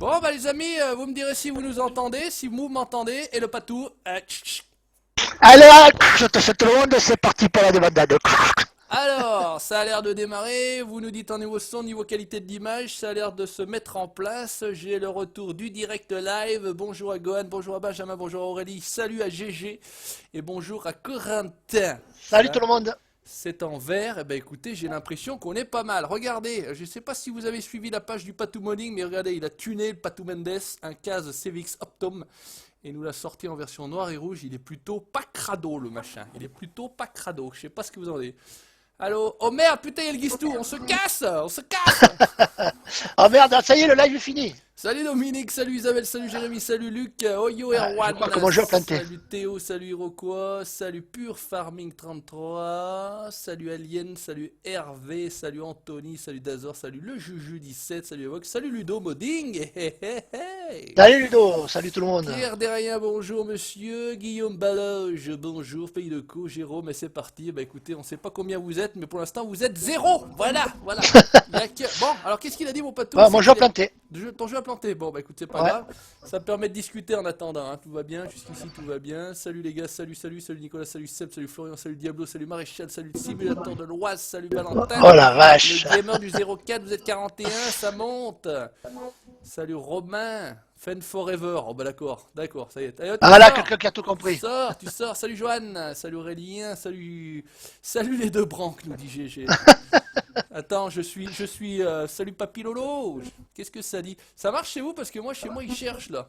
Bon bah les amis, vous me direz si vous nous entendez, si vous m'entendez, et le patou. Allez, je te souhaite le monde, c'est parti pour la débandade. Alors, ça a l'air de démarrer, vous nous dites en niveau son, niveau qualité d'image, ça a l'air de se mettre en place. J'ai le retour du direct live. Bonjour à Gohan, bonjour à Benjamin, bonjour à Aurélie, salut à GG et bonjour à Corentin. Salut tout le monde. C'est en vert, et ben écoutez, j'ai l'impression qu'on est pas mal. Regardez, je sais pas si vous avez suivi la page du Patou Modding, mais regardez, il a tuné le Patou Mendes, un case CVX Optum, et nous l'a sorti en version noir et rouge. Il est plutôt pas crado le machin, il est plutôt pas crado, je sais pas ce que vous en dites. Allô, oh merde, putain, il y a le Guistou, on se casse, on se casse. Oh merde, ça y est, le live est fini. Salut Dominique, salut Isabelle, salut Jérémy, salut Luc, Oyo Erwan, je crois que mon jeu a planté. salut Théo, salut Iroquois, salut Pure Farming 33, salut Alien, salut Hervé, salut Anthony, salut Dazor, salut le Juju 17, salut Evox, salut Ludo Modding, Salut Ludo, salut tout le monde. Pierre Derrien, bonjour monsieur, Guillaume Baloge, bonjour, Pays de Co, Jérôme, et c'est parti. Bah écoutez, on sait pas combien vous êtes, mais pour l'instant vous êtes zéro, voilà. Bon, alors qu'est-ce qu'il a dit mon patou? Mon jeu a planté. Ton jeu a planté. Bon, bah écoute, c'est pas grave. Ça me permet de discuter en attendant. Hein. Tout va bien. Jusqu'ici, tout va bien. Salut les gars. Salut Nicolas. Salut Seb. Salut Florian. Salut Diablo. Salut Maréchal. Salut le simulateur de l'Oise. Salut Valentin. Oh la vache. Le gamer du 04. Vous êtes 41. Ça monte. Salut Romain. Fan Forever. Oh, bah d'accord. Ça y est. Allez, Ah là, quelqu'un qui a tout compris. Tu sors. Salut Joanne. Salut Aurélien. Salut les deux branques, nous dit GG. Attends, je suis, salut Papy Lolo. Qu'est-ce que ça dit? Ça marche chez vous? Parce que moi, chez moi, il cherche là.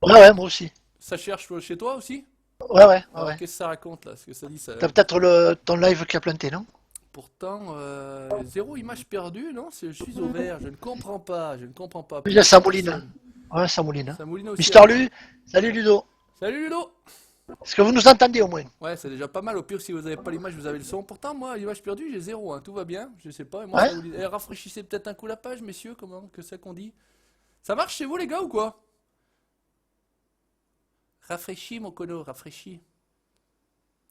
Ouais, moi aussi. Ça cherche chez toi aussi? Ouais. Qu'est-ce que ça raconte là? Ce que ça dit, ça. T'as peut-être ton live qui a planté, non? Pourtant, zéro image perdue, non? Je suis au vert, je ne comprends pas. Il y a Samouline. Ouais, Samouline. Samouline aussi. Mister Lu, salut Ludo. Salut Ludo. Est-ce que vous nous entendez au moins? Ouais, c'est déjà pas mal. Au pire, si vous n'avez pas l'image, vous avez le son. Pourtant, moi, l'image perdue, j'ai zéro. Hein. Tout va bien. Je sais pas. Et moi, Ouais. rafraîchissez peut-être un coup la page, messieurs. Comment que c'est qu'on dit? Ça marche chez vous, les gars, ou quoi? Rafraîchis, mon cono, rafraîchis.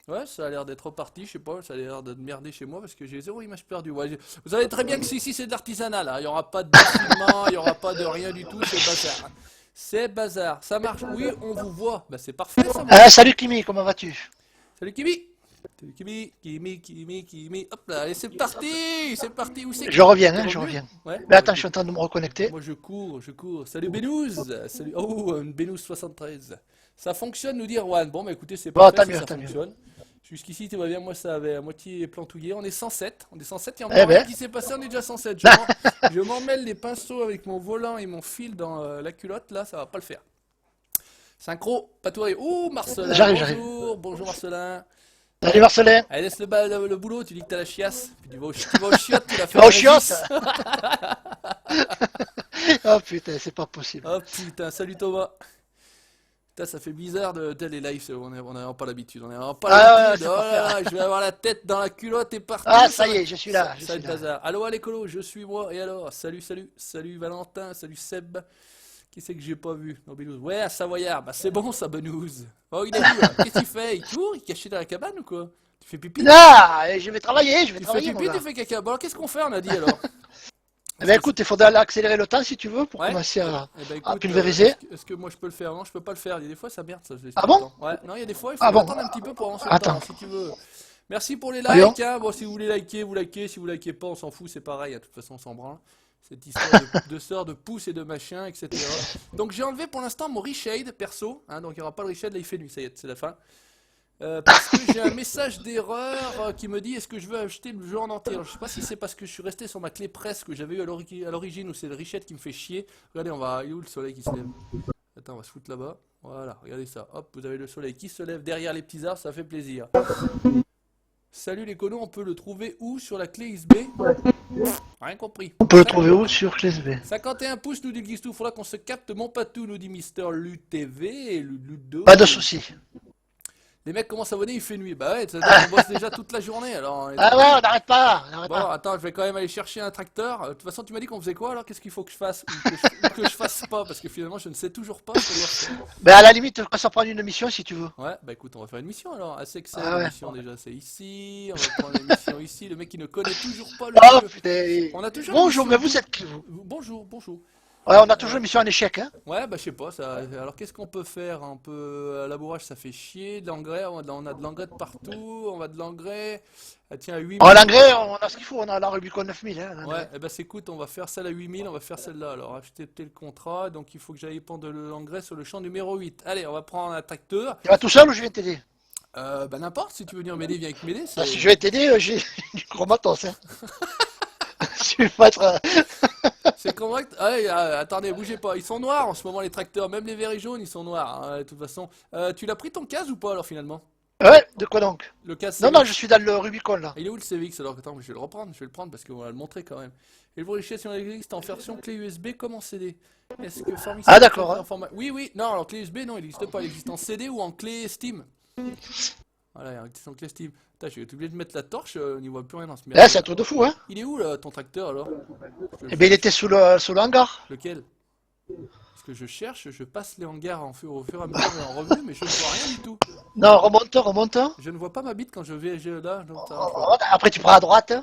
Ouais, ça a l'air d'être reparti, je sais pas, ça a l'air de merder chez moi parce que j'ai zéro image perdue. Ouais, vous savez très bien que ici c'est de l'artisanat là, il n'y aura pas de défilement, il n'y aura pas de rien du tout, c'est bazar. C'est bazar, ça marche, oui, on vous voit, bah c'est parfait ça. Salut Kimi, comment vas-tu? Salut Kimi. Salut Kimi, hop là, allez c'est parti, où c'est que Je reviens, t'es je revenu? reviens. Ouais, Mais attends, je suis en train de me reconnecter. moi je cours, salut Benouz, salut, oh, une Benouz 73. Ça fonctionne, nous dit Erwan. Bon, bah écoutez, c'est Bon, parfait, si ça tant mieux. fonctionne. Jusqu'ici, tout va bien. Moi, ça avait à moitié plantouillé. On est 107. Il y a Eh encore rien ben. qui s'est passé. On est déjà 107. Je m'emmêle les pinceaux avec mon volant et mon fil dans la culotte. Là, ça va pas le faire. Synchro, patouille. Ouh, Marcelin. J'arrive. Bonjour Marcelin. Salut Marcelin. Allez, laisse le boulot. Tu dis que t'as la chiasse. Puis tu vas au chiottes. Tu l'as fait. Au chiottes. Oh putain, c'est pas possible. Oh putain, salut Thomas. Putain, ça fait bizarre de les lives, on n'a pas l'habitude. C'est Oh pas là là, je vais avoir la tête dans la culotte et partout. Ah, ça y est, je suis là. Ça va être bazar. Allô, l'écolo, je suis moi. Et alors, salut Valentin, salut Seb. Qui c'est que j'ai pas vu? Non, Benouz. Ouais, à Savoyard. Bah, c'est bon ça, Benouz. Oh, il est où là? Qu'est-ce qu'il fait? Il court? Il est caché dans la cabane ou quoi? Tu fais pipi? Ah, je vais travailler, Tu fais pipi, tu fais caca. Bon, alors qu'est-ce qu'on fait, on a dit alors? Eh ben écoute, il faudra accélérer le temps si tu veux pour commencer à pulvériser. Est-ce que moi je peux le faire? Non, je peux pas le faire. Il y a des fois ça merde ça. Ah bon? Ouais, non, il y a des fois il faut attendre un petit peu pour avancer le temps, si tu veux. Merci pour les likes. Hein. Bon, si vous voulez liker, vous likez. Si vous likez pas, on s'en fout, c'est pareil. De toute façon, on s'en branle. Cette histoire de sœurs, de pouces et de machin, etc. Donc j'ai enlevé pour l'instant mon reshade perso. Hein, donc il n'y aura pas de reshade. Là, il fait nuit. Ça y est, c'est la fin. Parce que j'ai un message d'erreur qui me dit est-ce que je veux acheter le jeu en entier. Alors, je sais pas si c'est parce que je suis resté sur ma clé presse que j'avais eu à l'origine ou c'est le richette qui me fait chier. Regardez, il est où le soleil qui se lève? Attends, on va se foutre là-bas. Voilà, regardez ça. Hop, vous avez le soleil qui se lève derrière les petits arbres, ça fait plaisir. Salut les conos, on peut le trouver où sur la clé USB? Rien compris. On peut le trouver où sur clé USB? 51 pouces nous dit le Guistou, faudra qu'on se capte mon patou nous dit Mister LuTV et Ludo. Pas de soucis. Les mecs commencent à abonner, il fait nuit. Bah ouais, on bosse déjà toute la journée alors. Ah ouais, on n'arrête pas. Bon, attends, je vais quand même aller chercher un tracteur. De toute façon, tu m'as dit qu'on faisait quoi alors? Qu'est-ce qu'il faut que je fasse ou que je fasse pas? Parce que finalement, je ne sais toujours pas. Ben à la limite, on va s'en prendre une mission si tu veux. Ouais, bah écoute, on va faire une mission alors. Assez que c'est, mission déjà, c'est ici. On va prendre une mission ici. Le mec, il ne connaît toujours pas le Oh jeu. putain. On a toujours Bonjour, mais vous êtes qui vous? Bonjour. Ouais, on a toujours une mission en échec, hein. Ouais, bah je sais pas. Alors qu'est-ce qu'on peut faire? On peut. Labourage, ça fait chier. De l'engrais, on a de l'engrais de partout. On va de l'engrais. Ah, tiens, à En 8000. l'engrais, on a ce qu'il faut, on a la Rubicon 9000, hein, Ouais, l'engrais. et bah c'est écoute, on va faire celle à 8000, on va faire celle-là. Alors, acheter le contrat. Donc il faut que j'aille prendre de l'engrais sur le champ numéro 8. Allez, on va prendre un tracteur. Tu vas tout seul ou je viens t'aider? Bah n'importe, si tu veux venir m'aider, viens avec m'aider. Ah, si je vais t'aider, j'ai du gros matos, hein. Je vais pas être... C'est correct. Ah, ouais, attendez, bougez pas. Ils sont noirs en ce moment, les tracteurs. Même les verts et jaunes, ils sont noirs, hein, de toute façon. Tu l'as pris ton CAS ou pas alors finalement? Ouais, de quoi donc? Le CAS Non, non, CVX. je suis dans le Rubicon, là. Il est où le CVX alors? Attends, je vais le reprendre, je vais le prendre parce qu'on va le montrer quand même. Et le logiciel électrique, c'est en version clé USB comme en CD. Est-ce que Formix Ah, d'accord, hein. en format... Oui, oui, non, alors clé USB, non, il n'existe pas. Il existe en CD ou en clé Steam. Voilà, il existe en clé Steam. Putain, j'ai oublié de mettre la torche, on n'y voit plus rien dans ce Là, merde. c'est un truc de fou, hein. Il est où là, ton tracteur alors? Eh bien, il était sous le hangar. Lequel? Parce que je cherche, je passe les hangars au fur et à mesure et en revue, mais je ne vois rien du tout. Non, remonte, remonte. Je ne vois pas ma bite quand je vais là. Donc, Après, tu prends à droite.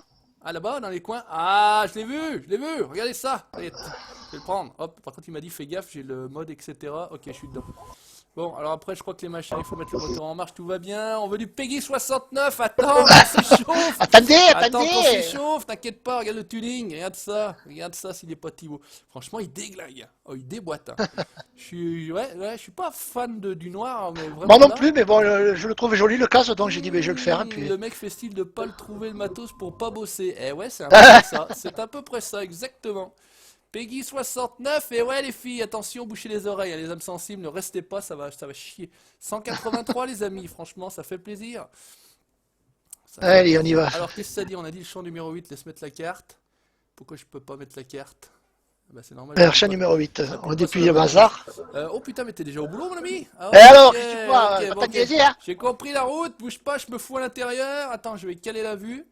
ah là-bas, dans les coins. Ah, je l'ai vu, regardez ça. Ça y est, je vais le prendre. Hop, par contre il m'a dit fais gaffe, j'ai le mode etc. Ok, je suis dedans. Bon, alors après je crois que les machins, il faut mettre le moteur en marche, tout va bien. On veut du Peggy 69, attends, on s'échauffe. Attendez, Attends qu'on attendez. s'échauffe, t'inquiète pas, regarde le tuning, regarde ça s'il est pas Thibaut. Franchement, il déglingue, oh, il déboîte. Hein. Ouais, je suis pas fan du noir, mais vraiment. Moi non là, plus, mais bon, je le trouve joli le casque, donc j'ai dit, mais je vais le faire. Et puis... Le mec fait style de pas le trouver le matos pour pas bosser. Eh ouais, c'est un peu près ça, c'est à peu près ça, exactement. Peggy 69, et ouais les filles, attention, bouchez les oreilles, hein, les âmes sensibles, ne restez pas, ça va chier. 183 les amis, franchement, ça fait plaisir. Ça fait Allez, on y plaisir. va. Alors qu'est-ce que ça dit? On a dit le champ numéro 8, laisse mettre la carte. Pourquoi je peux pas mettre la carte? Bah c'est normal. Alors, chaîne numéro 8. On depuis le bazar. Oh putain, mais t'es déjà au boulot mon ami? Ah, Et alors, ok, qu'est-ce que tu crois? ok, Pas bon, t'as ok. plaisir, hein? J'ai compris la route, bouge pas, je me fous à l'intérieur. Attends, je vais caler la vue.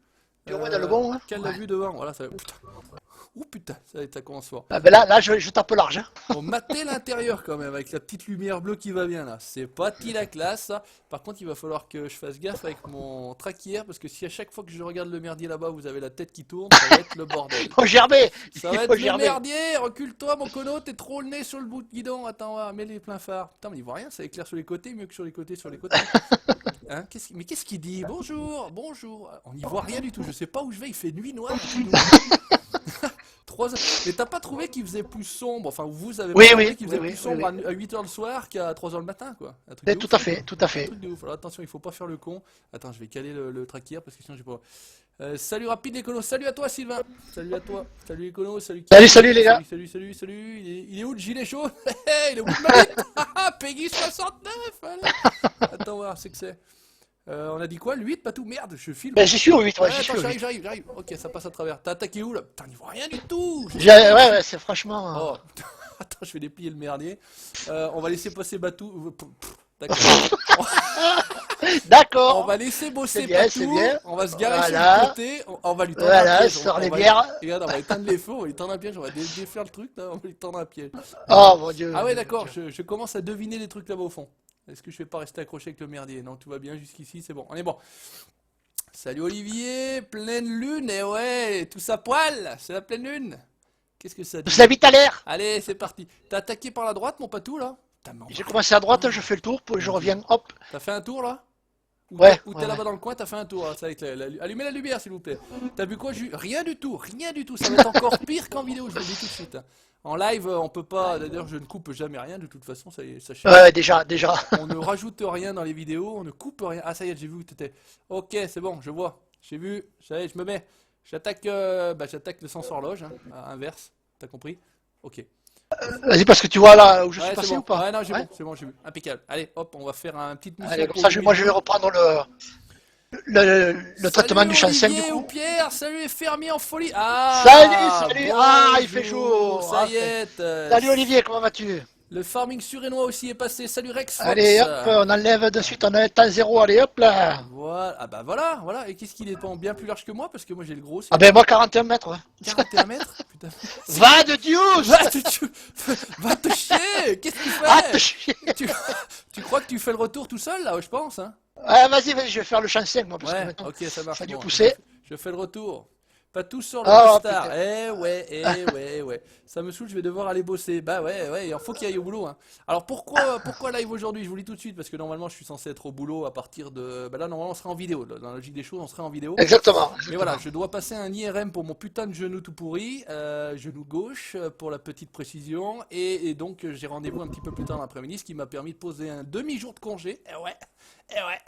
Tu es au moins dans le bon, hein? Cale la vue devant, voilà, ça... Putain. Ouh putain, ça commence fort. Ah, ben là, je tape large, hein. Faut mater l'intérieur quand même avec la petite lumière bleue qui va bien là. C'est pas la classe ça. Par contre, il va falloir que je fasse gaffe avec mon traquière parce que si à chaque fois que je regarde le merdier là-bas, vous avez la tête qui tourne, ça va être le bordel. Il faut gerber. Ça va être le merdier. Recule-toi, mon cono, t'es trop le nez sur le bout de guidon. Attends, mets les pleins phares. Putain, mais il voit rien, ça éclaire sur les côtés, mieux que sur les côtés, sur les côtés. Hein, mais qu'est-ce qu'il dit? Bonjour, bonjour. On n'y voit rien du tout. Je sais pas où je vais. Il fait nuit noire. 3 heures. Mais t'as pas trouvé qu'il faisait plus sombre? Enfin, vous avez pas trouvé qu'il faisait plus sombre à 8h le soir qu'à 3h le matin, quoi. Un truc de tout ouf, à fait, tout à fait. un truc de ouf. Alors attention, il faut pas faire le con. Attends, je vais caler le traquière parce que sinon j'ai pas. Salut rapide l'écono, salut à toi Sylvain. Salut à toi, salut l'écono, salut. Salut les gars. Salut. Il est où le gilet chaud? Il est où le mec? Peggy 69. Allez. Attends, voir, c'est que c'est. On a dit quoi? Le 8, pas tout? Merde, je filme. Ben, j'y suis au 8, ouais, j'y Attends, suis au 8. j'arrive. Ok, ça passe à travers. T'as attaqué où là? Putain, il voit rien du tout. Ouais, c'est franchement. Oh, attends, je vais déplier le merdier. On va laisser passer Batou. D'accord. D'accord. On va laisser bosser bien, Batou. bien. On va se garer Voilà. sur le côté. On va lui tendre un Voilà, piège. sors les va- bières. Regarde, on va éteindre les feux, on va lui tendre un piège. On va défaire le truc là, on va lui tendre un piège. Oh mon dieu. Ah ouais, d'accord, je commence à deviner les trucs là-bas au fond. Est-ce que je vais pas rester accroché avec le merdier? Non, tout va bien jusqu'ici, c'est bon. On est bon. Salut Olivier, pleine lune, et ouais, tout ça poil, c'est la pleine lune. Qu'est-ce que ça dit? C'est la vite à l'air. Allez, c'est parti. T'as attaqué par la droite, mon patou, là? J'ai commencé à droite, je fais le tour, puis je reviens, hop. T'as fait un tour, là? Ouais. Ou t'es là-bas dans le coin, t'as fait un tour, hein, ça avec allumez la lumière, s'il vous plaît. T'as vu quoi? Rien du tout, ça va être encore pire qu'en vidéo, je vous le dis tout de suite. Hein. En live, on peut pas, d'ailleurs, je ne coupe jamais rien, de toute façon, ça y est, sachez. Ouais, déjà. On ne rajoute rien dans les vidéos, on ne coupe rien. Ah, ça y est, j'ai vu que t'étais. Ok, c'est bon, je vois. J'ai vu, ça y est, je me mets. J'attaque le sens horloge, hein, à inverse. T'as compris? Ok. Vas-y, parce que tu vois là où je suis Ouais, passé c'est bon. ou pas? Ouais, non, c'est bon, j'ai vu. Impeccable. Allez, hop, on va faire un petite mission. Allez, comme ça, moi je vais reprendre le traitement du champ 5 du Olivier ou coup. Pierre, salut les fermiers en folie. Ah, Salut. Ah, il fait jour. Ça y est. Salut Olivier, comment vas-tu? Le farming surénois aussi est passé. Salut Rex Fox. Allez, hop, on enlève de suite, on a un temps zéro, allez, hop là. Voilà. Ah bah voilà. Et qu'est-ce qu'il est pas bien plus large que moi? Parce que moi j'ai le gros. Ah ben moi 41 mètres, ouais. 41 mètres. Putain. Va de Dieu. Va te chier. Qu'est-ce que tu fais? Va te chier. Tu crois que tu fais le retour tout seul là? Je pense, hein. Ouais, vas-y, je vais faire le champ 5 moi, parce que Ouais, maintenant, ok, ça marche. ça a dû Bon, pousser. je fais le retour. Pas tous sur le Ah, costard. putain. Ouais. Ça me saoule, je vais devoir aller bosser. Bah ouais, il faut qu'il aille au boulot. Hein. Alors pourquoi live aujourd'hui? Je vous le dis tout de suite, parce que normalement je suis censé être au boulot à partir de... Bah là normalement on sera en vidéo. Dans la logique des choses, on serait en vidéo. Exactement. Mais voilà, je dois passer un IRM pour mon putain de genou tout pourri, genou gauche, pour la petite précision. Et donc j'ai rendez-vous un petit peu plus tard dans l'après-midi, ce qui m'a permis de poser un demi-jour de congé. Et ouais.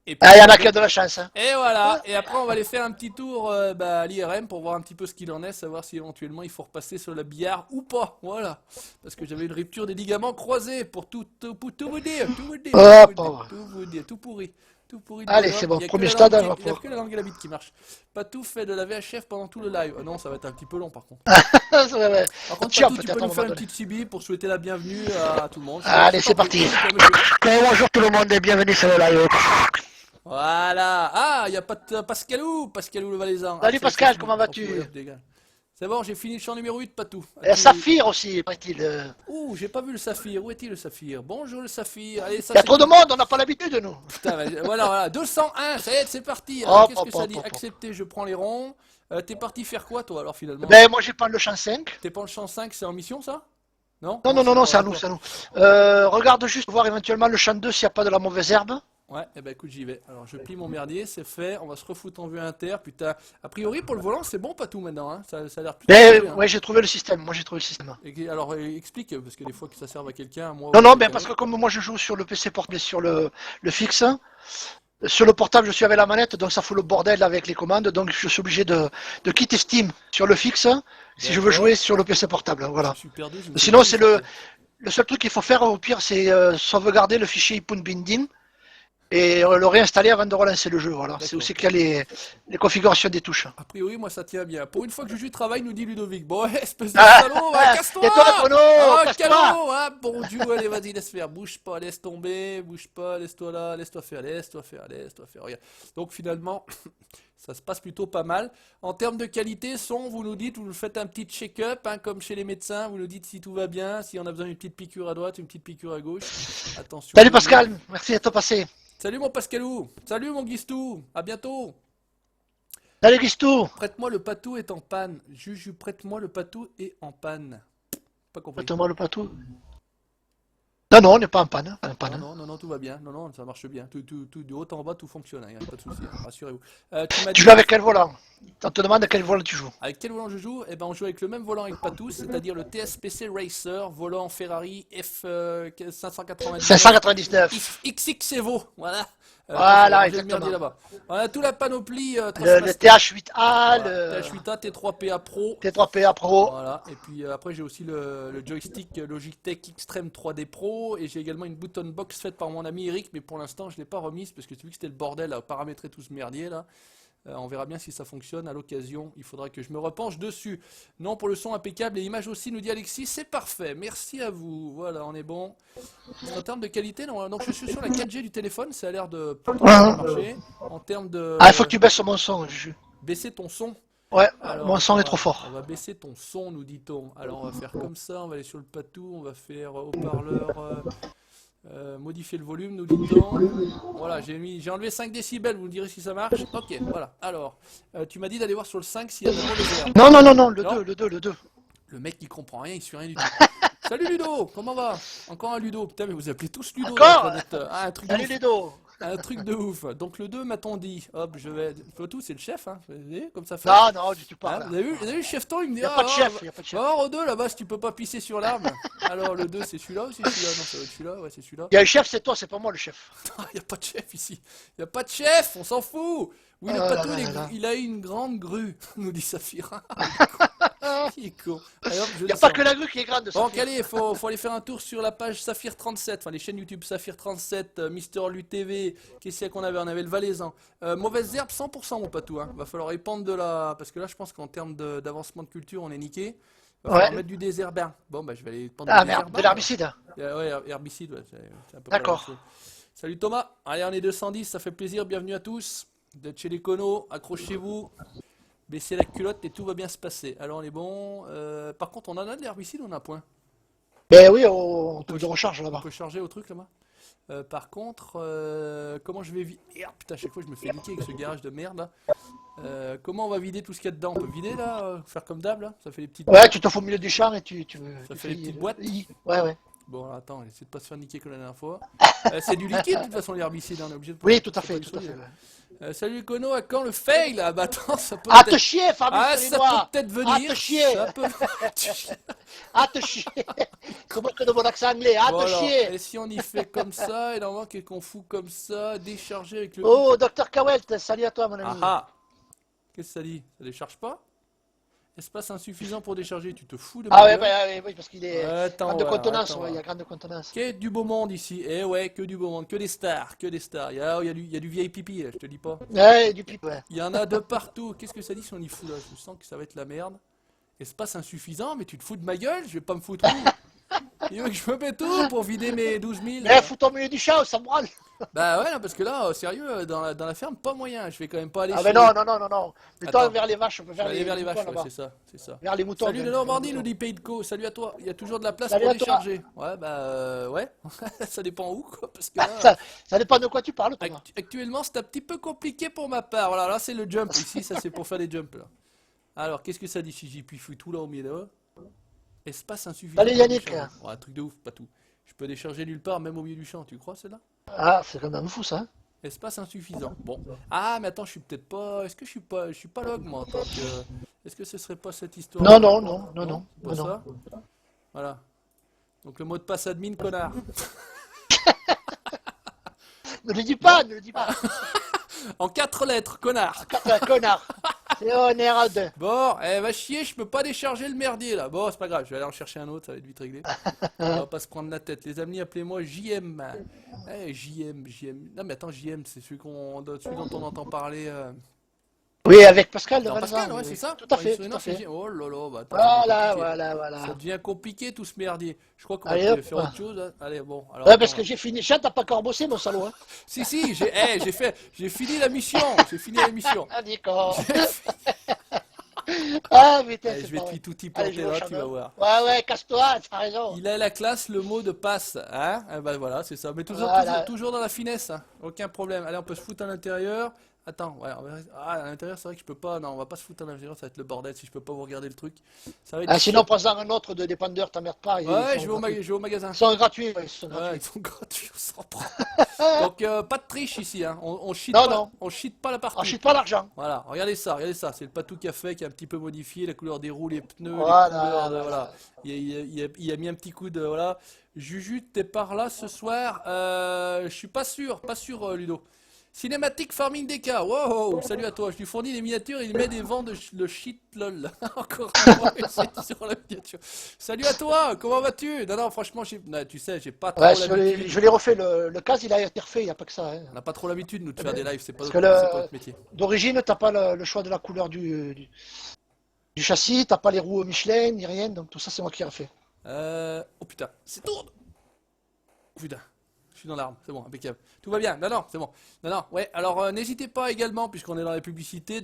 Et puis, Ah, il y en a qui ont de la chance. Hein. et voilà, et après on va aller faire un petit tour à l'IRM pour voir un petit peu ce qu'il en est, savoir si éventuellement il faut repasser sur la billard ou pas, voilà. Parce que j'avais une rupture des ligaments croisés pour tout vous dire, tout pourri. Tout pourri de Allez, bonhomme. c'est bon, Il y a que premier la stade. langue On va il y a pouvoir. que la langue et la bite qui marche. Patou fait de la VHF pendant tout le live. Non, ça va être un petit peu long par contre. Ouais. Par contre, Tiens, Patou, tu peux peut-être à un nous moment faire une donné. petite CB pour souhaiter la bienvenue à tout le monde. Allez, Je t'en c'est prie, parti. c'est toi, monsieur. Bonjour tout le monde et bienvenue sur le live. Voilà. Ah, il n'y a pas de Pascalou le Valaisan. Ah, Salut ça y est, c'est Pascal, fini. comment Oh, vas-tu? ouais, dégage. C'est bon, j'ai fini le champ numéro 8, Patou. Et Saphir aussi, paraît-il. Ouh, j'ai pas vu le saphir. Où est-il le saphir? Bonjour le saphir. Allez, ça Il y a c'est trop de tout. monde, on n'a pas l'habitude de nous. Putain, voilà. 201, ça y est, c'est parti. Alors, Hop, qu'est-ce que hop, ça hop, dit? hop, hop. Accepter, je prends les ronds. T'es parti faire quoi, toi, alors, finalement? Ben, moi j'ai pas le champ 5. T'es pas le champ 5, c'est en mission, ça? Non? Non, Non, non, c'est non, non, pas. c'est à nous, D'accord. c'est à nous. Regarde juste voir éventuellement le champ 2 s'il n'y a pas de la mauvaise herbe. Ouais, eh ben écoute, j'y vais. Alors, je plie mon merdier, c'est fait. On va se refoutre en vue inter. Putain, a priori, pour le volant, c'est bon, Patou, maintenant. Hein. Ça a l'air plutôt Mais cool, hein. ouais, j'ai trouvé le système. Moi j'ai trouvé le système. Alors, explique, parce que des fois que ça serve à quelqu'un, moi, Non, ou à non, ben quelqu'un parce que d'autre. comme moi je joue sur le PC portable et sur le fixe, sur le portable je suis avec la manette, donc ça fout le bordel avec les commandes, donc je suis obligé de quitter Steam sur le fixe si je veux D'accord. jouer sur le PC portable. Je Voilà. suis perdu, je ne sais plus Sinon où c'est ça fait. le seul truc qu'il faut faire au pire, c'est sauvegarder le fichier Ipun Binding et le réinstaller avant de relancer le jeu. Voilà. C'est D'accord. aussi qu'il y a les configurations des touches. A priori, moi, ça tient bien. Pour une fois que je joue travail, nous dit Ludovic. Bon, espèce de Ah, salaud, va, casse-toi! et toi, Chrono, Ah, casse-toi. calot! Ah, bon Dieu, allez, vas-y, laisse faire. Bouge pas, laisse tomber, bouge pas, laisse-toi là, laisse-toi faire. Regarde. Donc, finalement, ça se passe plutôt pas mal. En termes de qualité, son, vous nous dites, vous nous faites un petit check-up, hein, comme chez les médecins. Vous nous dites si tout va bien, si on a besoin d'une petite piqûre à droite, une petite piqûre à gauche. Attention. Salut Pascal, merci d'être passé. Salut mon Pascalou. Salut mon Guistou. À bientôt. Salut Guistou. Prête-moi le patou est en panne. Juju, prête-moi le patou est en panne. Pas compris. Prête-moi le patou. Non, non, on n'est pas en panne. Pas en panne. Non, tout va bien. Non, ça marche bien. Tout de haut en bas, tout fonctionne. Il n'y a pas de souci, hein, rassurez-vous. Tu m'as Tu dit joues avec quel volant? On te demande quel volant tu joues. avec quel volant je joue? Eh ben, on joue avec le même volant avec Patou, c'est-à-dire le TSPC Racer, volant Ferrari F599 599. XX Evo. Voilà. Voilà, J'ai le merdier exactement. là-bas. On a toute la panoplie Le Trustmaster. TH8A, Voilà. le TH8A, T3PA Pro. T3PA Pro. Voilà, et puis après j'ai aussi le joystick Logitech Extreme 3D Pro et j'ai également une button box faite par mon ami Eric, mais pour l'instant je l'ai pas remise parce que tu as vu que c'était le bordel à paramétrer tout ce merdier là. On verra bien si ça fonctionne à l'occasion, il faudra que je me repenche dessus. Non, pour le son impeccable et l'image aussi, nous dit Alexis, c'est parfait, merci à vous. Voilà, on est bon. En termes de qualité, non, donc je suis sur la 4G du téléphone, ça a l'air de plutôt bien marcher. En termes de Ah, il faut que tu baisses mon son, Juju. baisser ton son. Ouais, Alors, mon son est on trop fort. va baisser ton son, nous dit-on. Alors, on va faire comme ça, on va aller sur le patou, on va faire haut-parleur, modifier le volume, nous dit-on. Voilà, j'ai enlevé 5 décibels, vous me direz si ça marche. Ok, voilà. Alors, tu m'as dit d'aller voir sur le 5 s'il y a de mauvaises herbes. Non, non, non, non, le Non. 2, le 2, le 2. Le mec qui comprend rien, il suit rien du tout. Salut Ludo, comment va? Encore un Ludo. Putain, mais vous appelez tous Ludo. Encore un truc de Salut ouf. les dos. Un truc de ouf. Donc le 2 m'a-t-on dit. Hop, je vais. Tout, c'est le chef, hein. Vous voyez, comme ça fait. Non, non, tu Hein, parles. vous avez vu le chef ton, il me dit Il n'y a pas de chef, il n'y a pas de chef. alors, au 2 là-bas, si tu peux pas pisser sur l'arbre. Alors, le 2, c'est celui-là ou c'est celui-là? Non, ça va être celui-là, ouais, c'est celui-là. Il y a un chef, c'est toi, c'est pas moi le chef. Il y a pas de chef ici. Il y a pas de chef, on s'en fout. Oui, le Oh là patou, là là là. il a une grande grue, nous dit Saphir. Il est con. Allez, hop, je Il n'y a descends. pas que la grue qui est grande. Bon, Sophie. allez, faut aller faire un tour sur la page Saphir37, enfin les chaînes YouTube Saphir37, Mister LuTV, qu'est-ce qu'il y a qu'on avait? On avait le Valaisan. Mauvaise herbe, 100% mon patou, hein. Va falloir épandre de la... Parce que là, je pense qu'en termes d'avancement de culture, on est niqué. Va falloir Ouais. mettre du désherbant. Bon, bah je vais aller épandre Ah du merde, désherbant. de l'herbicide. Ouais, herbicide, ouais, c'est un peu près la D'accord. même chose. Salut Thomas, allez, on est 210, ça fait plaisir, bienvenue à tous. D'être chez les conos, accrochez-vous. Baissez la culotte et tout va bien se passer. Alors on est bon. Par contre, on en a de l'herbicide ou on a point? Ben oui, on te de recharge On là-bas. peut charger au truc là-bas. Par contre, comment je vais vite. Merde, putain, à chaque fois je me fais niquer avec ce garage de merde là. Comment on va vider tout ce qu'il y a dedans? On peut vider là, faire comme d'hab là? Ça fait les petites Ouais, boîtes. tu te fous au milieu du champ et Ça tu fait fais. les petites boîtes. Ouais, ouais. Bon, alors, attends, essaie de pas se faire niquer comme la dernière fois. C'est du liquide de toute façon l'herbicide, on est obligé de Oui, prendre. tout à C'est pas fait, du tout à fait. solide. Ouais. Salut Kono, à quand le fail? Ah bah attends, ça peut À te peut-être. chier, Fabrice Ah, ça peut Lenoir. peut-être À venir. te chier. Ça peut. À te chier. C'est moi que de mon accent anglais. À Bon te alors, chier. et si on y fait comme ça, et normalement qu'est-ce qu'on fout comme ça, décharger avec le hic. Oh, Docteur Kawelt, salut à toi, mon Ah ami. ah! Qu'est-ce que ça dit? Ça décharge pas? Espace insuffisant pour décharger, tu te fous de Ah ma ouais, gueule? oui, parce qu'il est Attends, grande ouais, contenance, attends. ouais, il y a grande contenance. Que du beau monde ici. Eh ouais, que du beau monde, que des stars, que des stars. Il y a du vieil pipi, là, je te dis pas. Ouais, du pipe, ouais. Il y en a de partout. Qu'est-ce que ça dit si on y fout là? Je sens que ça va être la merde. Espace insuffisant, mais tu te fous de ma gueule? Je vais pas me foutre où? Il veut que je me mette où pour vider mes 12 000? Mais fous-toi au milieu du champ, ça me branle. Bah ouais, non, parce que là, sérieux, dans la ferme, pas moyen. Je vais quand même pas aller Ah chez... mais non. Mets-toi Attends. vers les vaches, Je vais vers aller vers les moutons, vaches, ouais, là-bas. c'est ça, c'est ça. Vers les moutons. Salut de vers les Normandie, moutons. nous dit Pays de Co. Salut à toi. Il y a toujours de la place Salut pour à toi. décharger. Ouais, bah ouais. Ça dépend où, quoi. Parce que là, Ça dépend de quoi tu parles, Thomas. actuellement, c'est un petit peu compliqué pour ma part. Voilà, là, c'est le jump. Ici, ça, c'est pour faire des jumps, là. Alors, qu'est-ce que ça dit si j'y puis foutre tout là au milieu? Espace insuffisant. Salut, pour Yannick. décharger. Ouais, un truc de ouf, pas tout. Je peux décharger nulle part, même au milieu du champ. Tu crois, celle-là? Ah, c'est quand même fou, ça. Hein. Espace insuffisant. Bon. Ah, mais attends, je suis peut-être pas. Est-ce que je suis pas log, moi, en tant que. Est-ce que ce serait pas cette histoire? Non. Pas ça. Voilà. Donc le mot de passe admin, connard. Ne le dis pas, ne le dis pas. En 4 lettres, connard. Connard. C'est ONR2. Bon, va chier, je peux pas décharger le merdier là. Bon, c'est pas grave, je vais aller en chercher un autre, ça va être vite réglé. On va pas se prendre la tête. Les amis, appelez-moi JM. JM. Non mais attends, JM, c'est celui dont on entend parler. Oui, avec Pascal de Non, Valzan, Pascal, ouais, oui. c'est ça. Tout à Ouais, fait, sur une tout à autre, c'est fait. JM. Oh là là, bah attends, ça devient compliqué. Voilà. Ça devient compliqué tout ce merdier. Je crois qu'on va Allez, peut-être hop. faire autre chose. Hein. Allez, bon. Alors, Ouais, parce attends. que j'ai fini. Chat, t'as pas encore bossé, mon salaud. Hein. Si, j'ai fini la mission. J'ai fini la mission. Ah, d'accord. Ah, putain, Allez, c'est je vais pas te vrai. tout y Allez, planter je vais au là, champ tu vas de- voir. Ouais, casse-toi, t'as raison. Il a la classe, le mot de passe, hein? Eh ben voilà, c'est ça. Mais Voilà. toujours dans la finesse, hein. Aucun problème. Allez, on peut se foutre à l'intérieur. Attends, ouais, ah, à l'intérieur, c'est vrai que je peux pas. Non, on va pas se foutre à l'intérieur, ça va être le bordel si je peux pas vous regarder le truc. Ça va être. Ah, sinon, prends-en un autre de dépanneur, t'emmerdes pas. Ouais, je vais au magasin. Ils sont gratuits, ouais, ils sont Ouais, gratuits. ils sont gratuits, on s'en prend. Donc, pas de triche ici, hein. On cheat Non, pas, non. on cheat pas la partie. Ensuite, pas l'argent. Voilà, regardez ça. C'est le Patou qui a fait, qui a un petit peu modifié la couleur des roues, les pneus, Voilà, les couleurs de. voilà. Voilà. Il a mis un petit coup de. Voilà. Juju, t'es par là ce soir? Je suis pas sûr, Ludo. Cinématique Farming DK, wow, salut à toi, je lui fournis les miniatures, il met des vents de le shit lol. Encore un mot, c'est sur la miniature. Salut à toi, comment vas-tu? Non, franchement, tu sais, j'ai pas trop Ouais, l'habitude. je l'ai refait. Le cas, il a été refait, il n'y a pas que ça. Hein. On n'a pas trop l'habitude, nous, de faire des lives, c'est pas Parce notre, que c'est pas notre métier. d'origine, t'as pas le choix de la couleur du châssis, t'as pas les roues Michelin, ni rien, donc tout ça, c'est moi qui ai refait. Oh putain, c'est tourne. Oh putain, je suis dans l'arme, c'est bon, impeccable. Tout va bien, non, c'est bon. Non, ouais, alors n'hésitez pas également, puisqu'on est dans les publicités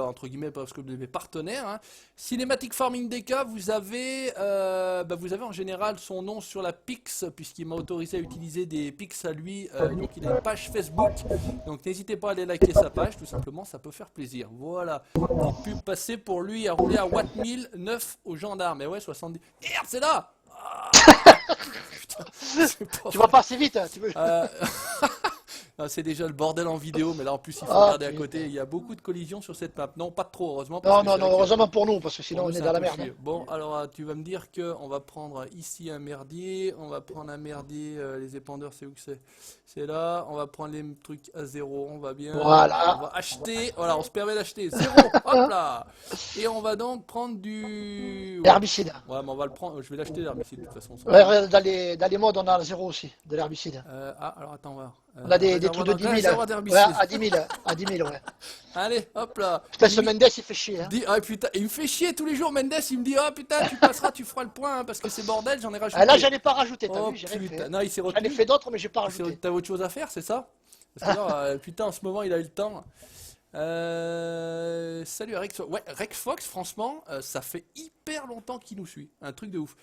entre guillemets, parce que de mes partenaires, hein. Cinématique Farming DK, vous avez en général son nom sur la Pix, puisqu'il m'a autorisé à utiliser des Pix à lui, donc il a une page Facebook, donc n'hésitez pas à aller liker sa page, tout simplement, ça peut faire plaisir. Voilà, petite pub passée pour lui à rouler à Watt 1000, 9 aux gendarmes, et ouais, 70. Merde, c'est là! Ah, putain, c'est pas Tu vas pas assez vite, hein, tu veux. non, c'est déjà le bordel en vidéo, mais là en plus il faut Ah, regarder à putain. côté. Il y a beaucoup de collisions sur cette map. Non, pas trop, heureusement. Non, parce que non, c'est non, vrai que heureusement pour nous, parce que pour sinon nous, on c'est est un dans la peu merde. chier. Bon, alors tu vas me dire qu'on va prendre ici un merdier. On va prendre un merdier. Les épandeurs, c'est où que c'est? C'est là. On va prendre les trucs à zéro. On va bien. Voilà. On va acheter. Voilà, on se permet d'acheter. Zéro. Hop là. Et on va donc prendre du. L'herbicide. Ouais, mais on va le prendre. Je vais l'acheter l'herbicide de toute façon. Ouais, dans les modes, on a le zéro aussi, de l'herbicide. Alors attends, on va voir. On a des trucs de 10 000. Réservoir Ouais, d'herbicide. à 10 000, à 10 000, ouais. Allez, hop là. Putain, ce Mendes, il fait chier, hein. Ah putain, il me fait chier tous les jours, Mendes, il me dit ah putain, tu passeras, tu feras le point, hein, parce que c'est bordel, j'en ai rajouté. Ah, là, j'en ai pas rajouté, t'as Oh vu, j'ai rien putain, fait. non, il s'est J'en ai retenu. fait d'autres, mais j'ai pas rajouté. T'as autre chose à faire, c'est ça? Parce que là, putain, en ce moment, il a eu le temps. Salut à Rex. Ouais, Rex Fox, franchement, ça fait hyper longtemps qu'il nous suit. Un truc de ouf.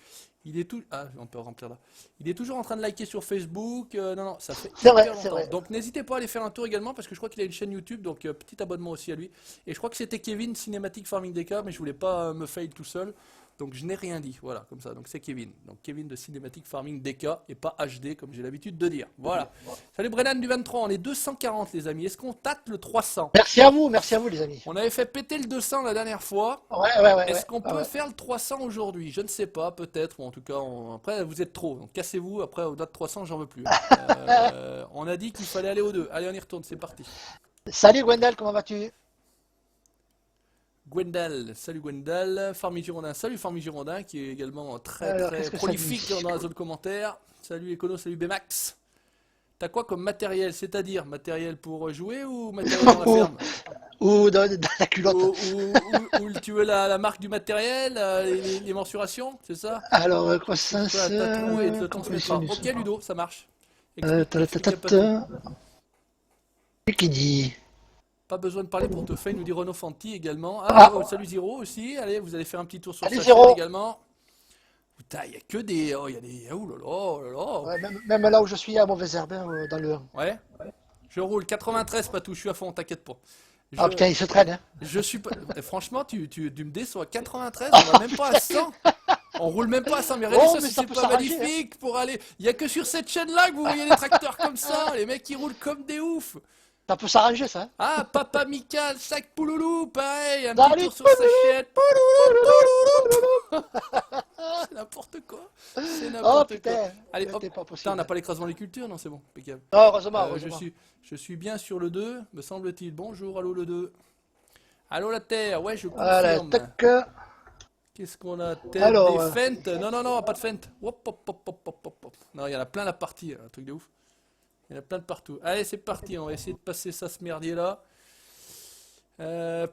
Il est tout. Ah, on peut remplir là. Il est toujours en train de liker sur Facebook. Non, ça fait C'est vrai, hyper c'est longtemps. vrai. Donc n'hésitez pas à aller faire un tour également parce que je crois qu'il a une chaîne YouTube. Donc petit abonnement aussi à lui. Et je crois que c'était Kevin Cinématique Farming DK, mais je voulais pas me fail tout seul. Donc je n'ai rien dit. Voilà, comme ça. Donc c'est Kevin. Donc Kevin de Cinématique Farming DK et pas HD comme j'ai l'habitude de dire. Voilà. Salut Brennan du 23. On est 240 les amis. Est-ce qu'on tâte le 300? Merci à vous les amis. On avait fait péter le 200 la dernière fois. Ouais. Est-ce qu'on Ah peut ouais. faire le 300 aujourd'hui? Je ne sais pas, peut-être, ou en tout cas, après vous êtes trop, donc cassez-vous, après au-delà de 300 j'en veux plus. On a dit qu'il fallait aller aux deux, allez on y retourne, c'est parti. Salut Gwendal, comment vas-tu? Gwendal, salut Gwendal, Farmi Girondin, salut Farmi Girondin, qui est également très Alors, très qu'est-ce que ça prolifique dit? dans la zone commentaire. Salut Econo, salut Bmax. T'as quoi comme matériel? C'est-à-dire matériel pour jouer ou matériel dans la ferme? Ou dans la culotte. Ou tu veux la marque du matériel, les mensurations, c'est ça? Croissance. T'as trouvé et le transmettra. Composition Ok Ludo, ça marche. Explique à Patou. Tatatata. Qui dit? Pas besoin de parler pour te faire, nous dit Renaud Fanti également. Ah. Salut Zero aussi. Allez, vous allez faire un petit tour sur Salut, sa Zero. chaîne également. Putain, il y a que des. Oh, il y a des. Oh là là, oh là là. Ouais, même là où je suis, à Mauvais Herbe, dans le 1. Ouais. Je roule 93 Patou, je suis à fond, t'inquiète pas. Ah putain, il se traîne, hein. Je suis pas. Franchement, tu me déçois. 93, on va même pas à 100. On roule même pas à 100. Mais regardez Oh, ça, mais si ça c'est peut pas s'arranger, magnifique pour aller. Il y a que sur cette chaîne-là que vous voyez les tracteurs comme ça. Les mecs qui roulent comme des oufs. Ça peut s'arranger, ça. Hein. Ah, Papa Mikal, sac Pouloulou, pareil, un Salut, petit tour sur sa chaîne. Pouloulou. C'est n'importe quoi. C'est Oh n'importe quoi. putain, Allez, hop. c'était pas Putain, possible. on n'a pas l'écrasement des cultures, non, c'est bon, impeccable. Non, heureusement, heureusement. Je suis bien sur le 2, me semble-t-il. Bonjour, allô le 2. Allô la Terre, ouais, je Voilà, confirme. tac. Qu'est-ce qu'on a? Alors, Des fentes? Non, pas de fentes. Hop, hop, hop, hop, hop, hop, hop. Non, il y en a plein la partie, un truc de ouf. Il y en a plein de partout. Allez, c'est parti, on va essayer de passer ça, ce merdier là.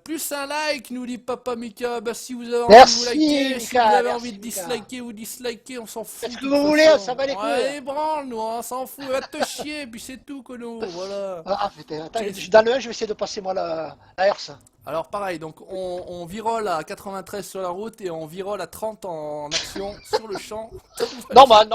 Plus un like, nous dit Papa Mika. Bah, si vous avez envie de vous liker, si vous Mika, avez merci, envie de Mika. disliker ou disliker, on s'en fout. Faites ce de que toute vous voulez, façon. ça va les couilles. Ouais, branle, nous, on s'en fout. Va te chier, puis c'est tout, Kono. Voilà. Putain, attends, je suis dans le 1, je vais essayer de passer moi la herse. Alors, pareil, donc on virole à 93 sur la route et on virole à 30 en action sur le champ. Normal.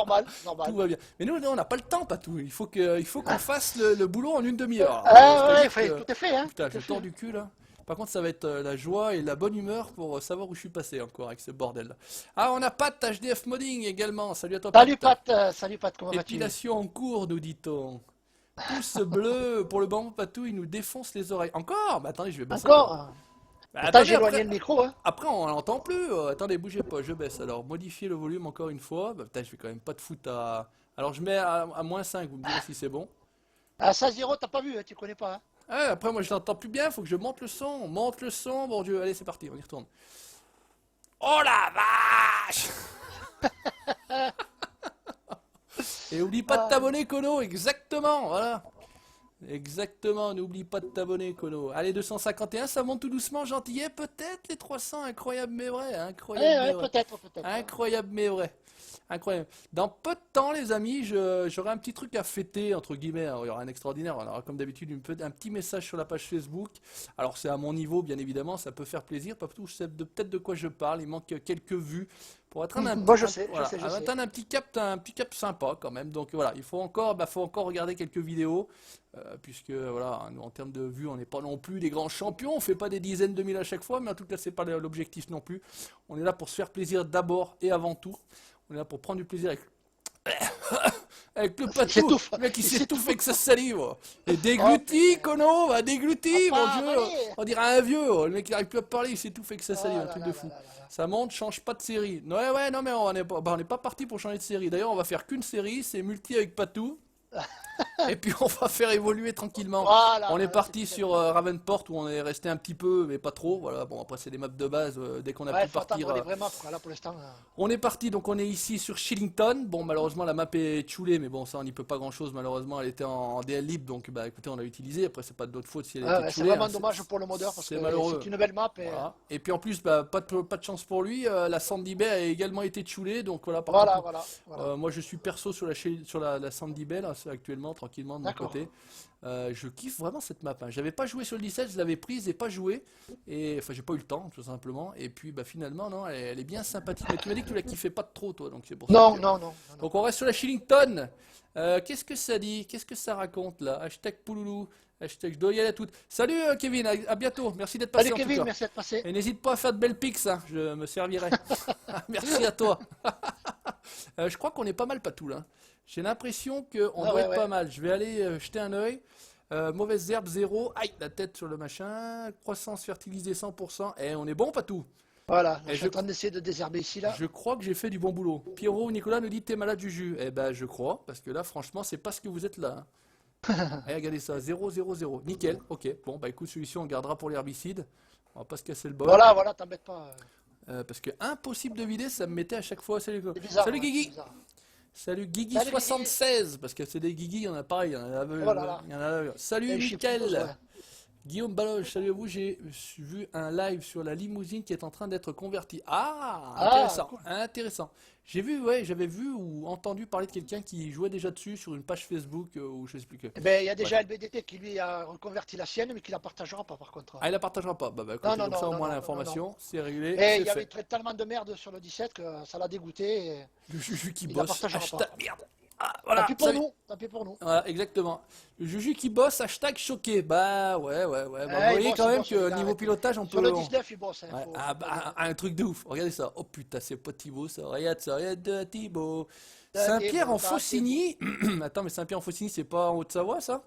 Tout va bien. Mais nous, on n'a pas le temps, Patou. Il faut qu'on fasse le boulot en une demi-heure. Ah ouais, C'est-à-dire que- tout est fait, hein. Putain, tout je est fait. tords du cul là. Par contre, ça va être la joie et la bonne humeur pour savoir où je suis passé encore avec ce bordel là. Ah, on a Pat HDF Modding également. Salut à toi, Salut Pat, comment vas-tu? Épilation en cours, nous dit-on. Pouce bleu pour le bambou Patou, il nous défonce les oreilles. Encore? Bah attendez, je vais baisser. Encore? Bah, Attends, attendez, j'ai éloigné le micro, hein. après, on l'entend plus. Attendez, bougez pas, je baisse. Alors, modifier le volume encore une fois. Bah, putain, je vais quand même pas te foutre à. Alors, je mets à -5, vous me direz si c'est bon. Ah, ça, 0, t'as pas vu, hein, tu connais pas, hein. Après, moi, je l'entends plus bien. Faut que je monte le son. Monte le son, bon Dieu. Allez, c'est parti, on y retourne. Oh la vache! Et oublie pas de t'abonner, Kono. Exactement, voilà. Exactement, n'oublie pas de t'abonner, Kono. Allez, 251, ça monte tout doucement, gentillet. Peut-être les 300, incroyable mais vrai. Incroyable mais vrai. Peut-être. Incroyable mais vrai. Incroyable. Dans peu de temps, les amis, j'aurai un petit truc à fêter, entre guillemets. Alors, il y aura un extraordinaire. On aura comme d'habitude un petit message sur la page Facebook. Alors, c'est à mon niveau, bien évidemment. Ça peut faire plaisir. Pas tout, je sais peut-être de quoi je parle. Il manque quelques vues pour atteindre Moi, je sais. atteindre un petit cap sympa quand même. Donc voilà, il faut encore regarder quelques vidéos. Puisque voilà, nous, en termes de vues, on n'est pas non plus des grands champions. On fait pas des dizaines de mille à chaque fois. Mais en tout cas, c'est pas l'objectif non plus. On est là pour se faire plaisir d'abord et avant tout. On est là pour prendre du plaisir avec le Patou, le mec qui s'étouffe avec sa salive. Et dégluti, Kono, va dégluti, mon Dieu. On dirait un vieux, le mec qui n'arrive plus à parler, il s'étouffe avec sa salive, un truc de fou. Ça monte, change pas de série. Ouais, non mais on n'est pas parti pour changer de série. D'ailleurs, on va faire qu'une série, c'est multi avec Patou. Et puis on va faire évoluer tranquillement. On est parti sur Ravenport où on est resté un petit peu, mais pas trop. Voilà, bon après c'est des maps de base. Dès qu'on a pu partir, on est parti. Donc on est ici sur Shillington. Bon malheureusement la map est choulée, mais bon ça on n'y peut pas grand chose. Malheureusement elle était en DL libre, donc bah écoutez on l'a utilisé. Après c'est pas de notre faute si elle était choulée. C'est vraiment dommage pour le modeur parce que c'est une belle map. Voilà. Et puis en plus bah, pas de chance pour lui. La Sandy Bay a également été choulée, donc voilà. Moi je suis perso sur la Sandy Bay là, actuellement tranquille. tranquillement de mon D'accord. côté. Je kiffe vraiment cette map, hein. J'avais pas joué sur le 17, je l'avais prise et pas joué. Et enfin, j'ai pas eu le temps, tout simplement. Et puis, bah, finalement, non, elle est bien sympathique. Mais tu m'as dit que tu la kiffais pas trop, toi, donc c'est pour ça Non, que. non, non, non, non. Donc, on reste sur la Shillington. Qu'est-ce que ça dit? Qu'est-ce que ça raconte là? Hashtag Pouloulou. Hashtag je dois y aller à toutes. Salut Kevin, à bientôt. Merci d'être passé Salut en tout Kevin, cas. merci d'être passé. Et n'hésite pas à faire de belles pics, hein, je me servirai. Merci à toi. Je crois qu'on est pas mal patou là. J'ai l'impression qu'on Ah doit ouais, être ouais. pas mal. Je vais aller jeter un œil. Mauvaise herbe 0. Aïe, la tête sur le machin. Croissance fertilisée 100%. Et on est bon patou. Voilà, Et je suis en train d'essayer de désherber ici là. je crois que j'ai fait du bon boulot. Pierrot ou Nicolas nous dit t'es malade Juju. Eh ben je crois, parce que là franchement c'est pas ce que vous êtes là, hein. Eh, regardez ça, 0, 0, 0. Nickel, ok. Bon bah écoute, celui-ci on gardera pour l'herbicide. On va pas se casser le bol. Voilà, voilà, t'embête pas. Parce que impossible de vider, ça me mettait à chaque fois. Salut, C'est bizarre. salut ouais, c'est Guigui. bizarre. Salut Salut, Guigui. Guigui76. Parce que c'est des Guigui, il y en a pareil. Oh là là. Il y en a. Salut Et je sais plus, Mickaël. ouais. Guillaume Baloche, salut à vous. J'ai vu un live sur la limousine qui est en train d'être convertie. Ah, Ah, intéressant, cool. intéressant. J'ai vu, ouais, j'avais vu ou entendu parler de quelqu'un qui jouait déjà dessus sur une page Facebook ou je sais plus que. Eh ben, il y a déjà Ouais. LBDT qui lui a reconverti la sienne, mais qui la partagera pas par contre. Ah, il la partagera pas. Bah, écoutez, Non, non, comme ça non, au non, moins non, non, l'information, c'est réglé, Et c'est il y avait fait. tellement de merde sur le 17 que ça l'a dégoûté. Et Le Juju qui il la bosse. partagera Hashtag pas. merde. Ah, Tant voilà. pis pour nous, tant pis pour nous. Voilà, exactement. Le Juju qui bosse, hashtag choqué. Bah ouais, ouais, ouais. Bah, vous Eh, voyez il quand même bosse, que il a niveau arrêté. pilotage, on Sur peut. le 19, il bosse. Hein, Ouais, faut ah, pas dire. bah, un truc de ouf. Regardez ça. Oh putain, c'est pas Thibaut, ça. Regarde de Thibaut. T'as Saint-Pierre Thibaut, en t'as Faucigny. Attends, mais Saint-Pierre en Faucigny, c'est pas en Haute-Savoie, ça?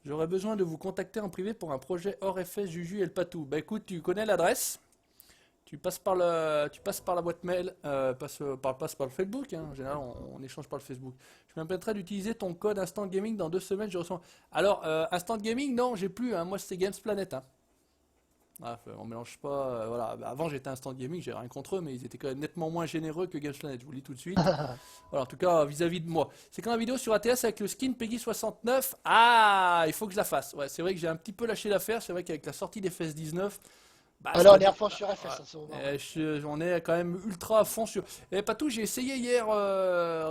J'aurais besoin de vous contacter en privé pour un projet hors FS Juju et le Patou. Bah écoute, tu connais l'adresse. Tu passes par la boîte mail, passe par le Facebook, hein. En général, on échange par le Facebook. Je me permettrai d'utiliser ton code Instant Gaming dans 2 semaines. Je reçois. Alors, Instant Gaming, non, j'ai plus, hein. Moi, c'est Games Planet, hein. Ah, on mélange pas. Voilà. Bah, avant, j'étais Instant Gaming, j'ai rien contre eux, mais ils étaient quand même nettement moins généreux que Games Planet. Je vous le dis tout de suite. Voilà, en tout cas, vis-à-vis de moi. C'est quand la vidéo sur ATS avec le skin Peggy 69. Ah, il faut que je la fasse. Ouais, c'est vrai que j'ai un petit peu lâché l'affaire. C'est vrai qu'avec la sortie des FS 19. Bah, Alors, on est à fond sur FS en ce moment. on est quand même ultra à fond sur. Et Patou, j'ai essayé hier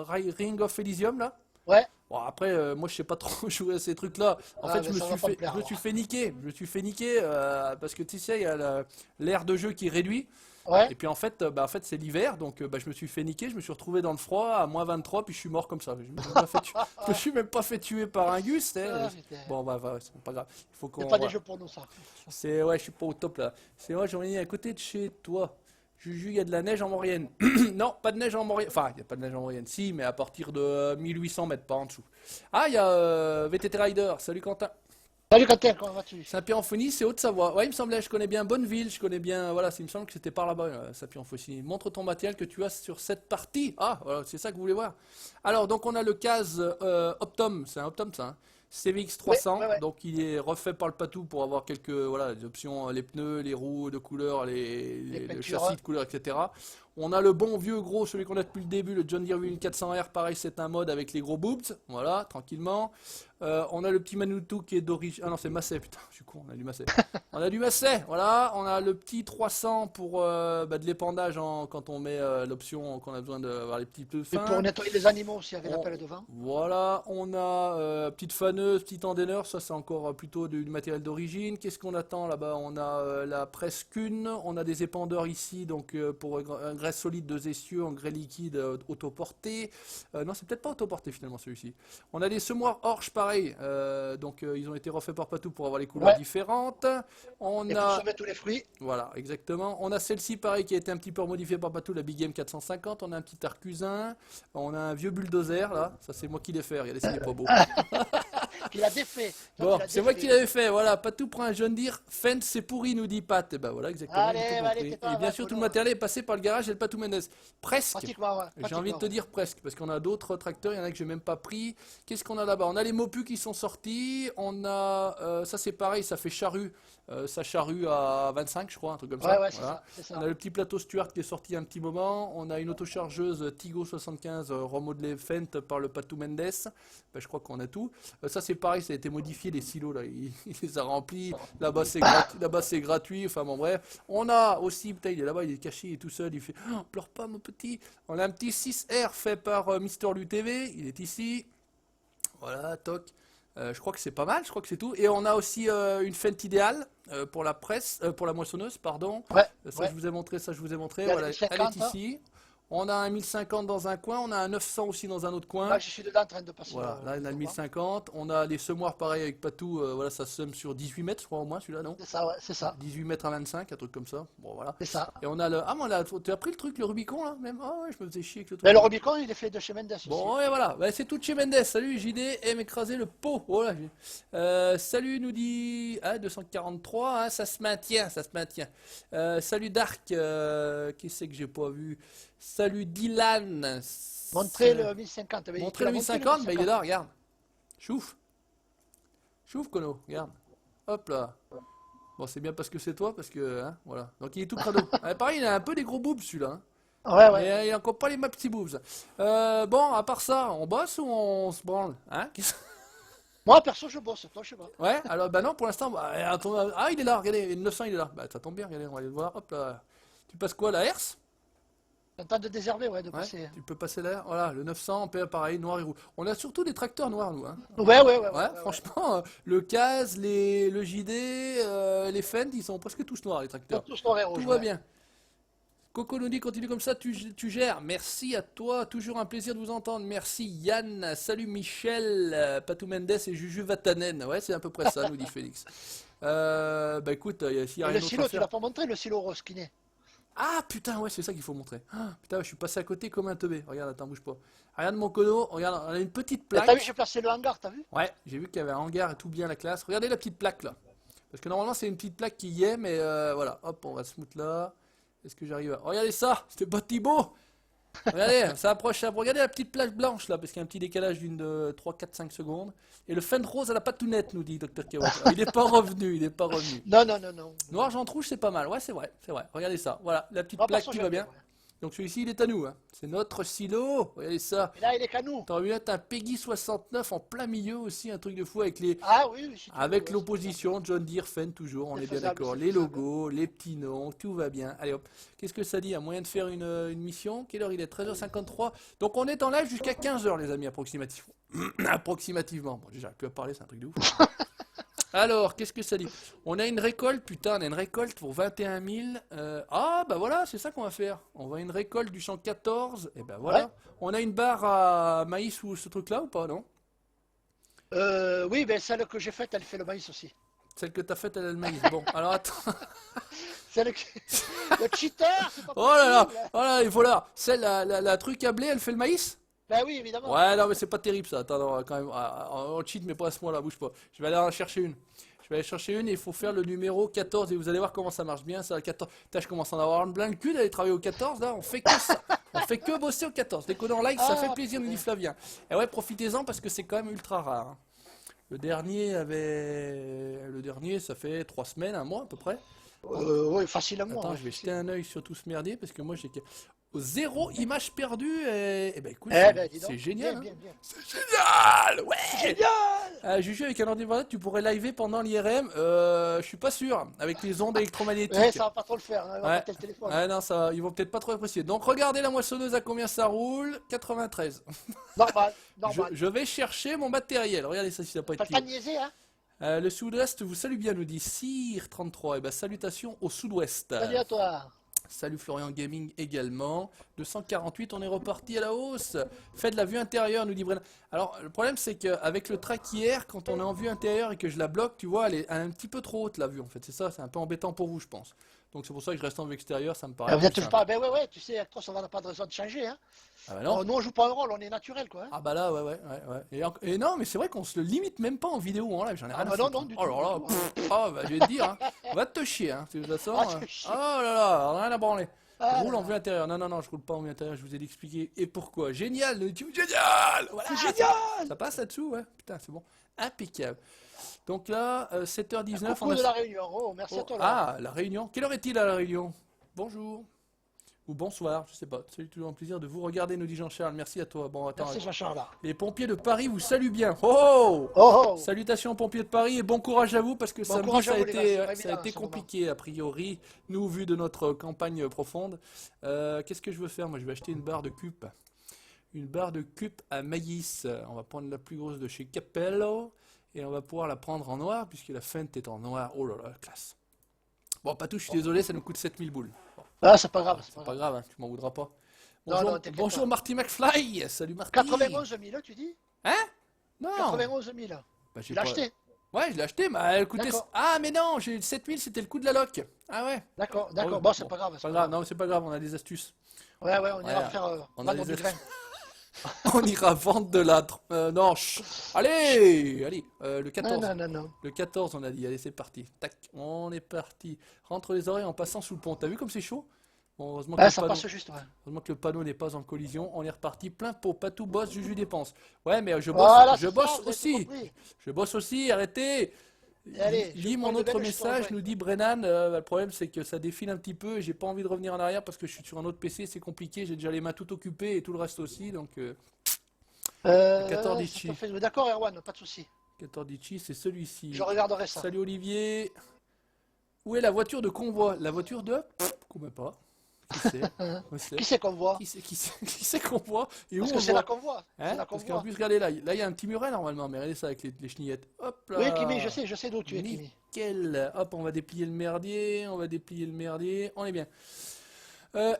Ring of Elysium là. Ouais, Bon, après, moi je sais pas trop jouer à ces trucs-là. En ah, fait, mais je me ça suis va pas me fait, plaire. je me suis fait niquer. Je me suis fait niquer parce que tu sais, il y a l'aire de jeu qui est réduit. Ouais, Et puis en fait c'est l'hiver, donc je me suis fait niquer. Je me suis retrouvé dans le froid à moins 23, puis je suis mort comme ça. Je me suis même pas fait tuer, je me suis même pas fait tuer par un gus. ah, putain. Bon, bah, c'est pas grave. Il faut qu'on. C'est pas des Voilà. jeux pour nous, ça. Ouais, je suis pas au top là. C'est moi, j'en ai à côté de chez toi. Juju, il y a de la neige en Maurienne. Non, pas de neige en Maurienne. Enfin, il n'y a pas de neige en Maurienne. Si, mais à partir de 1800 mètres, pas en dessous. Ah, il y a VTT Rider. Salut Quentin. Salut Quentin, comment vas-tu? Saint-Pierre-en-Faucigny, c'est Haute-Savoie. Ouais, il me semblait, je connais bien Bonneville, je connais bien. Voilà, il me semble que c'était par là-bas, Saint-Pierre-en-Faucigny. Montre ton matériel que tu as sur cette partie. Ah, voilà, c'est ça que vous voulez voir. Alors, donc, on a le CAS Optum. C'est un Optum, ça, hein. CVX 300, Ouais, ouais. donc il est refait par le Patou pour avoir quelques voilà, des options, les pneus, les roues de couleur, le peintures. châssis de couleur, etc. On a le bon vieux gros, celui qu'on a depuis le début, le John Deere 1400R, pareil c'est un mode avec les gros boobs, voilà, tranquillement. On a le petit Manitou qui est d'origine, ah non c'est Massey, putain, je suis con, on a du Massey. On a du Massey, voilà, on a le petit 300 pour de l'épandage quand on met l'option qu'on a besoin d'avoir les petits pneus Et fins. pour nettoyer les animaux aussi avec la On- pelle de vent. Voilà, on a petite faneuse, petit anteneur, ça c'est encore plutôt du matériel d'origine. Qu'est-ce qu'on attend là-bas? On a la Presqu'une, on a des épandeurs ici, donc pour graisse solide 2 essieux en grès liquide autoporté. Non, c'est peut-être pas autoporté finalement celui-ci. On a des semoirs Orge pareil, donc ils ont été refaits par Patou pour avoir les couleurs Ouais. différentes. On Et pour a semer tous les fruits. voilà, exactement. On a celle-ci, pareil, qui a été un petit peu modifiée par Patou, la Big Game 450. On a un petit arcusin. On a un vieux bulldozer, là. Ça, c'est moi qui l'ai fait. Regardez, c'est pas beau. Qu'il a défait. Toi, Bon, tu l'as c'est moi défait. qui l'avais fait. Voilà, Patou prend un John Deere. Fence, c'est pourri, nous dit Pat. Et ben voilà, exactement. Allez, j'ai tout allez, compris. t'es pas Et bien un sûr, tout le vache, matériel est passé par le garage et le Patou Mendes. Presque. Pratiquement, ouais. J'ai envie de te dire presque, parce qu'on a d'autres tracteurs, il y en a que j'ai même pas pris. Qu'est-ce qu'on a là-bas? On a les Mopu qui sont sortis, on a, ça c'est pareil, ça fait charrue, ça charrue à 25 je crois, un truc comme ça. Ouais, c'est Voilà. ça. C'est ça. On a le petit plateau Stuart qui est sorti un petit moment, on a une autochargeuse Tigo 75 remodelée Fendt par le Patou Mendes, ben, je crois qu'on a tout. Ça c'est pareil, ça a été modifié, les silos là, il les a remplis, là-bas c'est gratuit, enfin bon bref. On a aussi, putain il est là-bas, il est caché, il est tout seul, il fait oh, pleure pas mon petit. On a un petit 6R fait par Mister LuTV, il est ici. Voilà, toc. Je crois que c'est pas mal, je crois que c'est tout. Et on a aussi une fente idéale pour la presse, pour la moissonneuse, pardon. Ouais, Ça, ouais. je vous ai montré, ça, je vous ai montré. Il y a Voilà, les elle est 50, hein. ici. On a un 1050 dans un coin, on a un 900 aussi dans un autre coin. Là, je suis dedans en train de passer. Voilà, là on a le format. 1050. On a les semoirs pareil avec Patou, voilà, ça somme sur 18 mètres, je crois au moins celui-là, non? C'est ça, ouais, c'est ça. 18 mètres à 25, un truc comme ça. Bon, voilà. C'est ça. Et on a le. Ah, moi, là, tu as pris le truc, le Rubicon, là, même? Ah, ouais, je me faisais chier avec le truc. Mais le Rubicon, il est fait de chez Mendes aussi. Bon, et voilà, bah, c'est tout de chez Mendes. Salut JD, aime écraser le pot. Voilà. Salut, nous dit. Ah, 243, hein, ça se maintient, ça se maintient. Salut Dark, qui c'est que j'ai pas vu? Salut Dylan. Montrez le 1050. Mais Montrez tu le l'as montré, 1050, mais il est là, regarde. Chouf. Chouf, Kono, regarde. Hop là. Bon, c'est bien parce que c'est toi, parce que. Hein, voilà. Donc il est tout crado. Ah, pareil, il a un peu des gros boobs celui-là. Hein. Ouais, ouais. Mais il a encore pas les ma petits boobs. Bon, à part ça, on bosse ou on se branle? Hein? Moi, perso, je bosse. Toi, je sais pas. Ouais, alors bah non, pour l'instant, bah, attends, ah il est là, regardez, le 900 il est là. Bah ça tombe bien, regardez, on va aller le voir. Hop là. Tu passes quoi, la herse? En temps de désherber, ouais, de Ouais, passer. tu peux passer l'air. Voilà, le 900, pareil, noir et roux. On a surtout des tracteurs noirs, nous. Hein. Ouais, ouais, ouais. Ouais, ouais, franchement, le CAS, le JD, les Fendt, ils sont presque tous noirs, les ouais. tracteurs. Tous noirs et rouges, Tout va ouais. bien. Coco nous dit, continue comme ça, tu gères. Merci à toi, toujours un plaisir de vous entendre. Merci Yann, salut Michel, Patou Mendes et Juju Vatanen. Ouais, c'est à peu près ça, nous dit Félix. Bah écoute, s'il y a Et rien le d'autre silo, à tu faire. l'as pas montré, le silo rose kiné. Ah putain, ouais, c'est ça qu'il faut montrer. Ah, putain, je suis passé à côté comme un teubé. Regarde, attends, bouge pas. Regarde mon cono, regarde, on a une petite T'as vu, plaque. j'ai placé le hangar, t'as vu? Ouais, j'ai vu qu'il y avait un hangar et tout bien la classe. Regardez la petite plaque là. Parce que normalement c'est une petite plaque qui y est, mais voilà. Hop, on va se foutre là. Est-ce que j'arrive à... Regardez ça, c'était pas Thibaut. Regardez, ça approche, ça approche. Regardez la petite plaque blanche là, parce qu'il y a un petit décalage d'une de 3, 4, 5 secondes. Et le Fendt rose, elle a pas tout net, nous dit Dr. Kawata. Il est pas revenu, il est pas revenu. Non, non, non, non. Noir, argent, rouge, c'est pas mal. Ouais, c'est vrai, c'est vrai. Regardez ça. Voilà, la petite Ah, plaque perso, qui j'aime va bien. ouais. Donc celui-ci, il est à nous. Hein. C'est notre silo. Regardez ça. Et là, il est qu'à nous. T'aurais pu mettre un Peggy 69 en plein milieu aussi, un truc de fou avec les, Ah oui, oui, si tu veux, avec ouais, l'opposition, John Deere, Fendt toujours, on C'est est bien faisable, d'accord. c'est Les faisable. logos, les petits noms, tout va bien. Allez hop, qu'est-ce que ça dit? Un moyen de faire une mission? Quelle heure il est? 13h53. Donc on est en live jusqu'à 15h les amis, approximativement. Approximativement. Bon, j'arrive plus à parler, c'est un truc de ouf. Alors, qu'est-ce que ça dit? On a une récolte, putain, on a une récolte pour 21 000. Ah, bah voilà, c'est ça qu'on va faire. On va une récolte du 114. Et ben voilà. Ouais. On a une barre à maïs ou ce truc-là ou pas, non? Oui, mais celle que j'ai faite, elle fait le maïs aussi. Celle que t'as faite, elle a le maïs. Bon, alors attends. Celle que... Le cheater, c'est pas Oh là là, possible. oh là, il faut là. Celle, la truc à blé, elle fait le maïs? Ben oui, évidemment. Ouais, non, mais c'est pas terrible ça. Attends, non, quand même. On cheat, mais pas à ce moment-là, bouge pas. Je vais aller en chercher une. Je vais aller chercher une et il faut faire le numéro 14 et vous allez voir comment ça marche bien. Ça, le 14. Putain, je commence à en avoir plein le cul d'aller travailler au 14 là. On fait que ça. On fait que bosser au 14. Dès qu'on est en like, ça Ah, fait plaisir, nous dit putain. Flavien. Et ouais, profitez-en parce que c'est quand même ultra rare. Hein. Le dernier, ça fait 3 semaines, un mois à peu près. Oui, facilement. Attends, Ouais, je vais jeter un œil sur tout ce merdier parce que moi j'ai zéro image perdue et ben écoute, Eh ben, dis donc. c'est génial. Bien, Hein. bien, bien. C'est génial, ouais. Génial. Juju avec un ordinateur, tu pourrais liver pendant l'IRM. Je suis pas sûr avec les ondes électromagnétiques. Ouais, ça va pas trop le faire. Hein. On va Ouais. péter le téléphone. Ouais, non, ça, ils vont peut-être pas trop apprécier. Donc regardez la moissonneuse à combien ça roule. 93. Normal, Je, normal. je vais chercher mon matériel. Regardez ça si ça n'a pas Pas été le temps de niaiser, hein. Le sud-ouest vous salue bien, nous dit Sire33. Et ben salutations au sud-ouest. Salut à toi. Salut Florian Gaming également. 248, on est reparti à la hausse. Faites de la vue intérieure, nous dit Brennan. Alors, le problème, c'est qu'avec le track hier, quand on est en vue intérieure et que je la bloque, tu vois, elle est un petit peu trop haute, la vue, en fait. C'est ça, c'est un peu embêtant pour vous, je pense. Donc, c'est pour ça que je reste en vue extérieure, ça me paraît. Vous plus êtes toujours simple. pas. Ben ouais, tu sais, Actros, on n'a pas de raison de changer, hein. Ah bah non. Nous, on joue pas un rôle, on est naturel, quoi. Hein. Ah bah là, ouais. Et non, mais c'est vrai qu'on se le limite même pas en vidéo ou en live, j'en ai rien à bah non, foutre. non, du Oh là là, tout. ah bah je vais te dire, hein. Va te chier, hein. De toute façon, Ah, te chier. oh là là, rien à branler. Ah, Roule en vue intérieure. Non, je roule pas en vue intérieure, je vous ai expliqué. Et pourquoi? Génial, le YouTube, génial. Voilà, c'est génial. ça passe là-dessous, ouais. Putain, c'est bon. Impeccable. Donc là, 7h19. Coucou de la Réunion. Oh, merci à toi. Là. Ah, la Réunion. Quelle heure est-il à la Réunion? Bonjour. Ou bonsoir, je sais pas. C'est toujours un plaisir de vous regarder, nous dit Jean-Charles. Merci à toi. Bon, attends. Merci Jean-Charles. Les pompiers de Paris vous saluent bien. Oh! Oh, oh. Salutations aux pompiers de Paris et bon courage à vous parce que Bon samedi courage ça à a vous, les été, gars, c'est pas ça a évident, été en ce moment. compliqué a priori, nous vu de notre campagne profonde. Qu'est-ce que je veux faire? Moi je vais acheter une barre de cup. une barre de cup à maïs. On va prendre la plus grosse de chez Capello. Et on va pouvoir la prendre en noir, puisque la feinte est en noir. Oh là là, classe. Bon, Patou, je suis désolé, ça nous coûte 7000 boules. Bon, Ah, c'est pas grave. c'est pas grave, hein, tu m'en voudras pas. Non, Bonjour, non, t'inquiète bonjour pas. Marty McFly. Salut Marty. 91 000, tu dis? Hein? Non. 91 000. Bah, j'ai Tu l'as pas- acheté? Ouais, je l'ai acheté, mais elle coûtait... D'accord. Ah, mais non, j'ai 7000, c'était le coût de la loc. Ah ouais. D'accord, Oh, d'accord. Bon, c'est pas grave. Pas grave, non, c'est pas grave, on a des astuces. Ouais, ouais, on ira Ouais, faire on a vendre des du grain. On ira vendre de la... non, allez, allez, le Non, 14. non, non, non. Le 14, on a dit, allez, c'est parti. Tac, on est parti. Rentre les oreilles en passant sous le pont. T'as vu comme c'est chaud? Bon, heureusement que, Ah, le ça panneau, passe juste, ouais. heureusement que le panneau n'est pas en collision. On est reparti plein pot. Patou bosse, Juju dépense. Ouais, mais je bosse, Voilà, je c'est bosse ça, vous avez tout aussi. compris. Je bosse aussi, arrêtez. Et allez, je Lis prends mon le autre bel, je te message, rejoins. nous dit Brennan. Le problème, c'est que ça défile un petit peu et j'ai pas envie de revenir en arrière parce que je suis sur un autre PC, c'est compliqué. J'ai déjà les mains tout occupées et tout le reste aussi. Donc, Ça 14 te Litchi. fait- D'accord, Erwan, pas de souci. 14 Litchi, c'est celui-ci. Je regarderai ça. Salut Olivier. Où est la voiture de convoi? La voiture de... Qu'on pas. Qui c'est? On sait. Qui c'est qu'on voit? Qui c'est qu'on voit? Et où Parce on que c'est voit? là qu'on voit. Hein? C'est là qu'on Parce qu'en voit. plus, regardez là, il y a un petit muret normalement, mais regardez ça avec les chenillettes. Hop là. Oui, Kimi, je sais d'où tu es, Kimi. Nickel. Hop, on va déplier le merdier, on est bien.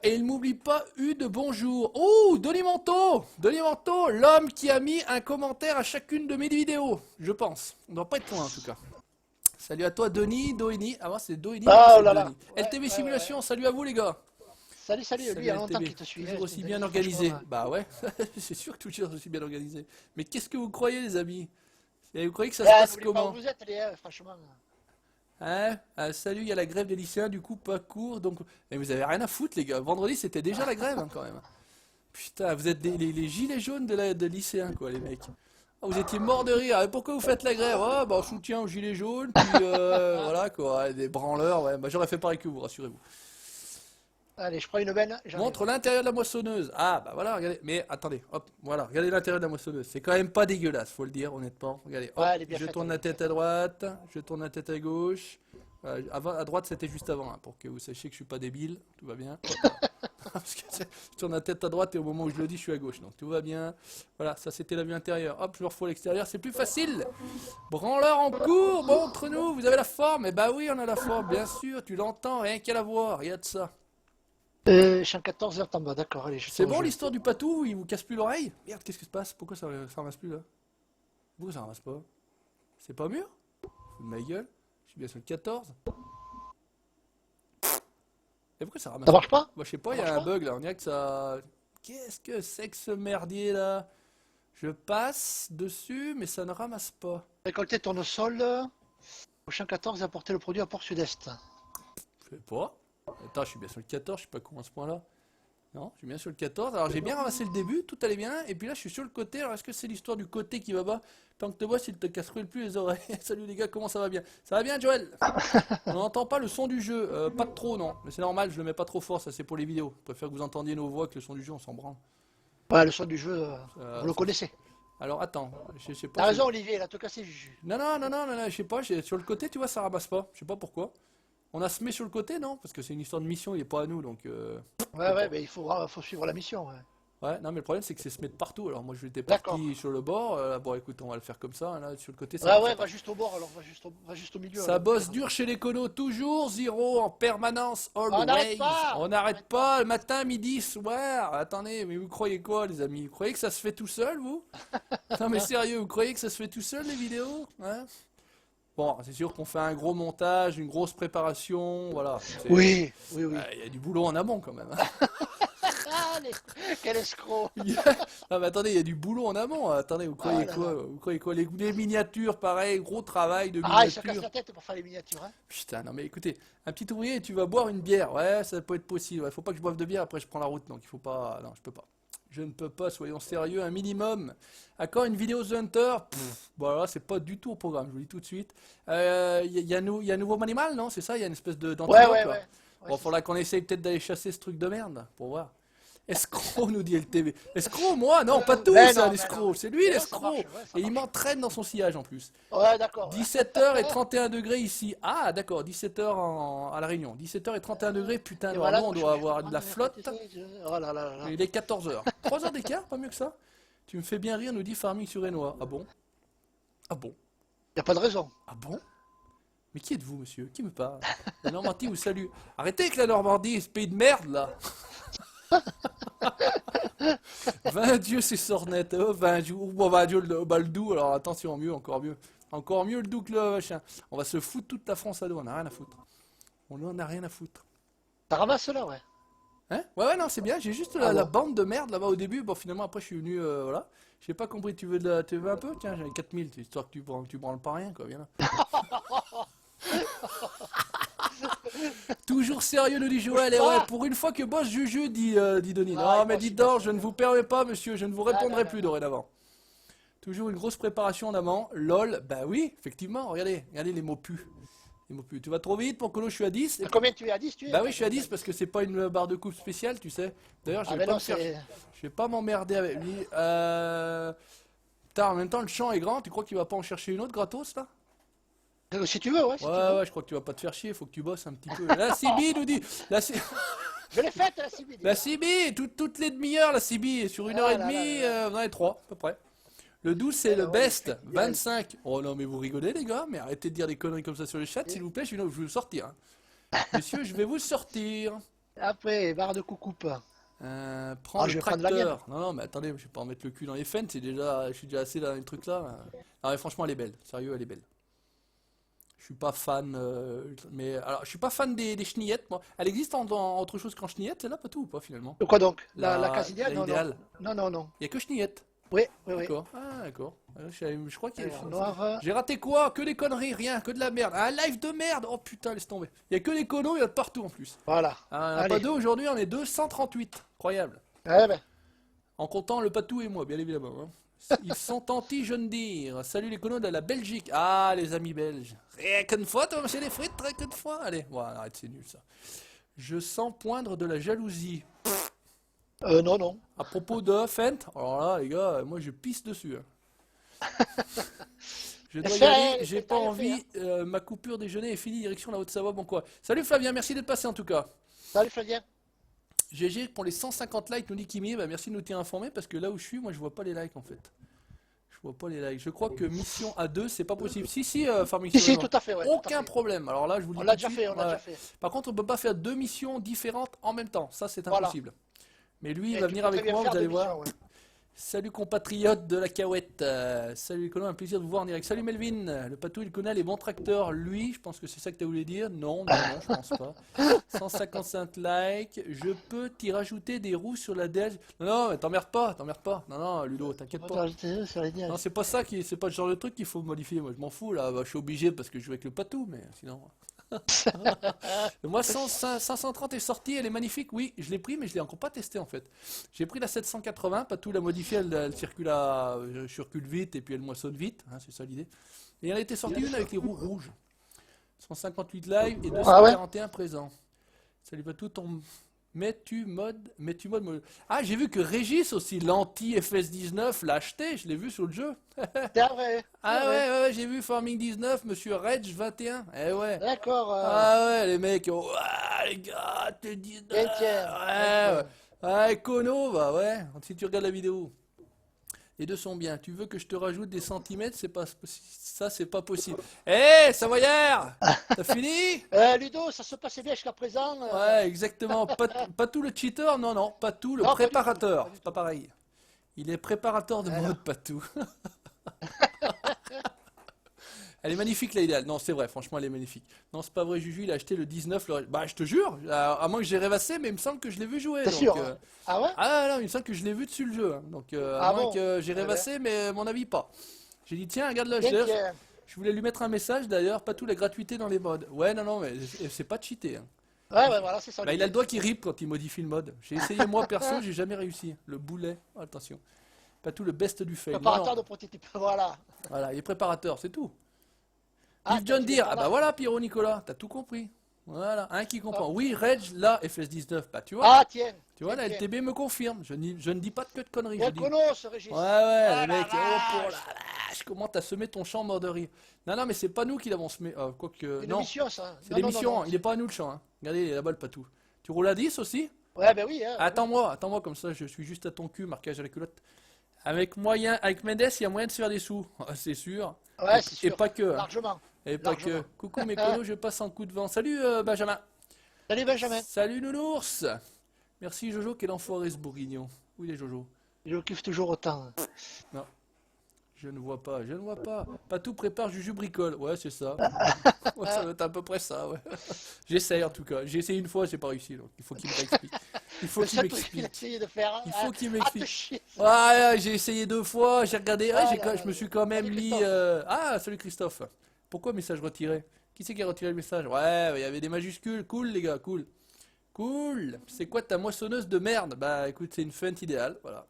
Et il m'oublie pas, eu de bonjour. Oh, Denis Manteau, l'homme qui a mis un commentaire à chacune de mes vidéos, je pense. On doit pas être loin en tout cas. Salut à toi, Denis, Doini. Ah, moi c'est Doini. Ah, c'est oh là là. Denis. Ouais, LTV ouais, Simulation, salut à vous les gars. Salut, lui, il y a longtemps LTV. qu'il te suit. Toujours aussi bien organisé. Bah ouais, c'est sûr que toujours aussi bien organisé. Mais qu'est-ce que vous croyez, les amis? Et vous croyez que ça se passe N'oubliez pas comment? où vous êtes, franchement. Hein? Salut, il y a la grève des lycéens, du coup pas court. Donc... Mais vous avez rien à foutre, les gars. Vendredi, c'était déjà la grève, hein, quand même. Putain, vous êtes les gilets jaunes de lycéens, quoi, les mecs. Ah, vous étiez morts de rire. Et pourquoi vous faites la grève? Ah, bah, soutien aux gilets jaunes, puis voilà, quoi. Ouais, des branleurs, ouais. Bah, j'aurais fait pareil que vous, rassurez-vous. Allez, je prends une benne. Montre l'intérieur de la moissonneuse. Ah, bah voilà, regardez. Mais attendez, hop, voilà, regardez l'intérieur de la moissonneuse. C'est quand même pas dégueulasse, faut le dire, honnêtement. Regardez, hop, Ouais, elle est bien je faite, tourne elle la est bien tête à droite, je tourne la tête à gauche. À droite, c'était juste avant, hein, pour que vous sachiez que je suis pas débile, tout va bien. Parce que je tourne la tête à droite et au moment où je le dis, je suis à gauche, donc tout va bien. Voilà, ça c'était la vue intérieure. Hop, je me refous à l'extérieur, c'est plus facile. Branleur en cours, montre-nous, vous avez la forme. Eh bah oui, on a la forme, bien sûr, tu l'entends, rien qu'à la voir, regarde ça. Je suis en 14 heures en bas, d'accord, allez, je te C'est bon rejoins. l'histoire du patou, il vous casse plus l'oreille? Merde, qu'est-ce qui se passe? Pourquoi ça ramasse plus là? Pourquoi ça ramasse pas? C'est pas mûr? Fous de ma gueule, je suis bien sur le 14. Et pourquoi ça ramasse Ça marche pas? Bah, je sais pas, il y Ça a un marche pas bug là, on dirait que ça... Qu'est-ce que c'est que ce merdier là? Je passe dessus, mais ça ne ramasse pas. Récolter tournesol. Au champ 14 et apporter le produit à Port Sud-Est. Je sais pas. Attends, je suis bien sur le 14, je sais pas comment à ce point là. Non, je suis bien sur le 14. Alors j'ai bien ramassé le début, tout allait bien. Et puis là, je suis sur le côté. Alors est-ce que c'est l'histoire du côté qui va bas? Tant que te vois, s'il te casserait plus les oreilles. Salut les gars, comment ça va bien? Ça va bien, Joël? On n'entend pas le son du jeu. Pas de trop, non. Mais c'est normal, je le mets pas trop fort, ça c'est pour les vidéos. Je préfère que vous entendiez nos voix que le son du jeu, on s'en branle. Ouais, le son du jeu, vous le ça- connaissez. Alors attends, je sais pas. T'as raison, Olivier, là, te casser, Juju. Non, je sais pas, sur le côté, tu vois, ça ramasse pas. Je sais pas pourquoi. On a semé sur le côté, non? Parce que c'est une histoire de mission, il est pas à nous, donc... Ouais, mais il faut suivre la mission. Ouais. Ouais, non, mais le problème, c'est que c'est semé de partout. Alors moi, je l'étais D'accord. parti sur le bord. Bon, écoute, on va le faire comme ça. Là, sur le côté, ça Ouais, marche ouais, pas. va juste au bord, alors, va juste au milieu. Ça alors. bosse dur chez les conos, toujours, zéro, en permanence, n'arrête always. pas. On n'arrête pas, le matin, midi, soir. Attendez, mais vous croyez quoi, les amis? Vous croyez que ça se fait tout seul, vous? Non, mais sérieux, vous croyez que ça se fait tout seul, les vidéos? Hein? Bon, c'est sûr qu'on fait un gros montage, une grosse préparation, voilà. Oui. Il y a du boulot en amont, quand même. Hein. Ah, quel escroc. Non mais attendez, il y a du boulot en amont. Attendez, vous croyez là quoi? là. Vous croyez quoi? Les miniatures, pareil, gros travail de Ah, il se casse miniatures. la tête pour faire les miniatures. Hein. Putain, non mais écoutez, un petit ouvrier, tu vas boire une bière. Ouais, ça peut être possible. Ouais, faut pas que je boive de bière, après je prends la route. Donc il faut pas. Non, je peux pas. Je ne peux pas, soyons sérieux, un minimum. À quand une vidéo The Hunter? Bon, là, c'est pas du tout au programme, je vous le dis tout de suite. Il y a un nouveau animal, non? C'est ça? Il y a une espèce Ouais, d'antilope, ouais, là. ouais. Bon, faudra qu'on essaye peut-être d'aller chasser ce truc de merde, pour voir. Escroc, nous dit LTV. Escroc, moi? Non, pas tout, Mais ça, non, l'escroc. C'est lui, mais non, ça l'escroc. marche, ouais, ça Et il marche. m'entraîne dans son sillage en plus. Ouais, d'accord. 17h et 31 degrés ici. Ah, d'accord, 17h à La Réunion. 17h et 31 degrés, putain, Et normalement, on voilà, doit avoir de la flotte. Oh là là là. Il est 14h. 3 heures d'écart, pas mieux que ça. Tu me fais bien rire, nous dit Farming sur Renoir. Ah bon? Ah bon? Y a pas de raison. Ah bon? Mais qui êtes-vous, monsieur? Qui me parle? La Normandie vous salue. Arrêtez avec la Normandie, ce pays de merde, là! 20 dieux, c'est sornette. 20 dieux, bon, 20 dieux, le doux. Alors attention, mieux, encore mieux. Encore mieux le doux que le machin. On va se foutre toute la France à dos, on a rien à foutre. On en a rien à foutre. Ça ramasse là, ouais. Hein? Ouais, non, c'est bien. J'ai juste Ah la bon. bande de merde là-bas au début. Bon, finalement, après, je suis venu. Voilà. J'ai pas compris. Tu veux un peu? Tiens, j'avais 4000. Histoire que tu branles pas rien, quoi. Viens là. Toujours sérieux, nous dit Joël. Et ouais, pour une fois que boss Juju, dit Denis. Ah, Non, mais il dites bosse, donc, je ne vous permets pas, monsieur. Je ne vous répondrai non, plus non. dorénavant. Toujours une grosse préparation en amont. LOL, bah oui, effectivement. Regardez les mots pu. Les mots pu. Tu vas trop vite, mon colo, je suis à 10. À combien tu es? À 10 tu es? Bah oui, je suis à 10 parce que c'est pas une barre de coupe spéciale, tu sais. D'ailleurs, je Ah vais mais pas non, me faire. c'est... Je vais pas m'emmerder avec lui. Putain, en même temps, le champ est grand. Tu crois qu'il va pas en chercher une autre gratos là? Si tu veux, ouais, si tu veux. Ouais, je crois que tu vas pas te faire chier. Faut que tu bosses un petit peu. La CB nous dit. La, C- Je l'ai faite, la CBD. la CB, toutes les demi-heures, la CB. Sur une heure et Ah là demie, là là. on en est 3 à peu près. Le 12, c'est le Ouais, best. ouais. 25. Oh non, mais vous rigolez, les gars. Mais arrêtez de dire des conneries comme ça sur le chat, s'il vous plaît. Je vais vous sortir. Hein. Monsieur, je vais vous sortir. Après, barre de coucoupe. Prends Ah, le je vais prendre la tracteur. Non, mais attendez, je vais pas en mettre le cul dans les fenêtres. Je suis déjà assez dans les trucs là. Non, mais franchement, elle est belle. Sérieux, elle est belle. Je suis pas fan, mais alors je suis pas fan des chenillettes, moi. Elle existe en autre chose qu'en chenillette, celle-là, pas tout ou pas finalement? De quoi donc? La La casinière? Non, idéale. non. Non, non. Il y a que chenillette. Oui, oui, oui. D'accord. Ah, d'accord. Je crois qu'il y a. Alors, noir. J'ai raté quoi? Que des conneries, rien, que de la merde. Un live de merde. Oh putain, laisse tomber. Il y a que des conos, il y en a de partout en plus. Voilà. Ah, on en a Allez. pas deux aujourd'hui, on est 238. Incroyable. Eh ben. En comptant le patou et moi, bien évidemment. Hein. Ils sont anti-jeunes dire. Salut les conos de la Belgique. Ah, les amis belges. Rien qu'une fois, tu vas manger des frites, rien qu'une fois. Allez, ouais, arrête, c'est nul ça. Je sens poindre de la jalousie. Non, non. À propos de Fent, alors là, les gars, moi je pisse dessus. Hein. Je dois y Fais, aller, j'ai fais, pas t'as rien envie. Ma coupure déjeuner est finie, direction la Haute-Savoie, bon quoi. Salut Flavien, merci d'être passé en tout cas. Salut Flavien. GG pour les 150 likes, nous dit Kimi. Bah, merci de nous tenir informés parce que là où je suis, moi je vois pas les likes en fait. Je vois pas les likes. Je crois que mission A2, c'est pas possible. Si, Farming Si, Simulator. tout à fait, ouais. tout à Aucun fait. problème. Alors là, je vous le On dis l'a tout de déjà suite, fait, on l'a ouais. déjà fait. Par contre, on peut pas faire deux missions différentes en même temps. Ça, c'est Voilà. impossible. Mais lui, il Et va tu venir peux très avec bien moi, faire vous allez deux voir. missions, ouais. Salut compatriotes de la Cahouette. Salut les colons, un plaisir de vous voir en direct. Salut Melvin. Le patou, il connaît les bons tracteurs. Lui, je pense que c'est ça que tu voulu dire. Non, je pense pas. 155 likes. Je peux t'y rajouter des roues sur la DL. Non, mais t'emmerdes pas. Non, Ludo, t'inquiète pas. Non, c'est pas ça c'est pas le genre de truc qu'il faut modifier. Moi, je m'en fous là. Bah, je suis obligé parce que je joue avec le patou, mais sinon. Moi, 530 est sortie, elle est magnifique. Oui, je l'ai pris, mais je l'ai encore pas testé en fait. J'ai pris la 780, Patou l'a modifiée, elle circule vite et puis elle moissonne vite. Hein, c'est ça l'idée. Et elle a été sortie une avec les roues rouges. 158 live et 241 présents. Salut Patou, ton. Mets-tu mode. Ah, j'ai vu que Régis aussi, l'anti-FS19, l'a acheté, je l'ai vu sur le jeu. C'est vrai. Ah ouais, j'ai vu Farming 19, Monsieur Reg 21. Eh ouais. D'accord. Ah ouais, les mecs, les gars, t'es 19. Ouais. Ouais, Kono, bah ouais, si tu regardes la vidéo. Les deux sont bien. Tu veux que je te rajoute des centimètres? C'est pas possible. Eh, Savoyard, t'as fini? Ludo, ça se passait bien jusqu'à présent. Ouais, exactement. Pas tout le cheater, non, pas tout le Non, pas du tout, préparateur. pas du C'est pas pareil. Il est préparateur de Voilà. mode, pas tout. Elle est magnifique, la idéale. Non, c'est vrai, franchement, elle est magnifique. Non, c'est pas vrai, Juju, il a acheté le 19. Bah, je te jure, à moins que j'ai rêvassé, mais il me semble que je l'ai vu jouer. T'es donc, sûr, hein? Ah ouais? Ah non, il me semble que je l'ai vu dessus le jeu. Hein. Donc, à Ah moins bon? que j'ai Eh ben. rêvassé, mais à mon avis, pas. J'ai dit, tiens, regarde là, Tiens, tiens. je voulais lui mettre un message d'ailleurs, pas tout la gratuité dans les modes. Ouais, non, mais c'est pas cheaté. Hein. Ouais, voilà, c'est ça. Bah, il a le doigt qui rip quand il modifie le mode. J'ai essayé moi perso, j'ai jamais réussi. Le boulet, oh, attention. Pas tout le best du fail. Préparateur Non, de prototype. Voilà. voilà, il est préparateur, c'est tout. Ah, Yves John tu dire, l'as ah pas bah là. voilà Pierrot Nicolas, t'as tout compris. Voilà, un qui comprend. Oui, Reg, là, FS19, bah tu vois. Ah, tiens. Tu vois, la Ok. LTB me confirme. Je ne dis pas que de conneries. Je Quel dis... colosse, ce Régis. Ouais, ouais, Ah le la mec, oh, pour la vache. vache, comment t'as semé ton champ mort de rire. Non, non, mais c'est pas nous qui l'avons semé. Quoique, C'est une non, mission, ça. c'est Non, non, non, l'émission, non. hein. Il est pas à nous le champ. Hein. Regardez, il est là-bas le patou. Tu roules à 10 aussi? Ouais, ben oui, hein, ouais. Attends-moi, comme ça, je suis juste à ton cul, marquage à la culotte. Avec Mendes, il y a moyen de se faire des sous, ah, c'est sûr. Ouais, c'est Et sûr. pas que, hein. Largement. Et pas que. Largement. Coucou mes colos, je passe en coup de vent. Salut Benjamin. Salut, Benjamin. Salut Nounours. Merci Jojo, quel enfoiré ce bourguignon. Où il est Jojo? Je kiffe toujours autant. Non, je ne vois pas, je ne vois pas. Patou prépare Juju bricole. Ouais, c'est ça. Ouais, ça va être à peu près ça, ouais. J'essaye en tout cas. J'ai essayé une fois, j'ai pas réussi, donc il faut qu'il m'explique. Il faut Le qu'il seul truc qu'il a m'explique. essayé de faire. Il faut qu'il Ah, te m'explique. chier. Ouais, j'ai essayé 2 fois, j'ai regardé, Ah je me suis quand même salut, mis... Christophe. Ah, salut Christophe. Pourquoi message retiré? Qui c'est qui a retiré le message? Ouais, il y avait des majuscules, cool les gars, cool. Cool. C'est quoi ta moissonneuse de merde? Bah écoute, c'est une feinte idéale, voilà.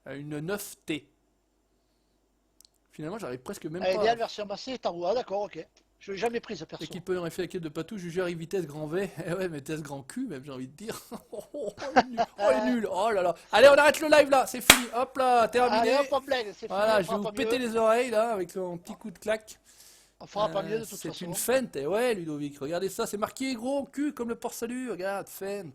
Une 9T. Finalement, j'arrive presque même Ah, pas. idéal version massée est en haut. Ah, d'accord, ok. Je l'ai jamais prise, perso. L'équipe peut en effet l'équipe de Patou, jugeur et vitesse grand V. Eh ouais, mais vitesse grand cul, même, j'ai envie de dire. Oh, il est nul. Oh, il est nul. Oh là là. Allez, on arrête le live là, c'est fini. Hop là, terminé. Allez, hop, on blague, c'est fini, Voilà, on je vais fera vous pas péter mieux. les oreilles là, avec son petit coup de claque. On fera pas mieux de toute C'est façon. une feinte, et ouais, Ludovic. Regardez ça, c'est marqué gros cul comme le port salut. Regarde, feinte.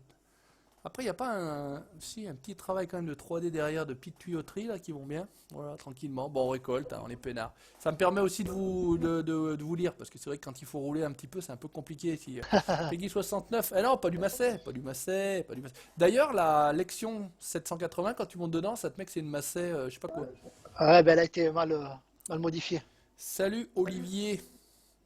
Après, il n'y a pas si, un petit travail quand même de 3D derrière, de petites tuyauteries là qui vont bien. Voilà, tranquillement. Bon, on récolte, hein, on est peinard. Ça me permet aussi de vous lire, parce que c'est vrai que quand il faut rouler un petit peu, c'est un peu compliqué. Si, Peggy 69, eh non, pas du Massey, pas du Massey, pas du Massey. D'ailleurs, la Lexion 780, quand tu montes dedans, ça te met que c'est une Massey, je sais pas quoi. Ouais, ben elle a été mal modifiée. Salut Olivier.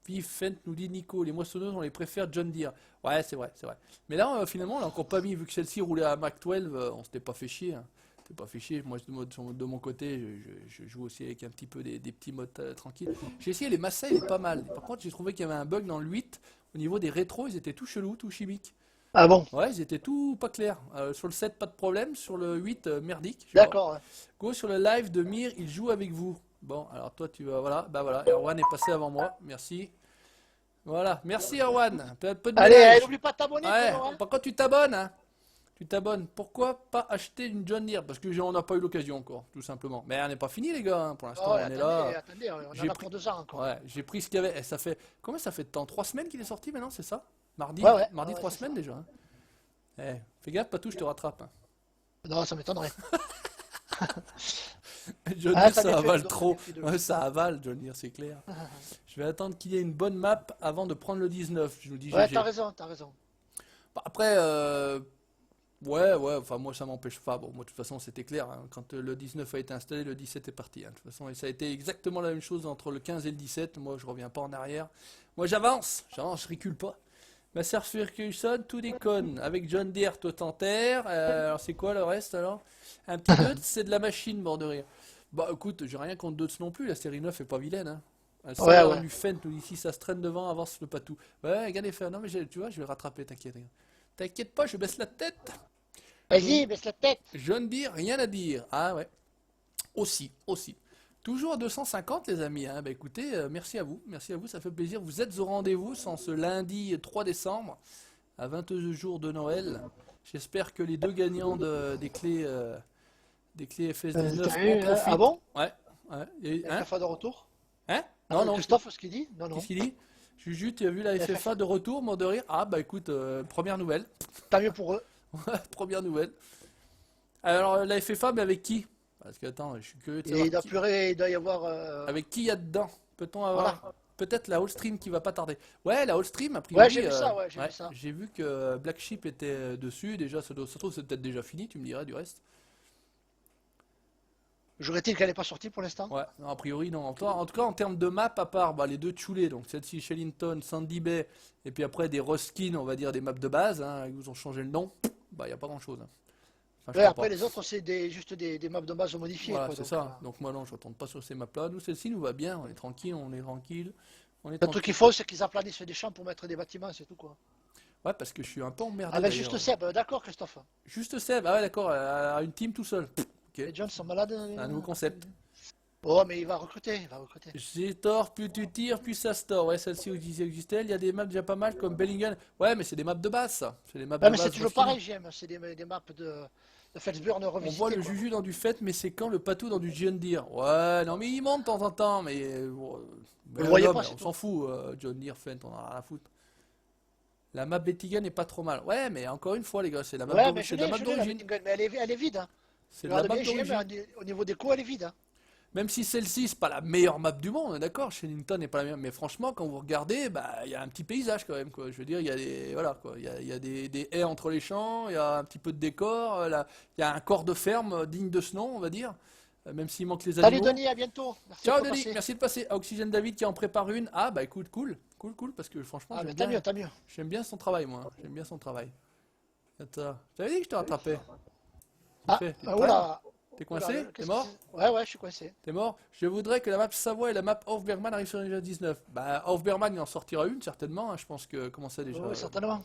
Vive Fent, nous dit Nico. Les moissonneuses, on les préfère John Deere. Ouais, c'est vrai, c'est vrai. Mais là, finalement, on l'a encore pas mis, vu que celle-ci roulait à Mac 12, on s'était pas fait chier. Hein. C'était pas fait chier. Moi, de mon côté, je joue aussi avec un petit peu des petits modes tranquilles. J'ai essayé les Massey, il est pas mal. Par contre, j'ai trouvé qu'il y avait un bug dans le 8. Au niveau des rétros, ils étaient tout chelous, tout chimiques. Ah bon? Ouais, ils étaient tout pas clairs. Sur le 7, pas de problème. Sur le 8, merdique. Je sais pas. D'accord. Ouais. Go sur le live de Mir, il joue avec vous. Bon, alors toi, tu vas. Voilà, bah voilà. Erwan est passé avant moi. Merci. Voilà, merci Erwan. Un peu de Allez, ménage. n'oublie pas de t'abonner, Ouais, Colo, hein. par contre tu t'abonnes, hein. Tu t'abonnes. Pourquoi pas acheter une John Deere? Parce que on n'a pas eu l'occasion encore, tout simplement. Mais on n'est pas fini les gars, hein. Pour l'instant Oh, on ouais, est attendez, là. attendez, on J'ai en a pris- pour 2 ans encore. Ouais, j'ai pris ce qu'il y avait. Et ça fait. Combien ça fait de temps? 3 semaines qu'il est sorti maintenant, c'est ça? Mardi? Ouais, ouais. Mardi, Ouais, 3 c'est semaines déjà. Hein. Eh, fais gaffe, Patou, je te rattrape. Hein. Non, ça m'étonnerait. John Ah, Deere, ça ça l'est fait, avale donc, trop. ça l'est fait de- Ouais, ça avale, John Deere, c'est clair. Je vais attendre qu'il y ait une bonne map avant de prendre le 19. Je nous dis Ouais, GG. t'as raison, t'as raison. Bah, après, ouais, enfin moi ça m'empêche pas. Bon, moi de toute façon c'était clair. Hein. Quand le 19 a été installé, le 17 est parti. Hein. De toute façon, et ça a été exactement la même chose entre le 15 et le 17. Moi je reviens pas en arrière. Moi j'avance, je recule pas. Ma sœur Ferguson, tout déconne. Avec John Deere, Totanterre. Alors c'est quoi le reste alors? Un petit Deutz, c'est de la machine, bord de rire. Bah écoute, j'ai rien contre Deutz non plus. La série 9 est pas vilaine. Hein. Ça Ouais, a ouais. du Fent, nous ici, ça se traîne devant, avance le patou. Ouais, regardez faire. Non mais tu vois, je vais le rattraper, t'inquiète. T'inquiète pas, je baisse la tête. Vas-y, baisse la tête. John Deere, rien à dire. Ah ouais. Aussi. Toujours à 250 les amis. Hein. Bah écoutez, merci à vous, ça fait plaisir. Vous êtes au rendez-vous sans ce lundi 3 décembre, à 22 jours de Noël. J'espère que les deux gagnants des clés FS19 T'as eu, en profitent. ah bon? Ouais. Et, hein? FFA de retour? Hein? Non. Christophe, ce qu'il dit? Non, non. Qu'est-ce qu'il dit? Juju, tu as vu la FFA de retour, mort de rire? Ah bah écoute, première nouvelle. Tant mieux pour eux. Première nouvelle. Alors la FFA, mais avec qui? Parce que attends, je suis curieux de Et savoir il doit qui- pleurer, il doit y avoir. avec qui il y a dedans. Peut-on avoir Voilà. peut-être la Allstream qui va pas tarder. Ouais, la Allstream, a priori. Ouais, j'ai vu ça, ouais, j'ai vu ça. J'ai vu que Black Sheep était dessus. Déjà, ça se trouve, c'est peut-être déjà fini, tu me diras du reste. J'aurais-il qu'elle n'est pas sortie pour l'instant? Ouais, non, a priori, non. En tout cas, en termes de map, à part les deux Chulés, donc celle-ci, Shellington, Sandy Bay, et puis après des Ruskin, on va dire des maps de base, hein, ils vous ont changé le nom, bah, il n'y a pas grand-chose. Hein. Enfin, je Ouais, crois après pas. les autres, c'est juste des maps de base modifiées. Voilà, Quoi, c'est donc, ça. Donc moi, non, je ne retourne pas sur ces maps-là. Nous, celle-ci nous va bien, on est tranquille, on est tranquille. On est le truc tranquille. qu'il faut, c'est qu'ils aplanissent des champs pour mettre des bâtiments, c'est tout quoi. Ouais, parce que je suis un peu emmerdé. Avec d'ailleurs. juste Seb, d'accord, Christophe. Juste Seb, ah ouais, d'accord, une team tout seul. Ok, Les Jones sont malades. un nouveau concept. Oh, mais il va recruter, il va recruter. J'ai tort, plus tu tires, plus ça store. Ouais, celle-ci existait. Il y a des maps déjà pas mal comme Bellingham. Ouais, mais c'est des maps de base, ça. C'est des maps Ouais, de mais c'est base toujours refinées. pareil, j'aime. C'est des maps de Felsburn On voit revisitées, le quoi. Juju dans du fait, mais c'est quand le Patou dans du John Deere. Ouais, non, mais il monte de temps en temps, mais. Vous le voyez non, pas, mais c'est on tout. s'en fout, John Deere, Fent, on en a rien à foutre. La map Bettigan est pas trop mal. Ouais, mais encore une fois, les gars, c'est la map Ouais, mais d'origine. C'est de la map je l'ai, la d'origine. Bettingen, mais elle est vide, hein. C'est Je de la regarde map bien, d'origine. au niveau des coups, elle est vide, hein. Même si celle-ci, c'est pas la meilleure map du monde, d'accord, chez Newton n'est pas la meilleure, mais franchement, quand vous regardez, bah, il y a un petit paysage quand même, quoi. Je veux dire, il y a des, voilà, quoi, il y a des haies entre les champs, il y a un petit peu de décor, là, il y a un corps de ferme digne de ce nom, on va dire, même s'il manque les Salut animaux. Denis, à bientôt. Merci Ciao d'être Denis, passé. merci de passer. À Oxygène David qui en prépare une. Ah bah écoute, cool, parce que franchement, Ah, mais tant mieux, tant mieux. j'aime bien son travail, moi. J'aime bien son travail. Attends, j'avais dit que je te rattrapais. Ah, Fait, t'es ah, prêt? oula. T'es Oula, coincé? T'es qu'est-ce que mort? c'est? Ouais, je suis coincé. T'es mort? Je voudrais que la map Savoie et la map Hofbergman arrivent sur Ninja 19. Bah, Hofbergman, il en sortira une, certainement, hein. Je pense que. Comment ça déjà? Oui, certainement.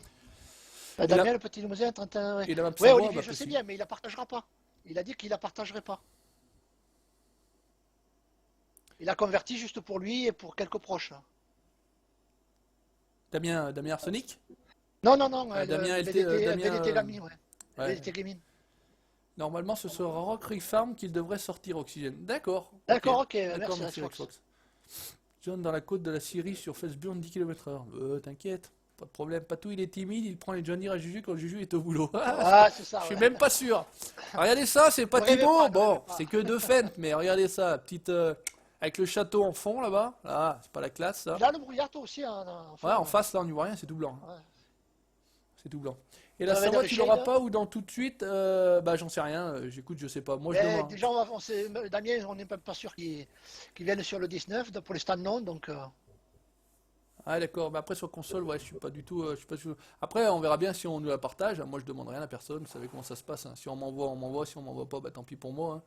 Et la, Damien, le petit Limousin, 31, ouais. et la map Ouais, Savoie, Olivier, bah, je sais possible. bien, mais il la partagera pas. Il a dit qu'il la partagerait pas. Il a converti juste pour lui et pour quelques proches. Damien Arsenic? Non, non, non, Damien LT. VDT Gaming, ouais. Ouais. VDT Gaming. Normalement, ce sera Rock Rig Farm qu'il devrait sortir Oxygène. D'accord. D'accord, ok, D'accord, merci, merci Xbox. John dans la côte de la Syrie sur Facebook 10 km/h. T'inquiète, pas de problème. Patou il est timide, il prend les John Deere à Juju quand Juju est au boulot. Ah, c'est ça, Je suis ouais. même pas sûr. Regardez ça, c'est pas Ne rêvez Thibaut. pas, ne Bon, rêvez pas. c'est que deux fentes, mais regardez ça, petite avec le château en fond là-bas. Là, c'est pas la classe ça. Il a le brouillard toi aussi, hein, Ouais, en face là on n'y voit rien, c'est tout blanc. Ouais. C'est tout blanc. Et la Ça va Savoie, être tu shade, l'auras hein. pas ou dans tout de suite bah j'en sais rien. J'écoute, je sais pas. Moi je Mais demande. déjà, Damien, on n'est même pas sûr qu'il vienne sur le 19, pour l'instant non, donc Ah d'accord, mais après sur console, ouais, je suis pas du tout, je suis pas sûr. Après, on verra bien si on nous la partage. Moi, je demande rien à personne. Vous savez comment ça se passe, hein. Si on m'envoie, on m'envoie. Si on m'envoie pas, bah tant pis pour moi, hein.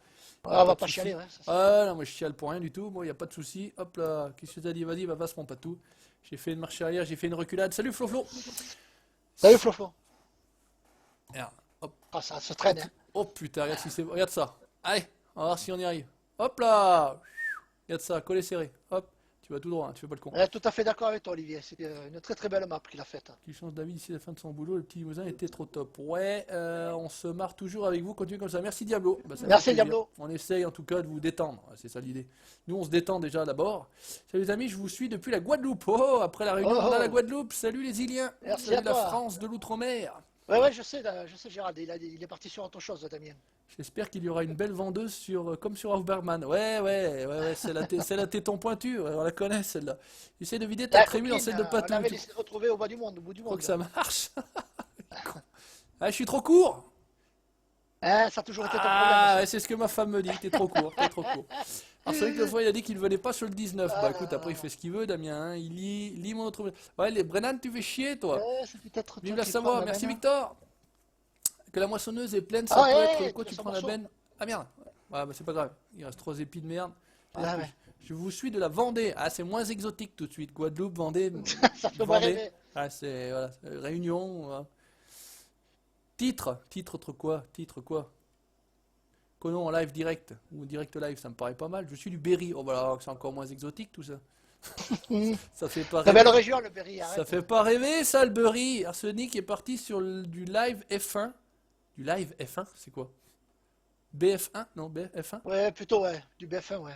on va De pas souci. chialer. Ouais, ça, Ah non, moi je chiale pour rien du tout. Moi, y a pas de souci. Hop là, qu'est-ce que t'as dit? Vas-y, va se mon patou. J'ai fait une marche arrière, j'ai fait une reculade. Salut Flo Flo. Salut Flo. Merde. Hop. Ah, ça se traîne, hein. Oh putain, regarde si c'est, regarde ça. Allez, on va voir si on y arrive. Hop là. Regarde ça, collé serré. Hop, tu vas tout droit, hein, tu fais pas le con. Tout à fait d'accord avec toi, Olivier. C'est une très très belle map qu'il a faite. Qui change d'avis d'ici la fin de son boulot, le petit Limousin était trop top. Ouais, on se marre toujours avec vous, continuez comme ça. Merci Diablo. Bah, ça fait Merci plaisir. Diablo. On essaye en tout cas de vous détendre, c'est ça l'idée. Nous on se détend déjà d'abord. Salut les amis, je vous suis depuis la Guadeloupe. Oh, après la réunion, Oh, on a oh. la Guadeloupe. Salut les Iliens. Merci Salut à la toi. France de l'outre-mer. Ouais, je sais Gérald. Il est parti sur autre chose, Damien. J'espère qu'il y aura une belle vendeuse comme sur Hofbergman. Ouais, c'est la téton pointu, ouais, on la connaît celle-là. Essaye de vider ta La trémule dans copine, celle de on Patou. l'avait laissé retrouver au bout du monde. Faut que ça marche. Ah, je suis trop court. Hein, ça a toujours été ton Ah, problème. ouais, c'est ce que ma femme me dit, t'es trop court, t'es trop court. Alors c'est vrai que le fois il a dit qu'il venait pas sur le 19. Bah écoute, après il fait ce qu'il veut, Damien, hein. Il lit mon autre. Ouais, les Brennan, tu fais chier, toi. C'est peut-être Vive toi la qui Savoie, prends la merci benne. Victor. Que la moissonneuse est pleine, ça Ah peut ouais, être. Quoi, tu tu fais prends un la morceau. benne? Ah merde. Ouais, bah c'est pas grave. Il reste 3 épis de merde. Ah ouais. Je vous suis de la Vendée. Ah, c'est moins exotique tout de suite. Guadeloupe, Vendée. Ça fait pas Vendée. rêver. Ah, c'est. Voilà. Réunion. Voilà. Titre quoi? Conan en live direct ou direct live, ça me paraît pas mal. Je suis du Berry. Oh voilà, c'est encore moins exotique tout ça. Ça fait pas La belle rêver. région, le Berry, Ça arrête. fait pas rêver ça le Berry. Arsenic est parti sur du live F1. Du live F1, c'est quoi? BF1? Non, BF1? Ouais, plutôt, ouais. Du BF1, ouais.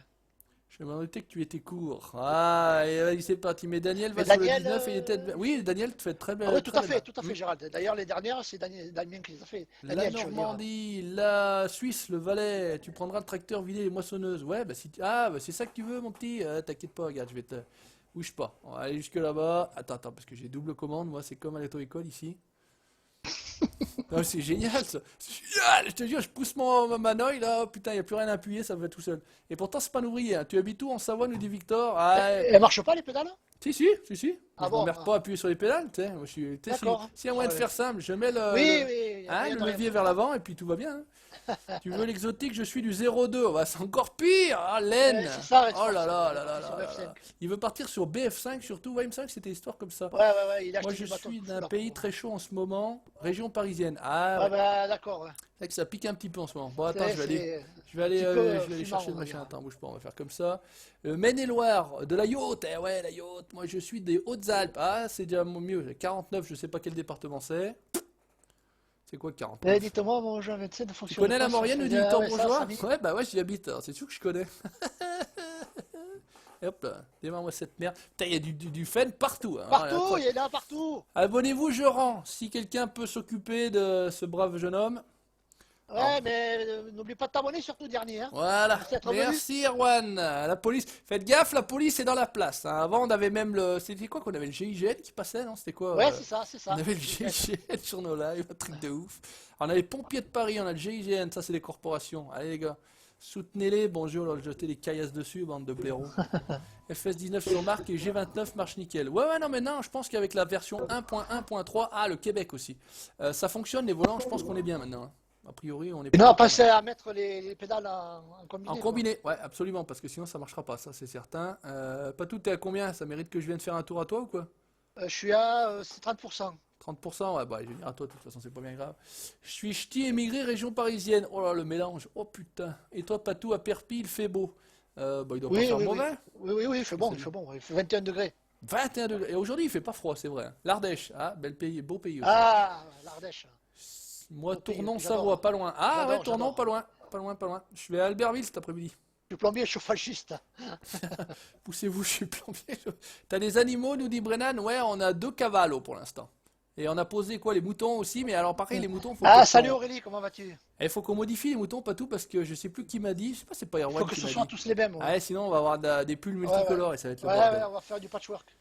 Je m'en doutais que tu étais court. Ah, et c'est parti. Mais Daniel va Mais sur Daniel, le 19 et il était. Oui, Daniel, tu fais très bien. Ah oui, tout très à bien. fait, Gérald. D'ailleurs, les dernières, c'est Damien qui les a fait. La Daniel, je veux dire. Normandie, la Suisse, le Valais, tu prendras le tracteur vider les moissonneuses. Ouais, bah si ah, bah c'est ça que tu veux, mon petit. T'inquiète pas, regarde, je vais te. Bouge pas. On va aller jusque là-bas. Attends, parce que j'ai double commande. Moi, c'est comme à l'auto-école ici. Non, c'est génial ça. C'est génial, je te jure, je pousse ma manœuvre là. Oh, putain, il n'y a plus rien à appuyer, ça va tout seul. Et pourtant, c'est pas un ouvrier, hein. Tu habites où en Savoie, nous dit Victor? Ah, ouais. Elles marchent pas, les pédales? Si. Ah Je bon, m'emmerde pas à appuyer sur les pédales, tu sais. Moi, d'accord. s'il y a moyen de faire simple, je mets Oui, rien le de levier rien. vers l'avant et puis tout va bien. Tu veux l'exotique, je suis du 0,2. Bah, c'est encore pire. Ah, laine. C'est ça, Red Oh Force, là là il est là là parti sur là BF5. là. Il veut partir sur BF5 surtout. Ouais, il me semble que c'était histoire comme ça. Ouais, il a Moi, acheté je du bateau suis tout d'un là, pays pour- très chaud en ce moment, région parisienne. Ah Ouais, ouais, bah, d'accord, ouais. c'est vrai que ça pique un petit peu en ce moment. Bon, attends, C'est je un petit peu vais aller fumant, chercher on le va machin. dire. Attends, bouge pas, on va faire comme ça. Maine-et-Loire, de la Yacht. Eh ouais, la Yacht. Moi, je suis des Hautes-Alpes. Ah, c'est déjà mieux. 49, je sais pas quel département c'est. C'est quoi 49? Dites-moi, mon jeu 27 ne Tu fonctionne connais la pas sur Maurienne, nous dit Facebook. Ah Victor ouais, ça, Bourgeois? Samy. Ouais, bah ouais, j'y habite. Alors, c'est sûr que je connais. Et hop là, démarre-moi cette merde. Putain, il y a du fan partout. Hein. Alors, Partout, il est là, partout. abonnez-vous, je rends. Si quelqu'un peut s'occuper de ce brave jeune homme. Alors, Ouais, mais n'oublie pas de t'abonner, surtout dernier. Hein. voilà. Merci d'être venu. Merci, Erwan. La police. Faites gaffe, la police est dans la place. Hein. Avant, on avait même le. C'était quoi qu'on avait le GIGN qui passait, non? C'était quoi Ouais, c'est ça, c'est On ça. avait le GIGN sur nos lives, un truc de ouf. Alors, on a les pompiers de Paris, on a le GIGN, ça c'est des corporations. Allez les gars, soutenez-les. Bonjour, leur jeter des caillasses dessus, bande de blaireaux. FS19 sur marque et G29 marche nickel. Ouais, non, mais non, je pense qu'avec la version 1.1.3, ah, le Québec aussi. Ça fonctionne, les volants, je pense qu'on est bien maintenant. Hein. A priori, on est Et non, pas mal. pensez à mettre les pédales en combiné. En combiné, ouais, absolument, parce que sinon ça marchera pas, ça c'est certain. Pas tout est à combien? Ça mérite que je vienne faire un tour à toi ou quoi? Je suis à c'est 30%. 30%, ouais, bah je vais venir à toi, de toute façon, c'est pas bien grave. Je suis ch'ti émigré, région parisienne. Oh là, le mélange, oh putain. Et toi, Patou, à Perpignan, il fait beau. Bah, il doit pas faire mauvais. Oui, il fait bon, il fait 21 degrés. 21 degrés. Et aujourd'hui, il fait pas froid, c'est vrai. L'Ardèche, ah, bel pays, beau pays aussi. Ah, l'Ardèche. Moi, Beau pays, Tournon-Savoie, j'adore. pas loin. Ah, ouais, Tournon, J'adore. pas loin. Pas loin, pas loin. Je vais à Albertville cet après-midi. Je suis plombier chauffagiste. Poussez-vous, je suis plombier. T'as des animaux, nous dit Brennan? Ouais, on a 2 cavalos pour l'instant. Et on a posé quoi, les moutons aussi, mais alors pareil, les moutons, faut Ah, que salut Aurélie, comment vas-tu? il faut qu'on modifie les moutons, pas tout, parce que je sais plus qui m'a dit, je sais pas, c'est pas Il Erwan faut que qui ce m'a soit dit. tous les mêmes. Ah ouais, sinon on va avoir des pulls multicolores et ça va être le Ouais, bordel. on va faire du patchwork.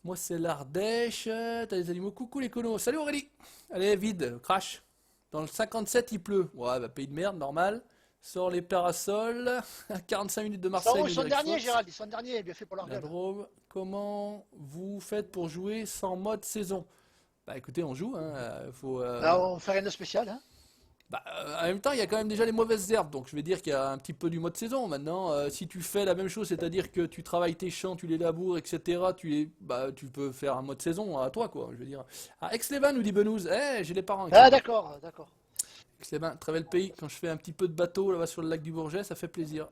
Moi c'est l'Ardèche, t'as des animaux, coucou les conos, salut Aurélie. Allez, vide, crash. Dans le 57 il pleut, ouais, bah pays de merde, normal. Sors les parasols, à 45 minutes de Marseille. Ils sont derniers, Gérald, ils sont derniers, bien fait pour leur La gueule. Drôme, comment vous faites pour jouer sans mode saison? Bah écoutez, on joue, hein, faut... Là, on fait rien de spécial. Hein. Bah, en même temps, il y a quand même déjà les mauvaises herbes, donc je vais dire qu'il y a un petit peu du mode saison. Maintenant, si tu fais la même chose, c'est-à-dire que tu travailles tes champs, tu les laboures, etc., tu peux faire un mode saison à toi, quoi. Je veux dire. Ah, Aix-les-Bains nous dit Benouz, j'ai les parents. Ah, d'accord. Aix-les-Bains, très bel pays. Quand je fais un petit peu de bateau là-bas sur le lac du Bourget, ça fait plaisir.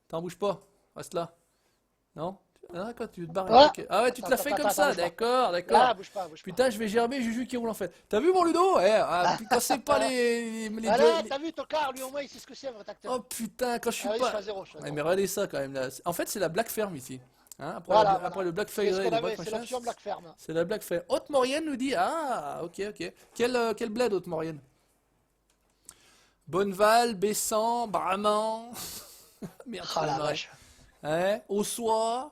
T'en bouges pas, reste là. Non? Ah, d'accord, tu veux te barrer. Ah, Ok. Ah ouais, tu te la fais comme attends, ça, bouge pas. d'accord, d'accord. Là, bouge pas. Putain, je vais gerber Juju qui roule en fait. T'as vu mon Ludo? Putain, c'est pas les Voilà, deux. t'as vu Tocard, lui au moins, il sait ce que c'est, un vrai acteur. Oh putain, quand je suis Ah oui, pas. je suis à zéro. Ouais, mais regardez ça quand même là. En fait, c'est la Black Ferme ici. Hein, après, Voilà, après le Black C'est ce Ferme, qu'on avait, c'est l'option Black Ferme. c'est la Black Ferme. Haute-Maurienne nous dit ah, ok. Quel bled Haute-Maurienne? Bonneval, Bessan, Braman. Merde, Ah la c'est vrai. vache. Ouais, Ossois.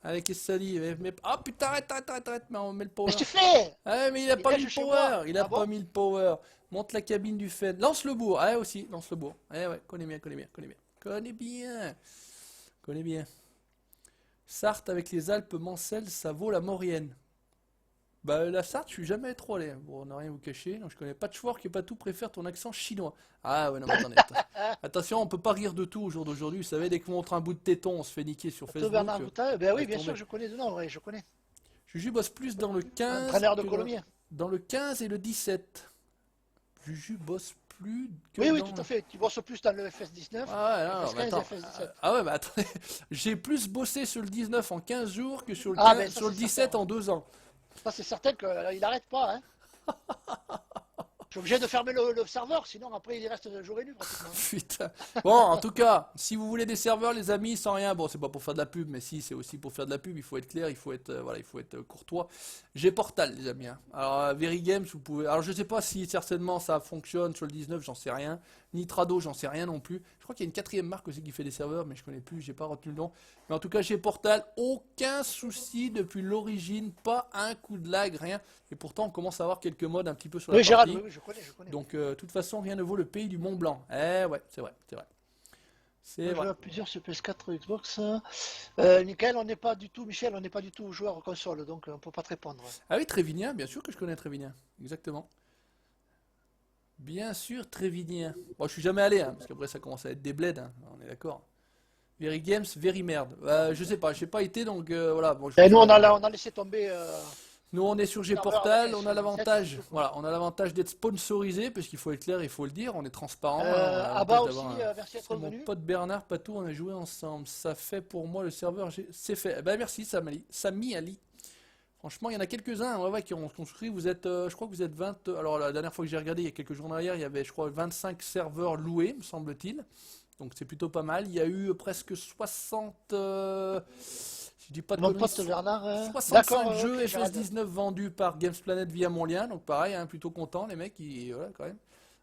Allez, qu'est-ce que ça dit? Ah putain, arrête, mais on met le power. Qu'est-ce que tu fais? Ah mais il a pas mis le Dégage chez power, moi. il a Ah pas bon mis le power. Monte la cabine du Fed. Lance le bourg, ah aussi, lance le bourg. Ouais, connais bien. Sarthe avec les Alpes Mancelles, ça vaut la Maurienne. Bah la Sarthe, je suis jamais trop allé. Bon, on n'a rien à vous cacher, donc je connais pas de Patchwork et pas tout préfère ton accent chinois. Ah ouais, non mais attendez. Attention, on peut pas rire de tout au jour d'aujourd'hui. Vous savez, dès qu'on montre un bout de téton, on se fait niquer sur Toi, Facebook. Bernard Goutin, ben oui, laisse bien tomber. sûr, je connais. Non, ouais, je connais. Juju bosse plus dans le 15 Entraîneur de que Colomiers. dans le 15 et le 17. Juju bosse plus que Oui, dans... tout à fait. Tu bosses plus dans le FS19. Ah ouais, non, FS15 mais attends. et FS17. Ah ouais, mais attendez. J'ai plus bossé sur le 19 en 15 jours que sur le, Ah, 15 ben ça, sur le c'est 17 certain. en 2 ans. Ça, c'est certain qu'il n'arrête pas. Hein. Je suis obligé de fermer le serveur, sinon après il reste jour et nuit pratiquement. Putain. Bon, en tout cas, si vous voulez des serveurs, les amis, sans rien, bon, c'est pas pour faire de la pub, mais si, c'est aussi pour faire de la pub, il faut être clair, il faut être, voilà, il faut être courtois. J'ai Portal, les amis. Hein. Alors, Very Games, vous pouvez. Alors, je sais pas si certainement ça fonctionne sur le 19, j'en sais rien. Nitrado, j'en sais rien non plus. Je crois qu'il y a une quatrième marque aussi qui fait des serveurs, mais je connais plus, j'ai pas retenu le nom. Mais en tout cas, j'ai Portal, aucun souci depuis l'origine, pas un coup de lag, rien. Et pourtant, on commence à avoir quelques modes un petit peu sur la Oui, Gérald, partie. oui, je connais. Donc, de toute façon, rien ne vaut le pays du Mont Blanc. Eh ouais, c'est vrai. C'est On joue vrai. à plusieurs sur PS4, Xbox. Michael, on n'est pas du tout, Michel, on n'est pas du tout joueur console, donc on peut pas te répondre. Ah oui, Trévinien, bien sûr que je connais Trévinien. Exactement. Bien sûr, Trévinien. Bon, je suis jamais allé, hein, parce qu'après ça commence à être des bleds, hein, on est d'accord. Very Games, very merde. Je sais pas, j'ai pas été, donc voilà. Bon, Et nous, on a laissé tomber. nous, on est sur Serveur G-Portal, avec on a S17, l'avantage, c'est tout, quoi. voilà, on a l'avantage d'être sponsorisé, parce qu'il faut être clair, il faut le dire, on est transparent, hein, on a Abba l'avantage aussi, d'avoir un... merci d'être C'est mon venu. pote Bernard Patou, on a joué ensemble. Ça fait pour moi le serveur, c'est fait. Eh ben merci Sami Ali. Franchement, il y en a quelques-uns ouais, qui ont construit. Vous êtes, je crois que vous êtes 20. Alors la dernière fois que j'ai regardé, il y a quelques jours en arrière, il y avait, je crois, 25 serveurs loués, me semble-t-il. Donc c'est plutôt pas mal. Il y a eu presque 60. Si je dis pas de Mon conneries, pote Bernard. 65 D'accord, jeux ok, Gérald. FS19 vendus par Gamesplanet via mon lien. Donc pareil, hein, plutôt content les mecs. Voilà, quand même.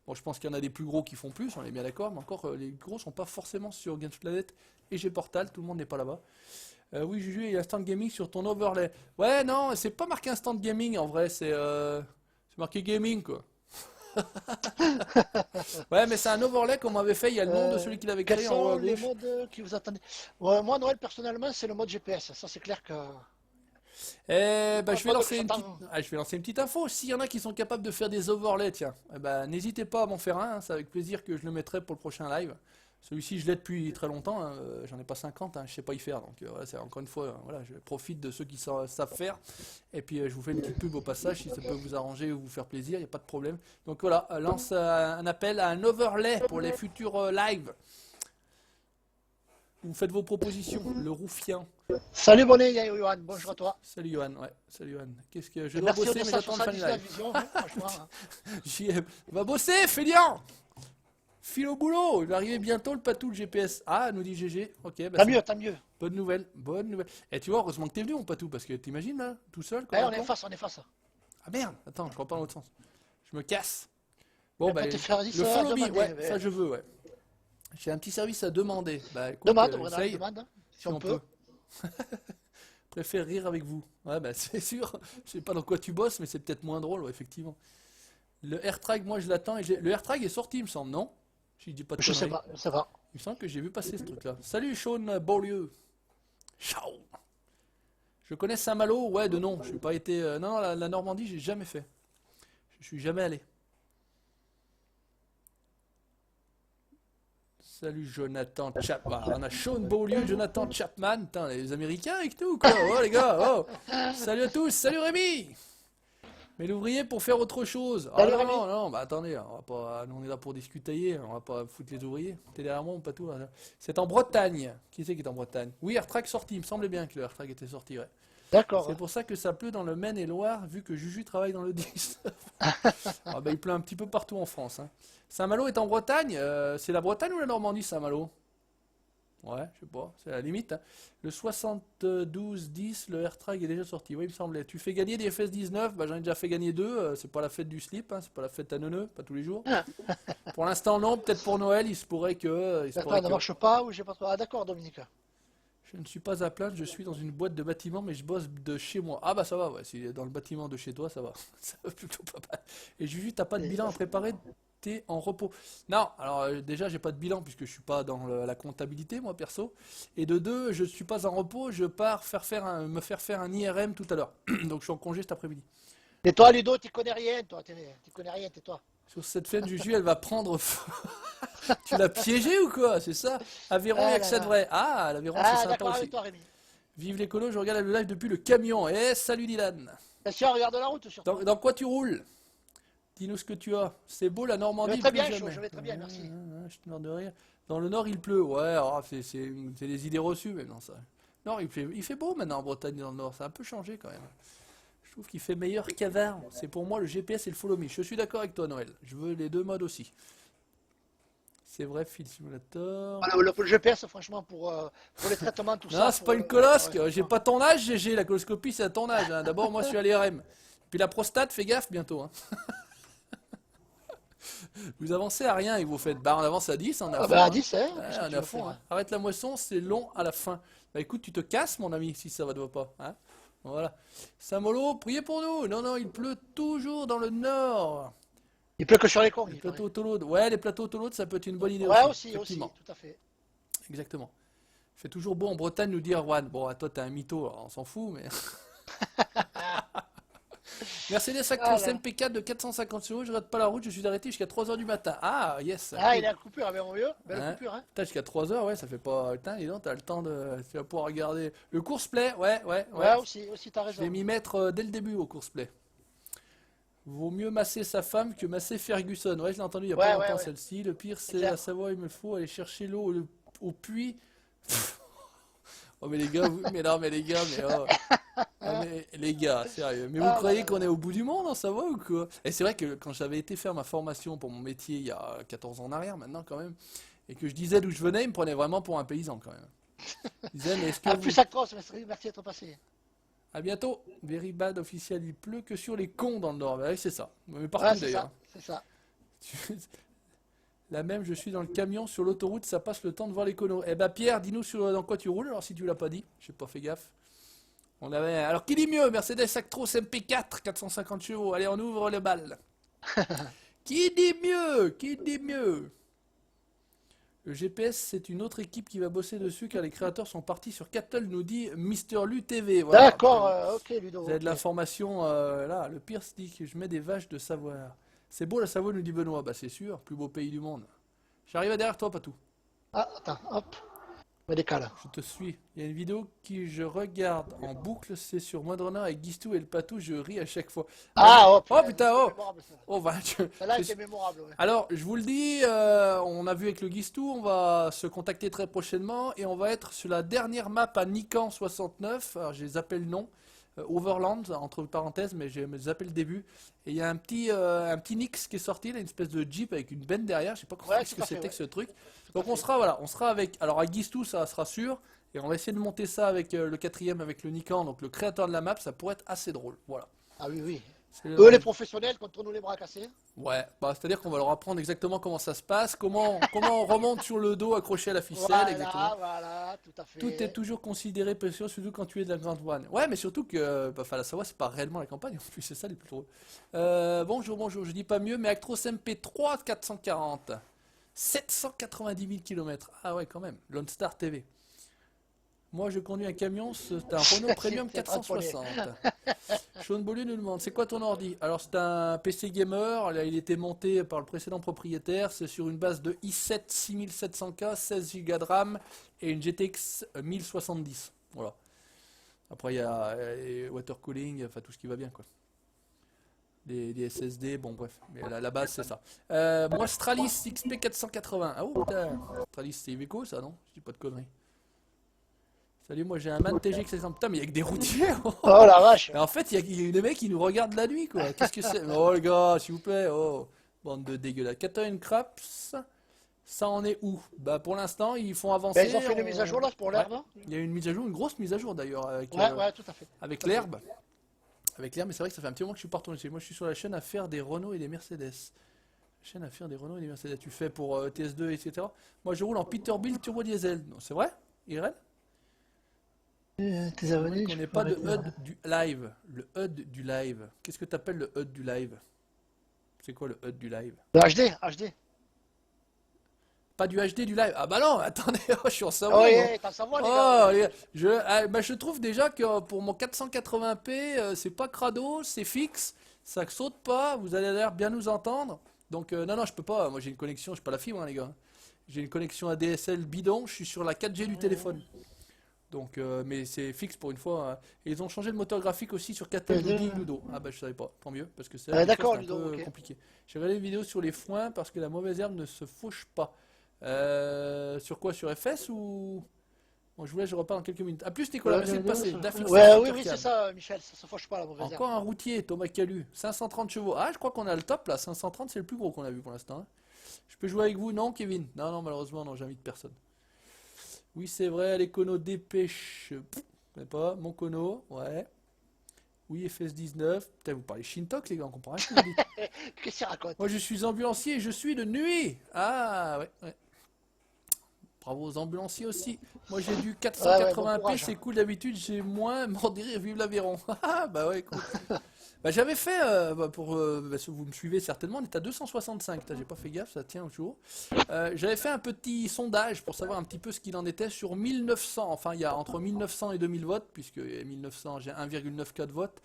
Bon, je pense qu'il y en a des plus gros qui font plus, on est bien d'accord. Mais encore, les gros sont pas forcément sur Gamesplanet et G-Portal. Tout le monde n'est pas là-bas. Oui, Juju, il y a Instant Gaming sur ton overlay. Ouais, non, c'est pas marqué Instant Gaming en vrai, c'est marqué Gaming quoi. Ouais, mais c'est un overlay qu'on m'avait fait, il y a le nom de celui qui l'avait Quels créé en haut sont à les gauche. modes qui vous attendez? Ouais, moi, Noël, personnellement, c'est le mode GPS. Ça, c'est clair que. Bah, je vais Mode que lancer une petite, j'attends. je vais lancer une petite info. S'il y en a qui sont capables de faire des overlays, tiens, n'hésitez pas à m'en faire un, hein, c'est avec plaisir que je le mettrai pour le prochain live. Celui-ci, je l'ai depuis très longtemps, hein, j'en ai pas 50, hein, je sais pas y faire, donc voilà, c'est encore une fois, voilà, je profite de ceux qui savent faire, et puis je vous fais une petite pub au passage, si ça peut vous arranger ou vous faire plaisir, il n'y a pas de problème. Donc voilà, lance un appel à un overlay pour les futurs lives. Vous faites vos propositions, le Roufian. Salut, bonnet, Johan. Bonjour à toi. Salut Johan, ouais, salut Johan. Qu'est-ce que je Et dois merci bosser, au mais j'attends le fan 279 live. Vision, hein, franchement. Va bosser, Félian! File au boulot, il va arriver bientôt le patou, le GPS. Ah, nous dit GG. Ok, bah Tant c'est mieux, tant mieux. bonne nouvelle, bonne nouvelle. Et tu vois, heureusement que t'es venu, mon patou, parce que t'imagines là, tout seul, comme Ouais, un on est con. face, on est face. Ah merde, attends, je crois pas dans l'autre sens. Je me casse. Bon, On bah, peut te faire le ça à follow me, demander, ouais, mais- ça je veux, ouais. J'ai un petit service à demander. Bah écoute, Demande, Bernard, essaye, demande. si on peut. Préfère rire avec vous. Ouais, bah c'est sûr. Je sais pas dans quoi tu bosses, mais c'est peut-être moins drôle, ouais, effectivement. Le AirTag, moi je l'attends. Le AirTag est sorti, il me semble, non? Je dis pas de Je sais conneries. pas, je sais pas. Il me semble que j'ai vu passer ce truc-là. Salut Sean Beaulieu. Ciao. Je connais Saint-Malo, ouais, de nom. Je suis pas été. Non, la Normandie, j'ai jamais fait. Je suis jamais allé. Salut Jonathan Chapman. On a Sean Beaulieu, Jonathan Chapman. Putain, les Américains avec nous, quoi. Oh, les gars. Oh. Salut à tous. Salut Rémi. Mais l'ouvrier pour faire autre chose. Ah Salut, non, Rémi. non, non, bah attendez, on va pas, nous on est là pour discuter, on va pas foutre les ouvriers. T'es derrière moi, pas tout là. C'est en Bretagne. Qui c'est qui est en Bretagne? Oui, AirTrag sorti, il me semblait bien que le AirTrag était sorti, ouais. D'accord. C'est pour ça que ça pleut dans le Maine-et-Loire, vu que Juju travaille dans le 10. Ah bah il pleut un petit peu partout en France. Hein. Saint-Malo est en Bretagne, c'est la Bretagne ou la Normandie, Saint-Malo? Ouais, je sais pas, c'est la limite. Hein. Le 72-10, le AirTrag est déjà sorti, oui, il me semblait. Tu fais gagner des FS19, bah, j'en ai déjà fait gagner deux, c'est pas la fête du slip, hein, c'est pas la fête à neuneu, pas tous les jours. Pour l'instant, non, peut-être pour Noël, il se pourrait que. D'accord, ne marche pas ou j'ai pas trop. Ah, d'accord, Dominique. Je ne suis pas à plaindre, je suis dans une boîte de bâtiment, mais je bosse de chez moi. Ah bah ça va, ouais, si dans le bâtiment de chez toi, ça va. Ça va plutôt pas mal. Et Juju, t'as pas de bilan à préparer, t'es en repos. Non, alors déjà, j'ai pas de bilan puisque je suis pas dans la comptabilité, moi perso. Et de deux, je suis pas en repos, je pars me faire faire un IRM tout à l'heure. Donc je suis en congé cet après-midi. Et toi, Ludo, tu connais rien, toi. Tu connais rien, tais-toi. Sur cette fête, Juju, elle va prendre feu. Tu l'as piégé ou quoi? C'est ça? Aveyron, il n'y a que ça de vrai. Ah, l'Aveyron, c'est Ah, sympa d'accord aussi. avec toi, Rémi. Vive l'écolo, je regarde le live depuis le camion. Eh, salut Dylan. Attention, regarde la route surtout. Dans quoi tu roules? Dis-nous ce que tu as. C'est beau la Normandie, Je vais il très pleut bien, jamais. je vais très bien, merci. Je te meurs de rire. Dans le nord, il pleut. Ouais, ah, c'est des idées reçues maintenant ça. Non, il fait beau maintenant en Bretagne dans le nord. Ça a un peu changé quand même. Je trouve qu'il fait meilleur qu'avant. C'est pour moi le GPS et le follow me. Je suis d'accord avec toi, Noël. Je veux les deux modes aussi. C'est vrai, Phil Simulator. Voilà, le GPS, franchement, pour les traitements, tout ça. Non, c'est pas une colosque. J'ai pas ton âge, GG. La coloscopie, c'est à ton âge. Hein. D'abord, moi, je suis à l'IRM. Puis la prostate, fais gaffe bientôt. Hein. Vous avancez à rien et vous faites. Bah, on avance à 10, on a Ah, fond, bah, à hein. 10, hein. Ouais, Qu'est-ce que on tu est à veux fond. faire, Hein. Arrête la moisson, c'est long à la fin. Bah écoute, tu te casses, mon ami, si ça va te va pas. Hein. Voilà. Saint-Malo, priez pour nous. Non, non, il pleut toujours dans le nord. Il pleut que sur les cons. Les plateaux Tolode. Ouais, les plateaux Tolode, ça peut être une bonne idée Ouais, aussi. aussi, Effectivement. tout à fait. Exactement. Il fait toujours beau en Bretagne, nous dire Juan. Bon, toi, t'es un mytho, alors on s'en fout, mais. Mercedes Actros MP4 de 450 euros, je rate pas la route, je suis arrêté jusqu'à 3h du matin. Ah, yes. Ah, il est à coupure, avec mon vieux. Belle Hein coupure, hein. Putain, jusqu'à 3h, ouais, ça fait pas. Putain, dis donc, t'as le temps de. Tu vas pouvoir regarder. Le course-play, ouais. Ouais, aussi, t'as Je raison. vais m'y mettre dès le début au course-play. Vaut mieux masser sa femme que masser Ferguson. Ouais, je l'ai entendu il y a pas longtemps celle-ci. Le pire, c'est à savoir, il me faut aller chercher l'eau au puits. Oh, mais les gars, mais non, mais les gars, mais oh. Ah, mais les gars, sérieux. Mais vous croyez qu'on est au bout du monde en Savoie ou quoi? Et c'est vrai que quand j'avais été faire ma formation pour mon métier il y a 14 ans en arrière maintenant quand même, et que je disais d'où je venais, ils me prenaient vraiment pour un paysan quand même. Ils disaient, mais est-ce que Plus Actros, merci d'être passé. À bientôt. Very bad officiel, il pleut que sur les cons dans le Nord. Ouais, c'est ça. Mais partout d'ailleurs. C'est ça. La même, je suis dans le camion sur l'autoroute, ça passe le temps de voir les conos. Eh ben Pierre, dis-nous dans quoi tu roules, alors si tu l'as pas dit. J'ai pas fait gaffe. On avait. Alors qui dit mieux? Mercedes Actros MP4, 450 chevaux. Allez, on ouvre le bal. Qui dit mieux? Qui dit mieux? Le GPS, c'est une autre équipe qui va bosser dessus car les créateurs sont partis sur Cattle, nous dit Mister Lu TV. Voilà. D'accord, ok Ludo. Vous avez de l'information là. Le pire, c'est que je mets des vaches de savoir. C'est beau la Savoie, nous dit Benoît. Bah c'est sûr, plus beau pays du monde. J'arrive derrière toi, Patou. Ah, attends, hop. Je me décale. Je te suis. Il y a une vidéo que je regarde en boucle, c'est sur Modrunner avec Guistou et le Patou, je ris à chaque fois. Ah, oh putain, oh. Oh, bah, celle-là était mémorable, ouais. Alors, je vous le dis, on a vu avec le Guistou, on va se contacter très prochainement et on va être sur la dernière map à Nican 69. Alors, je les appelle le nom. Overland, entre parenthèses, mais je les appelle le début. Et il y a un petit Nix qui est sorti, là, une espèce de Jeep avec une benne derrière. Je sais pas ce que c'était que ce truc. Donc on sera avec. Alors à Guistou, ça sera sûr. Et on va essayer de monter ça avec le quatrième, avec le Nikan, donc le créateur de la map. Ça pourrait être assez drôle. Voilà. Ah oui, oui. Eux, les professionnels, contre nous les bras cassés. Ouais, bah, c'est-à-dire qu'on va leur apprendre exactement comment ça se passe, comment on remonte sur le dos accroché à la ficelle, exactement. Voilà, tout à fait. Tout est toujours considéré précieux, surtout quand tu es de la Grande One. Ouais, mais surtout que la Savoie, c'est pas réellement la campagne, en plus, c'est ça les plus drôles. Bonjour, je dis pas mieux, mais Actros MP3 440, 790 000 km. Ah ouais, quand même, Lone Star TV. Moi, je conduis un camion, c'est un Renault Premium 460. Sean Beaulieu nous demande, c'est quoi ton ordi? Alors, c'est un PC gamer, là, il était monté par le précédent propriétaire, c'est sur une base de i7 6700K, 16 Go de RAM et une GTX 1070. Voilà. Après, il y a water cooling, enfin tout ce qui va bien, quoi. Des SSD, bon bref, mais la base c'est ça. Moi, Stralis XP 480. Ah oh putain, Stralis c'est Iveco ça, non? Je dis pas de conneries. Salut, moi j'ai un MAN TG 600. Putain, mais il y a que des routiers. Oh la vache. Mais en fait, il y a des mecs qui nous regardent la nuit, quoi. Qu'est-ce que c'est? Oh les gars, s'il vous plaît. Oh, bande de dégueulasses. Catherine Craps, ça en est où? Bah pour l'instant, ils font avancer. Ils ont fait une mise à jour là pour l'herbe. Ouais. Il y a une mise à jour, une grosse mise à jour d'ailleurs. Ouais, tout à fait. Avec l'herbe. Avec l'herbe, mais c'est vrai que ça fait un petit moment que je suis pas retourné. Moi, je suis sur la chaîne à faire des Renault et des Mercedes. Chaîne à faire des Renault et des Mercedes. Tu fais pour TS2, etc. Moi, je roule en Peterbilt turbo diesel. C'est vrai, Irène? Tes abonnés, on n'est pas de HUD du live. Le HUD du live. Qu'est-ce que tu appelles le HUD du live? C'est quoi le HUD du live? Le HD. Pas du HD du live. Ah bah non, attendez, je suis en Savoie. Oh, yeah, t'as Savoie, les gars. Je trouve déjà que pour mon 480p, c'est pas crado, c'est fixe, ça saute pas, vous allez l'air bien nous entendre. Donc non, je peux pas. Moi j'ai une connexion, je suis pas la fibre, hein, les gars. J'ai une connexion ADSL bidon, je suis sur la 4G du téléphone. Donc, mais c'est fixe pour une fois. Et ils ont changé le moteur graphique aussi sur Cattle Ludo. Ah bah je savais pas, tant mieux, parce que c'est un peu compliqué. J'ai regardé une vidéo sur les foins parce que la mauvaise herbe ne se fauche pas. Sur quoi? Sur FS ou... Bon, je repars dans quelques minutes. A plus Nicolas, merci de passer. Oui, c'est ça Michel, ça se fauche pas la mauvaise herbe. Encore un routier, Thomas Calu, 530 chevaux. Ah, je crois qu'on a le top là, 530 c'est le plus gros qu'on a vu pour l'instant. Hein. Je peux jouer avec vous? Non, Kevin? Non, malheureusement, non, j'invite personne. Oui, c'est vrai, les conos dépêche. Je sais pas, mon cono, ouais. Oui, FS19. Putain, vous parlez Shintok, les gars, on comprend rien. Qu'est-ce qu'il raconte? Moi, je suis ambulancier et je suis de nuit. Ah, ouais. Bravo aux ambulanciers aussi. Moi, j'ai du 480p, c'est cool. D'habitude, j'ai moins. Mort de rire, vive l'Aveyron. Ah, bah ouais, écoute. Bah, j'avais fait, si vous me suivez certainement, on est à 265, j'ai pas fait gaffe, ça tient toujours. J'avais fait un petit sondage pour savoir un petit peu ce qu'il en était sur 1900, enfin il y a entre 1900 et 2000 votes, puisque 1900 j'ai 1,9K de votes.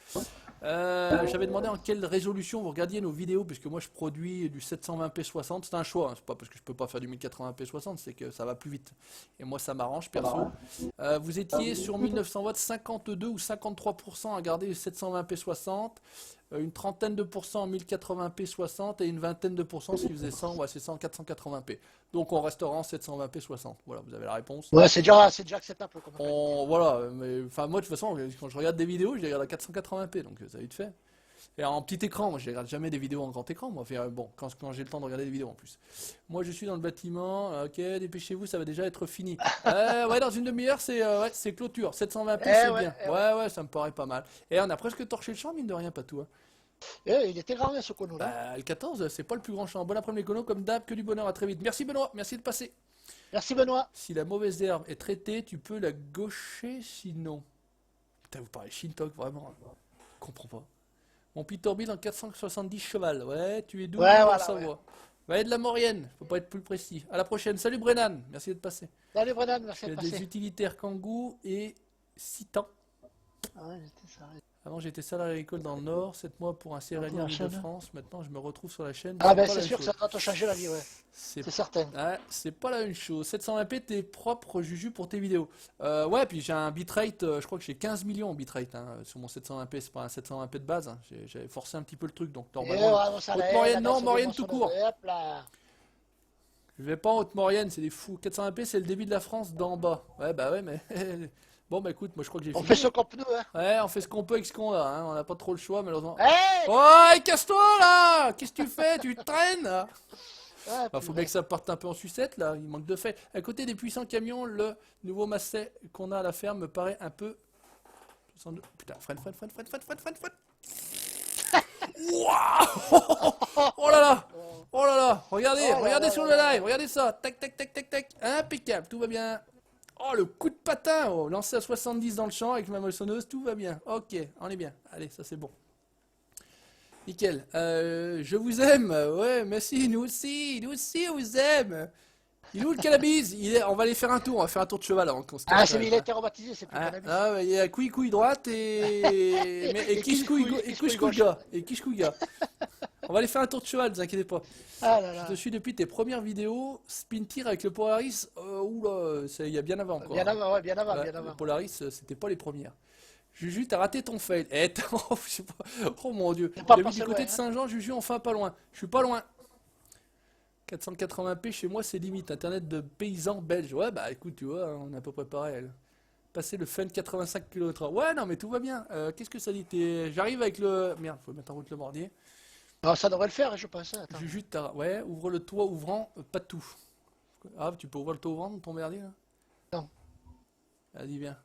J'avais demandé en quelle résolution vous regardiez nos vidéos, puisque moi je produis du 720p 60, c'est un choix, hein, c'est pas parce que je peux pas faire du 1080p 60, c'est que ça va plus vite. Et moi ça m'arrange perso. Vous étiez sur 1900 votes, 52 ou 53% à garder 720p 60. Une trentaine de pourcents en 1080p 60 et une vingtaine de pourcents ce qui faisait 100, ouais, c'est 100 480p. Donc on restera en 720p 60. Voilà, vous avez la réponse. Ouais, c'est déjà acceptable. Voilà, mais enfin moi de toute façon, quand je regarde des vidéos, je les regarde à 480p, donc ça vite fait. Et en petit écran, moi je regarde jamais des vidéos en grand écran, moi. Enfin, bon, quand j'ai le temps de regarder des vidéos en plus. Moi je suis dans le bâtiment, ok, dépêchez-vous, ça va déjà être fini. Ouais, dans une demi-heure, c'est clôture, 720p, c'est bien. Ouais, ça me paraît pas mal. Et on a presque torché le champ, mine de rien, pas tout. Hein. Il était grand, ce cono là. Bah, le 14, c'est pas le plus grand champ. Bon après-midi, Kono, comme d'hab, que du bonheur, à très vite. Merci Benoît, merci de passer. Merci Benoît. Si la mauvaise herbe est traitée, tu peux la gaucher sinon. Putain, vous parlez Shintok, vraiment. Je comprends pas. Mon Peterbilt en 470 cheval. Ouais, tu es d'où? Voilà, Savoie. Ouais, de la Maurienne, je peux pas être plus précis. À la prochaine. Salut Brennan, merci d'être passé. Salut Brennan, merci Il y de a passer. des utilitaires Kangoo et Citan. Ouais, Avant j'étais salarié à l'école dans le Nord, 7 mois pour un céréalier en Ile-de-France. Maintenant je me retrouve sur la chaîne. Ah ben c'est sûr que ça va te changer la vie, ouais. C'est certain. Ouais, c'est pas la même chose. 720p, t'es propre, Juju, pour tes vidéos. Ouais, puis j'ai un bitrate, je crois que j'ai 15 millions en bitrate hein, sur mon 720p. C'est pas un 720p de base. Hein. J'avais forcé un petit peu le truc, donc normalement. Haute-Maurienne, non, Maurienne tout court. Je vais pas en Haute-Maurienne, c'est des fous. 420p, c'est le débit de la France d'en bas. Ouais, bah ouais, mais. Bon, bah écoute, moi je crois que j'ai fini. On fait ce qu'on peut, hein. Ouais, on fait ce qu'on peut avec ce qu'on a, hein. On n'a pas trop le choix, malheureusement. Hey Ouais, casse-toi là! Qu'est-ce que tu fais? Tu traînes là? Ouais, faut bien que ça parte un peu en sucette là, il manque de fait. À côté des puissants camions, le nouveau Massey qu'on a à la ferme me paraît un peu. 62. Putain, freine. Waouh! Oh là là! Oh là là! Regardez sur le live, regardez ça! Tac, impeccable, tout va bien. Oh, le coup de patin, lancé à 70 dans le champ avec ma moissonneuse, tout va bien. Ok, on est bien. Allez, ça c'est bon. Nickel. Je vous aime. Ouais, merci, nous aussi on vous aime. Il est où le cannabis? On va aller faire un tour, on va faire un tour de cheval avant qu'on se casse. Ah, c'est il a été rebaptisé, c'est plus cannabis. Ah, ouais, il y a couille droite et Kishkouga. On va aller faire un tour de cheval, ne vous inquiétez pas. Ah là là. Je te suis depuis tes premières vidéos, Spin Tir avec le Polaris. Oula, il y a bien avant. Quoi. Bien avant. Le Polaris, c'était pas les premières. Juju, t'as raté ton fail. Eh, je sais pas. Oh mon dieu. J'habite du côté de Saint-Jean, Juju, enfin pas loin. Je suis pas loin. 480p chez moi, c'est limite. Internet de paysans belges. Ouais, bah écoute, tu vois, on est à peu près pareil. Passer le fun 85 km/h. Ouais, non, mais tout va bien. Qu'est-ce que ça dit? J'arrive avec le. Merde, faut mettre en route le mordier. Non, ça devrait le faire, je pense. Attends. Juju, ouais, ouvre le toit ouvrant, pas tout. Ah, tu peux ouvrir le toit ouvrant dans ton merdier là? Non. Vas-y, viens.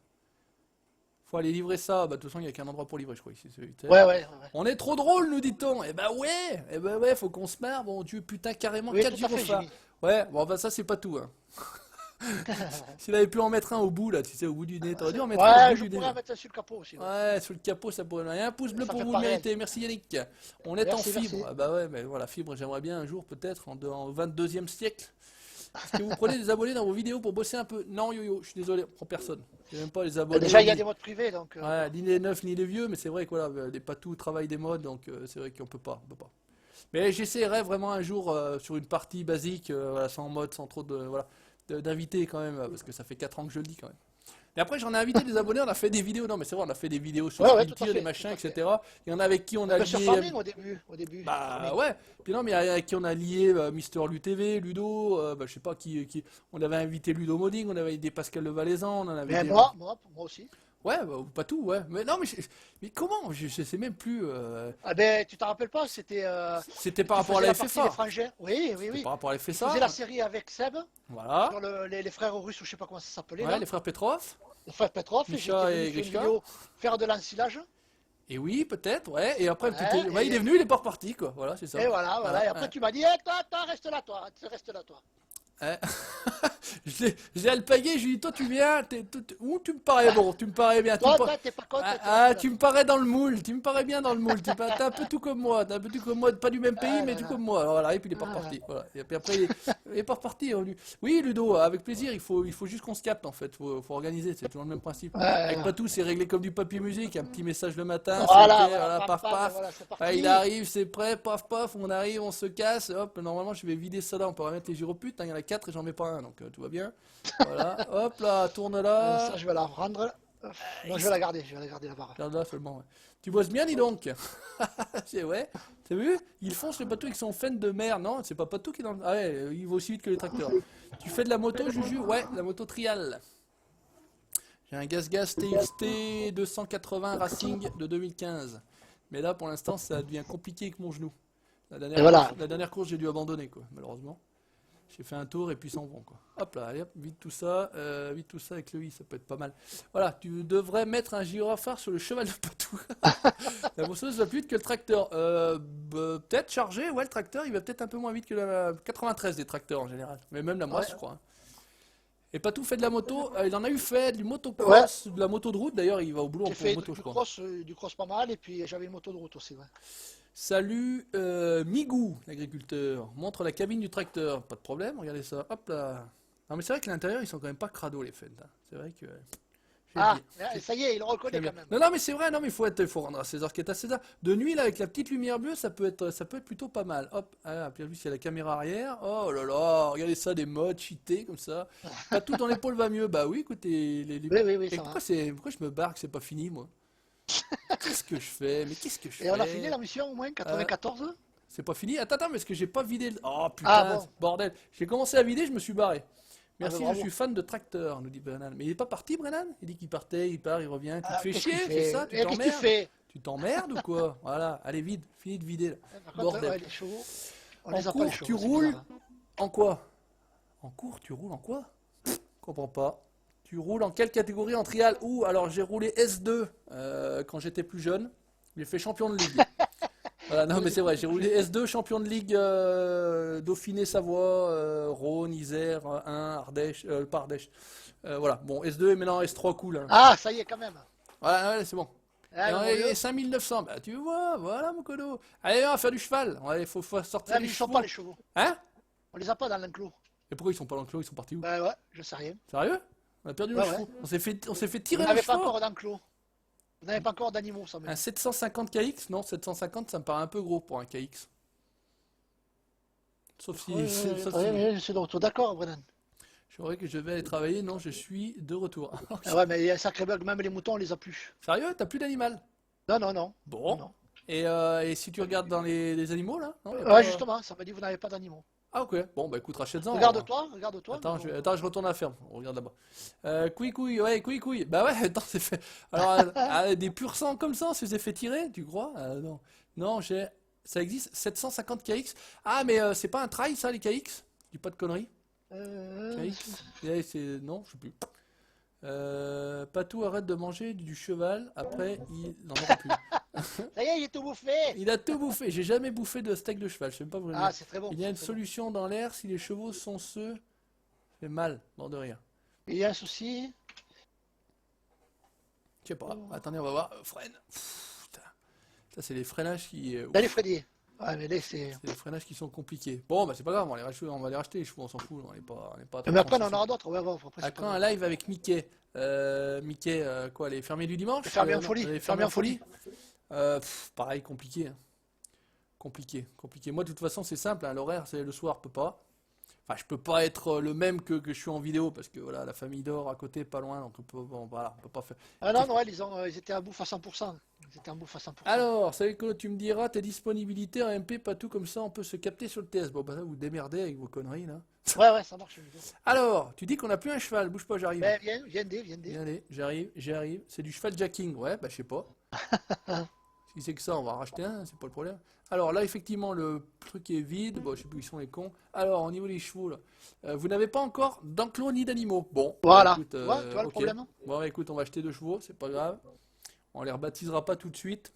Faut aller livrer ça. Bah, de toute façon, il n'y a qu'un endroit pour livrer, je crois. Ici, ouais. On est trop drôle, nous dit-on. Eh bah ouais, faut qu'on se marre. Bon Dieu, putain, carrément, 4 gyrophares. Ouais, bon, bah ça, c'est pas tout. Hein. S'il avait pu en mettre un au bout, là, tu sais, au bout du nez, t'aurais dû en mettre un au bout du nez. Ouais, je pourrais mettre ça sur le capot aussi. Ouais, sur le capot, ça pourrait. Et un pouce bleu pour vous le méritez. Merci Yannick. On est en fibre. Ah bah ouais, mais voilà, fibre, j'aimerais bien un jour, peut-être, en 22e siècle. Est-ce que vous prenez des abonnés dans vos vidéos pour bosser un peu? Non, yo, je suis désolé, on prend personne. J'ai même pas les abonnés. Déjà, il y a des modes privés, donc. Ouais, ni les neufs ni les vieux, mais c'est vrai que voilà, les patous travaillent des modes, donc c'est vrai qu'on peut pas. Mais j'essaierai vraiment un jour sur une partie basique, voilà, sans mode, sans trop de voilà, d'invités quand même, parce que ça fait 4 ans que je le dis quand même. Et après, j'en ai invité des abonnés, on a fait des vidéos. Non, mais c'est vrai, on a fait des vidéos sur Twitter, des machins, etc. Il y en a avec qui on a lié. Sur Farming au début. Bah ouais. Puis non, mais avec qui on a lié Mister LuTV, Ludo, je sais pas qui. On avait invité Ludo Modding, on avait des Pascal Le Valaisan, on en avait. Mais moi aussi. Ouais, bah, pas tout, ouais. Mais non, mais comment? Je sais même plus. Ah ben, tu t'en rappelles pas? C'était. C'était par rapport à la FFA. Oui. Par rapport à la FFA. Tu faisais la série avec Seb. Voilà. Sur les frères russes, ou je sais pas comment ça s'appelait. Ouais, les frères Petrov. Les frères Petrov. Micha et Grishka. Faire de l'ensilage. Et oui, peut-être, ouais. Et après, il est venu, il est pas reparti, quoi. Voilà, c'est ça. Et voilà. Et après, tu m'as dit, toi, reste là, toi. Ouais. Je l'ai alpagué, je lui ai dit, toi tu viens, où tu me parais bon, tu me parais bien. Toi, t'es pas contre. Tu me parais dans le moule, tu me parais bien dans le moule. T'es un peu tout comme moi, pas du même pays, Ah mais là tout là. comme moi. Alors voilà, et puis il est pas Ah, reparti. Voilà. Et puis après, il est pas reparti. Oui, Ludo, avec plaisir, il faut juste qu'on se capte en fait. Faut organiser, c'est toujours le même principe. Avec ouais. Patou, c'est réglé comme du papier musique, un petit message le matin, c'est ok, Voilà, voilà, voilà, pam, paf, pam, et paf. voilà, c'est Ah, il parti. arrive, c'est prêt, paf, paf, on arrive, on se casse, hop, normalement je vais vider ça là, on peut remettre les gyroputes, hein, il y en a 4 et j'en mets pas un, donc tout va bien. Voilà, hop là, tourne Ça, là. je vais la rendre. Non, je vais la garder, la barre. Regarde là seulement, ouais. Tu bosses bien, dis donc. Ouais, t'as vu? Il fonce le Patou avec son fend de mer, non? C'est pas Patou qui est dans le... Ah ouais, il va aussi vite que les tracteurs. Tu fais de la moto, Juju? Ouais, la moto trial. J'ai un GasGas TXT 280 Racing de 2015. Mais là, pour l'instant, ça devient compliqué avec mon genou. Et voilà. La dernière course, j'ai dû abandonner, quoi, malheureusement. J'ai fait un tour et puis s'en vont, quoi. Hop là, allez, hop, vite tout ça avec le i, ça peut être pas mal. Voilà, tu devrais mettre un gyrophare sur le cheval de Patou. La mousseuse va plus vite que le tracteur. Peut-être chargé, ouais, le tracteur, il va peut-être un peu moins vite que la 93 des tracteurs en général. Mais même la moisse, Ouais. je crois. Hein. Et Patou fait de la moto, il en a eu fait du Ouais. motocross, de la moto de route, d'ailleurs il va au boulot J'ai en fait moto, je crois. du cross pas mal, et puis j'avais une moto de route aussi. Ouais. Salut Migou, l'agriculteur. Montre la cabine du tracteur. Pas de problème, regardez ça. Hop là. Non mais c'est vrai que l'intérieur ils sont quand même pas crado les fends. Hein. C'est vrai que. Ah, ça y est, il le reconnaît quand même. Non, non mais c'est vrai, non mais faut rendre à César ce qui est à César. De nuit là avec la petite lumière bleue, ça peut être plutôt pas mal. Hop, ah, puis en plus il y a la caméra arrière. Oh là là, regardez ça, des modes cheatés comme ça. Pas tout dans l'épaule va mieux. Bah oui, écoutez, Oui, Et ça va. pourquoi je me barre que c'est pas fini moi? Qu'est-ce que je fais? Mais qu'est-ce que je Et on a fais? fini la mission au moins, 94? C'est pas fini? Attends, mais est-ce que j'ai pas vidé Oh Ah putain, bon. bordel. J'ai commencé à vider, je me suis barré. Ah, Merci, bah, je bravo. suis fan de tracteur, nous dit Brennan. Mais il est pas parti, Brennan? Il dit qu'il partait, il part, il revient. Tu te Ah, fais qu'est-ce chier, qu'il c'est fait? ça? Tu Qu'est-ce que tu t'emmerdes? fais? Tu t'emmerdes ou quoi? Voilà, allez vite, finis de vider là. Par contre, Bordel. ouais, les chevaux, on En les a pas les cours, chevaux. tu C'est roules bizarre, hein. en quoi? En cours, tu roules en quoi? Comprends pas. Tu roules en quelle catégorie en trial? Ouh, alors j'ai roulé S2 quand j'étais plus jeune. J'ai fait champion de ligue. Voilà, non mais c'est vrai, j'ai roulé S2, champion de ligue Dauphiné, Savoie, Rhône, Isère, 1, Ardèche, pas Ardèche. Voilà, bon, S2 et maintenant S3 cool. Hein. Ah, ça y est, quand même. Voilà, ouais, c'est bon. Ah, Et 5900, bah tu vois, voilà mon codo. Allez, on va faire du cheval. Il faut sortir les ils sont chevaux. pas les chevaux. Hein? On les a pas dans l'enclos. Et pourquoi ils sont pas dans le clos, ils sont partis où? Bah ouais, je sais rien. Sérieux? On a perdu nos Ouais, chevaux. ouais. On s'est fait Vous tirer nos n'avez pas chevaux. encore d'enclos. Vous n'avez pas encore d'animaux, ça me Un dit. 750 KX? Non, 750 ça me paraît un peu gros pour un KX. Sauf si... Oui, sauf oui, si- oui, je suis de retour. D'accord, Brennan. Je croyais que je vais aller travailler, non, je suis de retour. Ah ouais, mais il y a un sacré bug, même les moutons, on les a plus. Sérieux, t'as plus d'animal? Non, non, non. Bon. Non. Et si tu regardes dans les animaux là? Non, y a Ouais, pas- justement, ça m'a dit vous n'avez pas d'animaux. Ah ok, bon bah écoute, rachète-en. Regarde-toi. Attends, je retourne à la ferme, on regarde là-bas. Couille, ouais, couille. Bah ouais, attends, c'est fait. Alors, des purs sang comme ça, on se faisait fait tirer, tu crois? Non. Non, ça existe, 750 KX. Ah, mais c'est pas un trail ça, les KX? Dis pas de conneries. KX? Non, je sais plus. Patou arrête de manger du cheval, après il n'en aura plus. Ça y est, il est tout bouffé. Il a tout bouffé, j'ai jamais bouffé de steak de cheval, je sais même pas vous le dire. Ah, c'est très bon. Il y a une c'est très bon. solution dans l'air, si les chevaux sont ceux, fait mal, bord de rien. Il y a un souci. Je sais pas, attendez, on va voir. Freine. Pff, putain. Ça, c'est les freinages qui. Là, les Freddy. Ouais, mais là, c'est. C'est les freinages qui sont compliqués. Bon, bah c'est pas grave, on va les racheter, les chevaux, on s'en fout, on n'est pas Mais après, on en trop aura d'autres. Ouais, ouais, après, À c'est quand pas un grave. live avec Mickey Mickey, quoi, les fermiers du dimanche? Les fermiers en Non, folie. Les fermiers en folie? Pareil, compliqué. Hein. Compliqué. Moi, de toute façon, c'est simple, hein, l'horaire, c'est le soir, je peux pas. Enfin, je peux pas être le même que je suis en vidéo, parce que voilà, la famille dort à côté, pas loin, donc bon, voilà, on peut pas faire. Ah non, Noël, ils étaient à bouffe à 100%. Ils étaient en bouffe à 100%. Alors, salut que tu me diras tes disponibilités en MP, pas tout comme ça, on peut se capter sur le TS. Bon, bah là, vous démerdez avec vos conneries, là. Ouais, ça marche. Alors, tu dis qu'on n'a plus un cheval, bouge pas, j'arrive. Ben, viens. Allez, j'arrive. C'est du cheval jacking, ouais, bah je sais pas. Si c'est que ça, on va en racheter un, c'est pas le problème. Alors là, effectivement, le truc est vide. Bon, je sais plus où ils sont les cons. Alors, au niveau des chevaux, là, vous n'avez pas encore d'enclos ni d'animaux. Bon, Voilà. écoute, Ouais, tu vois le ok. problème? Bon, écoute, on va acheter 2 chevaux, c'est pas grave. On les rebaptisera pas tout de suite.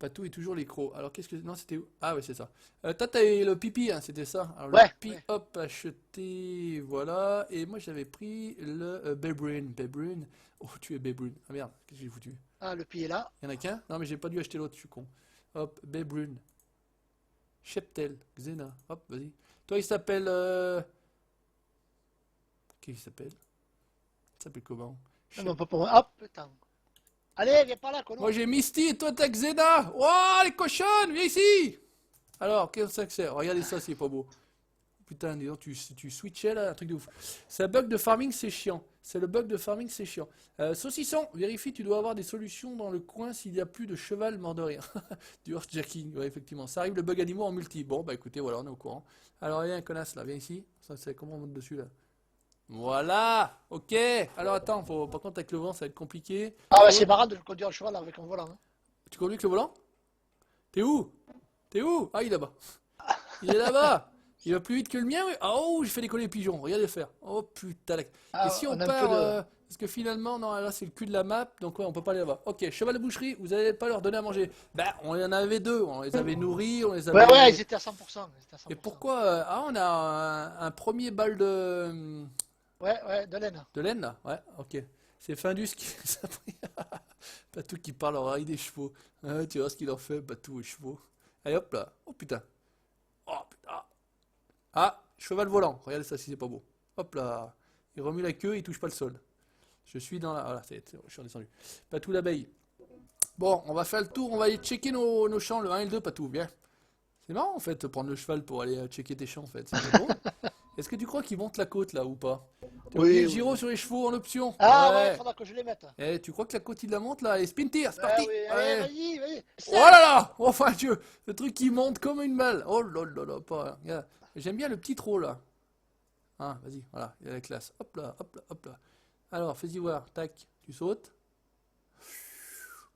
Patou est toujours les crocs. Alors qu'est-ce que... Non, c'était où? Ah ouais, c'est ça. Toi, t'avais le pipi, hein, c'était ça. Alors le Ouais, pipi, ouais. hop, acheté, voilà. Et moi, j'avais pris le Bebrune. Bebrune. Oh, tu es Bebrune. Ah merde, qu'est-ce que j'ai foutu? Ah, le pied est là. Il y en a qu'un? Non, mais j'ai pas dû acheter l'autre, je suis con. Hop, Bebrune. Cheptel, Xena. Hop, vas-y. Toi, il s'appelle... Qu'est-ce qu'il s'appelle? Il s'appelle comment? Non, mais on peut pas. Hop, putain. Allez, viens par là, Moi, Cono. j'ai Misty et toi, t'as Xena. Oh, les cochonnes, viens ici. Alors, qu'est-ce que c'est? Regardez ça, c'est pas beau. Putain, dis donc, tu switchais là, un truc de ouf. C'est un bug de farming, c'est chiant. C'est le bug de farming, c'est chiant. Saucisson, vérifie, tu dois avoir des solutions dans le coin s'il n'y a plus de cheval mort de rire. Du horsejacking, ouais, effectivement. Ça arrive le bug animaux en multi. Bon, bah écoutez, voilà, on est au courant. Alors, il y a un connasse là, viens ici. Ça, c'est comment on monte dessus là? Voilà, ok. Alors attends, par contre, avec le vent, ça va être compliqué. Ah, ouais, Faut- c'est marrant de conduire un cheval avec un volant. Hein. Tu conduis avec le volant? T'es où? T'es où? Ah, il est là-bas. Il est là-bas. Il va plus vite que le mien, oui. Ah, oh, j'ai fait décoller les pigeons. Regardez faire. Oh putain. Et Ah, si on on a un part, peu de. parce que finalement, non, là c'est le cul de la map, donc ouais, on peut pas aller là-bas. Ok, cheval de boucherie, vous allez pas leur donner à manger. Ben, on en avait deux. On les avait nourris, on les Ouais, ouais, avait. ils étaient à 100%. Ils étaient à Et 100%. pourquoi ah, on a un premier bal Ouais, ouais, de laine. de laine là? Ouais, ok. C'est Findus qui nous a pris. Patou qui parle en rail des chevaux. Ah, tu vois ce qu'il en fait, Patou aux chevaux. Allez hop là. Oh putain. Oh putain. Ah, cheval volant. Regardez ça si c'est pas beau. Hop là. Il remue la queue, il touche pas le sol. Je suis dans la. Voilà, je suis redescendu. Patou l'abeille. Bon, on va faire le tour, on va aller checker nos champs, le 1 et le 2, Patou. Bien. C'est marrant en fait, de prendre le cheval pour aller checker tes champs en fait. C'est drôle. Est-ce que tu crois qu'ils montent la côte là ou pas? T'as oublié Oui, le oui, gyro oui. sur les chevaux en option? Ah, ouais, il Ouais. faudra que je les mette. Eh, tu crois que la côte il la monte là? Allez, spin tir, c'est Ouais, parti! oui, allez, Ouais. vas-y, vas-y. Oh là là! Oh, enfin Dieu! Le truc qui monte comme une balle! Oh là là là, pas. Regarde. J'aime bien le petit trot là. Hein, vas-y, voilà, il a la classe. Hop là, hop là, hop là. Alors, fais-y voir, tac, tu sautes.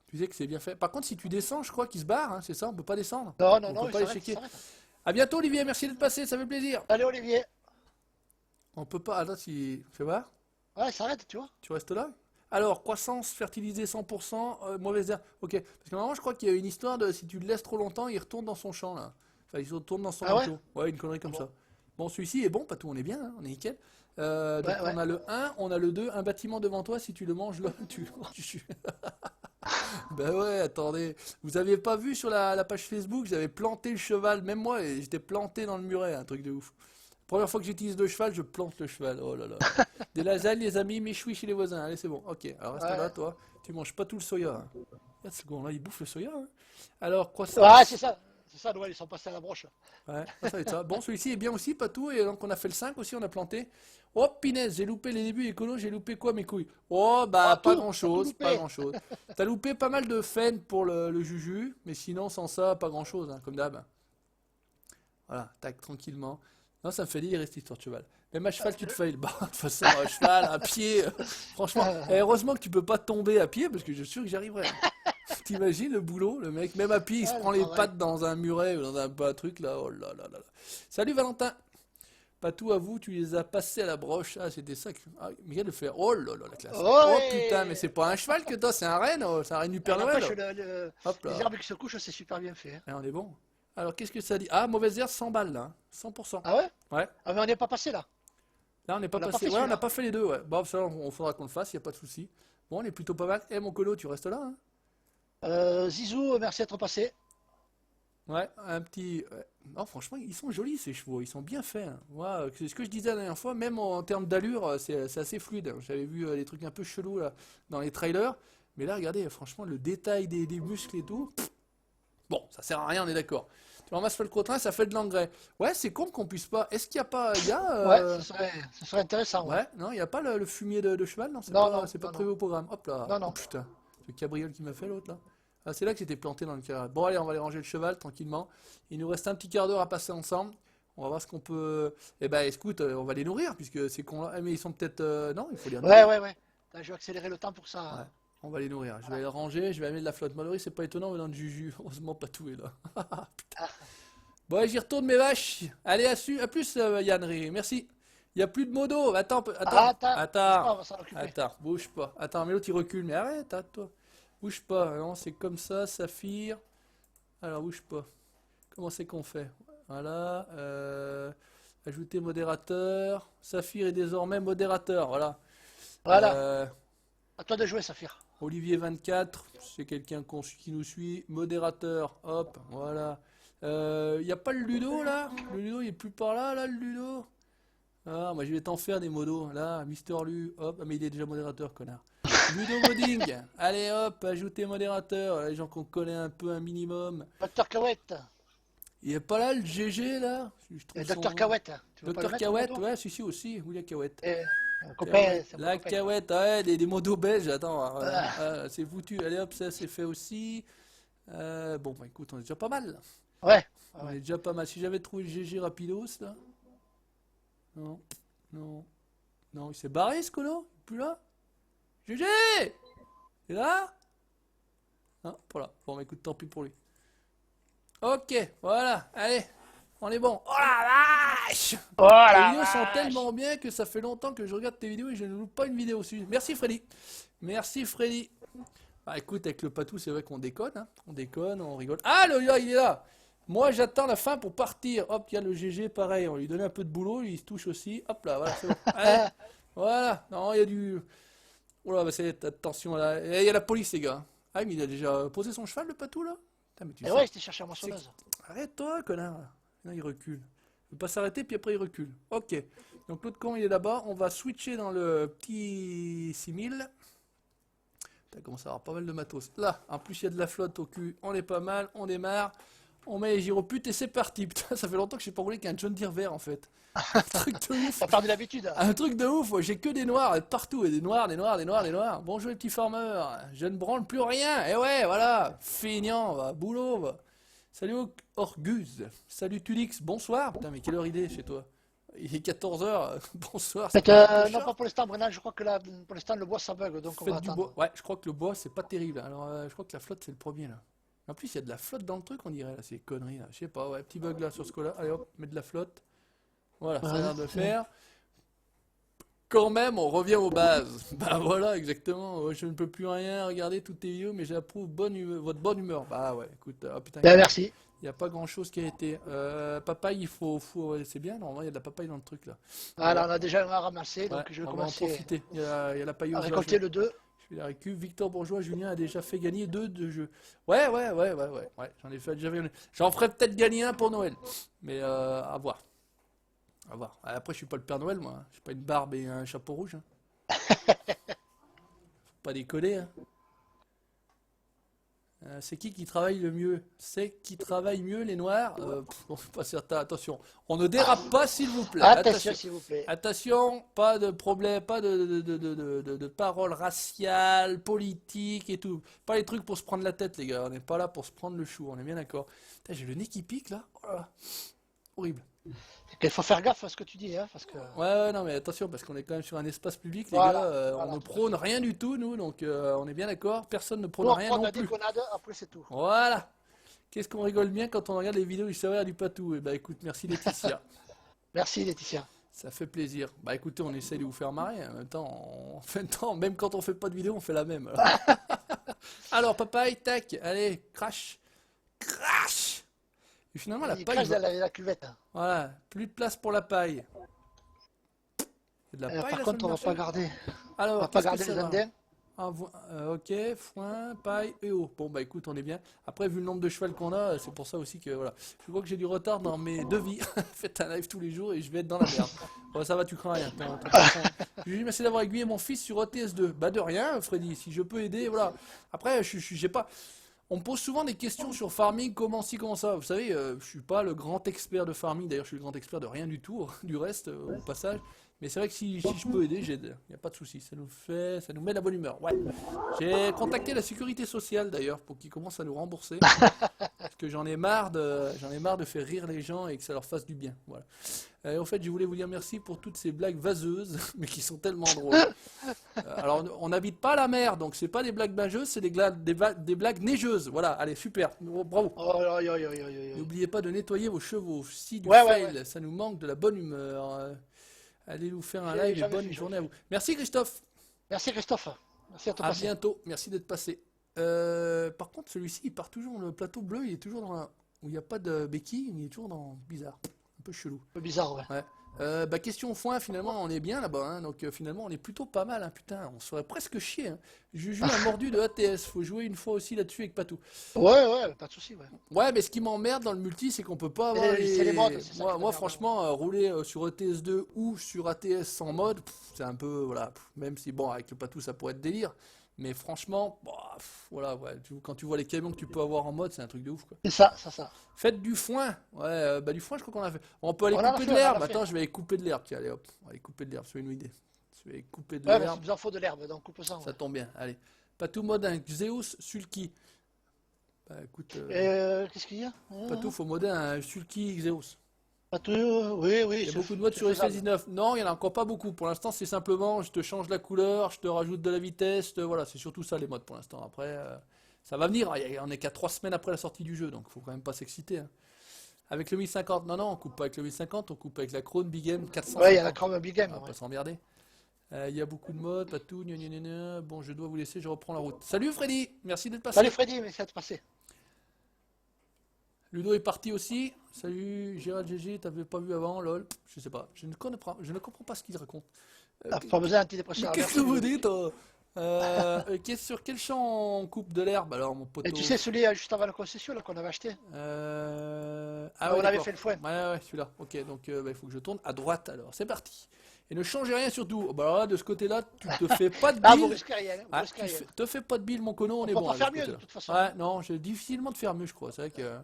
Tu sais que c'est bien fait. Par contre, si tu descends, je crois qu'il se barre, hein, c'est ça, on peut pas descendre. Non, non, On non, peut il pas les s'arrête, il checker. s'arrête. À bientôt, Olivier, merci d'être passé, ça fait plaisir. Allez, Olivier. On peut pas. Attends, si. Fais voir, Ouais, il s'arrête, tu vois. tu restes là. Alors, croissance, fertilisé 100%, mauvaise herbe. Ok, parce que normalement, je crois qu'il y a une histoire de si tu le laisses trop longtemps, il retourne dans son champ là. Enfin, il retourne dans son Ah ouais? manteau. Ouais, une connerie comme Bon. ça. Bon, celui-ci est bon, pas tout, on est bien, hein, on est nickel. Donc, Ouais, on ouais. a le 1, on a le 2, un bâtiment devant toi, si tu le manges là, tu. Ben ouais, attendez. Vous aviez pas vu sur la page Facebook, j'avais planté le cheval, même moi, et j'étais planté dans le muret, un truc de ouf. Première fois que j'utilise le cheval, je plante le cheval. Oh là là. Des lasagnes, les amis, méchoui chez les voisins. Allez, c'est bon. Ok, alors reste là, Ouais, toi. Tu manges pas tout le soya. Hein. Regarde ce gars là, il bouffe le soya. Hein. Alors, ouais, croissance. c'est ça. C'est ça, Noël, ils sont passés à la broche. Ouais, ça va être ça. Bon, celui-ci est bien aussi, pas tout. Et donc, on a fait le 5 aussi, on a planté. Oh, pinaise, j'ai loupé les débuts écolo, j'ai loupé quoi, mes couilles? Oh, Oh, bah, pas tout, t'as tout grand-chose, pas loupé. grand-chose. T'as loupé pas mal de fen pour le juju, mais sinon, sans ça, pas grand-chose, hein, comme d'hab. Voilà, tac, tranquillement. Non, ça me fait dire, cette histoire de cheval. Même à cheval, tu te fail. Bah, de toute façon, à cheval, à pied, franchement. Et heureusement que tu peux pas tomber à pied, parce que je suis sûr que j'y arriverai. T'imagines le boulot, le mec, même à pied, il se Ah, le prend les travail. pattes dans un muret ou dans un truc là. Oh là là là là. Salut Valentin. Pas tout à vous, tu les as passés à la broche. Ah, c'était ça. Ah, Miguel le fait. Oh là là, la classe. Oh putain, mais Ouais. c'est pas un cheval que toi, c'est un renne. Oh, c'est un renne du Ah, Père Noël. n'empêche, Oh. Hop les là. herbes qui se couchent, c'est super bien fait. Hein. Eh, on est bon. Alors, qu'est-ce que ça dit? Ah, mauvaise herbe, 100 balles là. Hein. 100%. Ah ouais? Ouais. Ah, mais on n'est pas passé là. Là, on n'est pas On n'a pas passé. fait Ouais, on n'a celui-là. pas fait les deux, ouais. Bon, ça, on faudra qu'on le fasse, y a pas de souci. Bon, on est plutôt pas mal. Eh, mon colo, tu restes là, hein? Zizou, merci d'être passé. Ouais, un petit. Ouais. Non, franchement, ils sont jolis ces chevaux, ils sont bien faits. Hein. Moi, c'est ce que je disais la dernière fois, même en termes d'allure, c'est assez fluide. Hein. J'avais vu des trucs un peu chelous là, dans les trailers, mais là, regardez, franchement, le détail des muscles et tout. Bon, ça sert à rien, on est d'accord. Tu ramasses le crottin, ça fait de l'engrais. Ouais, c'est con qu'on puisse pas. Est-ce qu'il n'y a pas. Il y a. Ouais, ce serait intéressant. Ouais. Ouais, non, il n'y a pas le fumier de cheval, non, Non, non, c'est pas non, prévu non. au programme. Hop là. Non, Oh non. putain, le cabriole qui m'a fait l'autre là. Ah, c'est là que j'étais planté dans le carré. Bon, allez, on va aller ranger le cheval tranquillement. Il nous reste un petit quart d'heure à passer ensemble. On va voir ce qu'on peut. Eh ben, écoute, on va les nourrir puisque ces cons-là. Ah, mais ils sont peut-être. Non, il faut les Ouais, nourrir. ouais, ouais. Là, je vais accélérer le temps pour ça. Ouais, Hein. on va les nourrir. Je vais les ranger, je vais amener de la flotte Mallory, c'est pas étonnant venant de Juju. Heureusement, pas tout est là. Putain. Bon, allez, j'y retourne mes vaches. Allez, à plus, Yann Ré. Merci. Il n'y a plus de modo. Attends, Ah, attends, attends, bouge pas, attends. on va s'en occuper. Attends, bouge pas. Attends, mais l'autre il recule. Mais arrête, toi. Bouge pas. Non, c'est comme ça, Saphir. Alors, bouge pas. Comment c'est qu'on fait? Voilà. Ajouter modérateur. Saphir est désormais modérateur. Voilà. Voilà, Euh, à toi de jouer, Saphir. Olivier 24, c'est quelqu'un qui nous suit. Modérateur. Hop. Voilà. Y a pas le Ludo là? Le Ludo, il est plus par là, le Ludo. Ah, moi je vais t'en faire des modos. Là, Mister Lu. Hop. Ah, mais il est déjà modérateur, connard. Ludo Modding. Allez hop, ajouter modérateur. Les gens qu'on connaît un peu, un minimum. Docteur Cahouette. Il est pas là le GG là? Je trouve son Docteur nom. Cahouette. Tu veux pas le Docteur mettre, Cahouette, Modo ouais, si, aussi, William Cahouette. Mon copain, c'est mon La copain. Cahouette, ouais, des modos belges, attends, Ah, c'est foutu. Allez hop, ça c'est fait aussi. Bon, bah écoute, on est déjà pas mal là. ouais. On est déjà pas mal. Si j'avais trouvé le GG rapidos là. Non, non, non, il s'est barré ce colo? Il est plus là? GG! Il est là? Non, pas là. Bon, bah écoute, tant pis pour lui. Ok, voilà, allez, on est bon. Oh la vache! Oh Les la vidéos sont vache. tellement bien que ça fait longtemps que je regarde tes vidéos et je ne loupe pas une vidéo aussi. Merci Freddy. Merci Freddy. Bah écoute, avec le patou, c'est vrai qu'on déconne, hein. On déconne, on rigole. Ah, le gars, il est là. Moi, j'attends la fin pour partir. Hop, il y a le GG, pareil. On lui donne un peu de boulot, il se touche aussi. Hop là, voilà, c'est bon. Allez, voilà. Non, il y a du... Oh là, bah c'est... Attention, là. Et il y a la police, les gars. Ah, mais il a déjà posé son cheval, le patou, là? Putain, mais tu Et sais... ouais, j'étais cherché à moissonneuse. Arrête-toi, connard. Non, il recule. Il veut pas s'arrêter, puis après il recule. Ok. Donc l'autre con, il est là-bas. On va switcher dans le petit 6000. T'as commencé à avoir pas mal de matos. Là, en plus, il y a de la flotte au cul. On est pas mal, on démarre. On met les gyroputes et c'est parti. Putain, ça fait longtemps que je n'ai pas roulé qu'un John Deere vert, en fait. Un truc de ouf. T'as perdu l'habitude. Un truc de ouf. J'ai que des noirs partout. Et des noirs, des noirs, des noirs, des noirs. Bonjour les petits farmers. Je ne branle plus rien. Et ouais, voilà. Feignant, va. Boulot, va. Salut Orguz, salut Tulix, bonsoir. Putain, mais quelle heure il est chez toi? Il est 14h, bonsoir. C'est pas un peu Non, short? pas pour l'instant, Brennan, je crois que là, pour l'instant, le bois ça bug, donc on va Faites du attendre. bois. Ouais, je crois que le bois, c'est pas terrible. Alors, je crois que la flotte, c'est le premier là. En plus, il y a de la flotte dans le truc, on dirait là, c'est des conneries là. Je sais pas, ouais, petit bug là sur ce coup-là. Allez hop, mets de la flotte. Voilà, ça a l'air de faire. Quand même, on revient aux bases. Bah voilà, exactement. Je ne peux plus rien regarder toutes tes vidéos, mais j'approuve votre bonne humeur. Bah ouais, écoute, ah putain. Ben, merci. Il n'y a pas grand chose qui a été. Papaye, il faut. Ouais, c'est bien, normalement, il y a de la papaye dans le truc là. Voilà, on a déjà un à ramasser, donc Ouais, je vais on va en commencer profiter. Il y a la à pailleuse là, récolter le 2. je vais la récup. Victor Bourgeois, Julien a déjà fait gagner 2 de jeux. Ouais, j'en ai fait déjà gagner. J'en ferai peut-être gagner un pour Noël. Mais à voir. À voir. Après, je suis pas le Père Noël, moi. Hein. J'ai pas une barbe et un chapeau rouge. Hein. Faut pas décoller, hein. C'est qui travaille le mieux? C'est qui travaille mieux, les noirs? Bon, pas certain, attention. On ne dérape pas, s'il vous plaît. Attention, s'il vous plaît. Attention, pas de problème, pas de paroles raciales, politiques et tout. Pas les trucs pour se prendre la tête, les gars. On n'est pas là pour se prendre le chou, on est bien d'accord. Putain, j'ai le nez qui pique, là. Oh là là. Horrible. Il faut faire gaffe à ce que tu dis, hein, parce que... Ouais, non, mais attention, parce qu'on est quand même sur un espace public, les Voilà, gars. voilà, On ne tout à prône rien du tout, nous, donc on est bien d'accord. Personne ne prône Nous, on rien prend de non la plus. déconnade, après c'est tout. Voilà. Qu'est-ce qu'on rigole bien quand on regarde les vidéos du Sauveur du Patou? Eh ben écoute, merci Laetitia. Merci, Laetitia. Ça fait plaisir. Bah écoutez, on essaie de vous faire marrer. En même temps, même quand on fait pas de vidéo, on fait la même. Alors, papaye, tac, allez, crash. Crash! Et finalement, la Il paille. crache dans la cuvette. Voilà, plus de place pour la paille. Il y a de la paille Par la contre, on semaine va pas prochaine. garder. Alors, On va pas qu'est-ce que garder ça les va? Indiens. Ok, foin, paille et eau. Bon bah écoute, on est bien. Après, vu le nombre de chevals qu'on a, c'est pour ça aussi que voilà. Je vois que j'ai du retard dans mes devis. Faites un live tous les jours et je vais être dans la merde. Bon, ça va, tu crains rien. Julie, merci d'avoir aiguillé mon fils sur OTS2. Bah de rien, Freddy. Si je peux aider, voilà. Après, j'ai pas. On me pose souvent des questions sur farming, comment ci, comment ça. Vous savez, je suis pas le grand expert de farming. D'ailleurs, je suis le grand expert de rien du tout, du reste, au passage. Mais c'est vrai que si je peux aider, j'aide. Il n'y a pas de souci. Ça nous met la bonne humeur. Ouais. J'ai contacté la sécurité sociale d'ailleurs pour qu'ils commencent à nous rembourser. Parce que j'en ai marre de faire rire les gens et que ça leur fasse du bien. Voilà. En fait, je voulais vous dire merci pour toutes ces blagues vaseuses, mais qui sont tellement drôles. Alors, on n'habite pas la mer, donc c'est pas des blagues nageuses, c'est des blagues neigeuses. Voilà, allez, super. Bravo. Oh, oi, oi, oi, oi, oi. N'oubliez pas de nettoyer vos chevaux. Si du Ouais, fail, ça nous manque de la bonne humeur. Allez nous faire un J'ai live et jamais bonne fait, journée à vous. Merci Christophe. Merci, Christophe. Merci à toi. À bientôt. Merci d'être passé. Par contre, celui-ci, il part toujours, le plateau bleu, il est toujours où il n'y a pas de béquille, il est toujours dans bizarre. Un peu chelou. Un peu bizarre, ouais. Ouais. Question foin, finalement, on est bien là-bas, hein, donc finalement, on est plutôt pas mal, hein, putain, on se ferait presque chier. Hein. Juju a mordu de ATS, faut jouer une fois aussi là-dessus avec Patou. Ouais, pas de soucis, ouais. Ouais, mais ce qui m'emmerde dans le multi, c'est qu'on peut pas avoir C'est les modes, c'est ça qui Moi, m'emmerde, franchement, rouler sur ETS2 ou sur ATS sans mode, c'est un peu, voilà, même si, bon, avec le Patou, ça pourrait être délire. Mais franchement, bah, voilà, ouais, quand tu vois les camions que tu peux avoir en mode, c'est un truc de ouf, quoi. C'est ça. Faites du foin. Ouais, bah du foin, je crois qu'on a fait. On peut aller On en a couper fait, de on en a l'herbe. fait. Attends, je vais aller couper de l'herbe. Tiens, allez hop, on va aller couper de l'herbe, c'est une idée. Je vais aller couper de Ouais, mais l'herbe. il nous en faut de l'herbe, donc coupe ça. Ça tombe bien, allez. Patou modin, Zeus, Sulky. Bah écoute, Qu'est-ce qu'il y a Patou, faut modder un Sulky Zeus. Pas tout, oui. Il y a beaucoup de modes sur faisable. FS19. Non, il n'y en a encore pas beaucoup. Pour l'instant, c'est simplement, je te change la couleur, je te rajoute de la vitesse. Voilà, c'est surtout ça les modes pour l'instant. Après, ça va venir. On est qu'à 3 semaines après la sortie du jeu, donc faut quand même pas s'exciter. Hein. Avec le 1050, non, on coupe pas avec le 1050, on coupe avec la Chrome Big M 450. Ouais, il y a la Chrome Big Game. On va pas s'emmerder. Il y a beaucoup de modes, pas tout. Bon, je dois vous laisser, je reprends la route. Salut Freddy, merci d'être passé. Salut Freddy, mais ça te passé. Ludo est parti aussi. Salut Gérald GG, t'avais pas vu avant, lol. Je sais pas, je ne comprends pas ce qu'il raconte. Pas besoin d'antidépresseur. Qu'est-ce que vous dites sur quel champ on coupe de l'herbe alors mon poteau? Et tu sais celui juste avant la concession là qu'on avait acheté Ah on ouais, avait fait le foin. Ouais, celui-là. Ok, donc il faut que je tourne à droite alors. C'est parti. Et ne changez rien surtout. Bah alors là, de ce côté-là, tu te fais pas de Ah, vous bile. risquez rien. Vous Ah, risquez rien. te fais pas de bile, mon cono, on est peut bon. pas là, faire de ce mieux de côté-là. toute façon. Ouais, non, j'ai difficilement de faire mieux, je crois. C'est vrai que.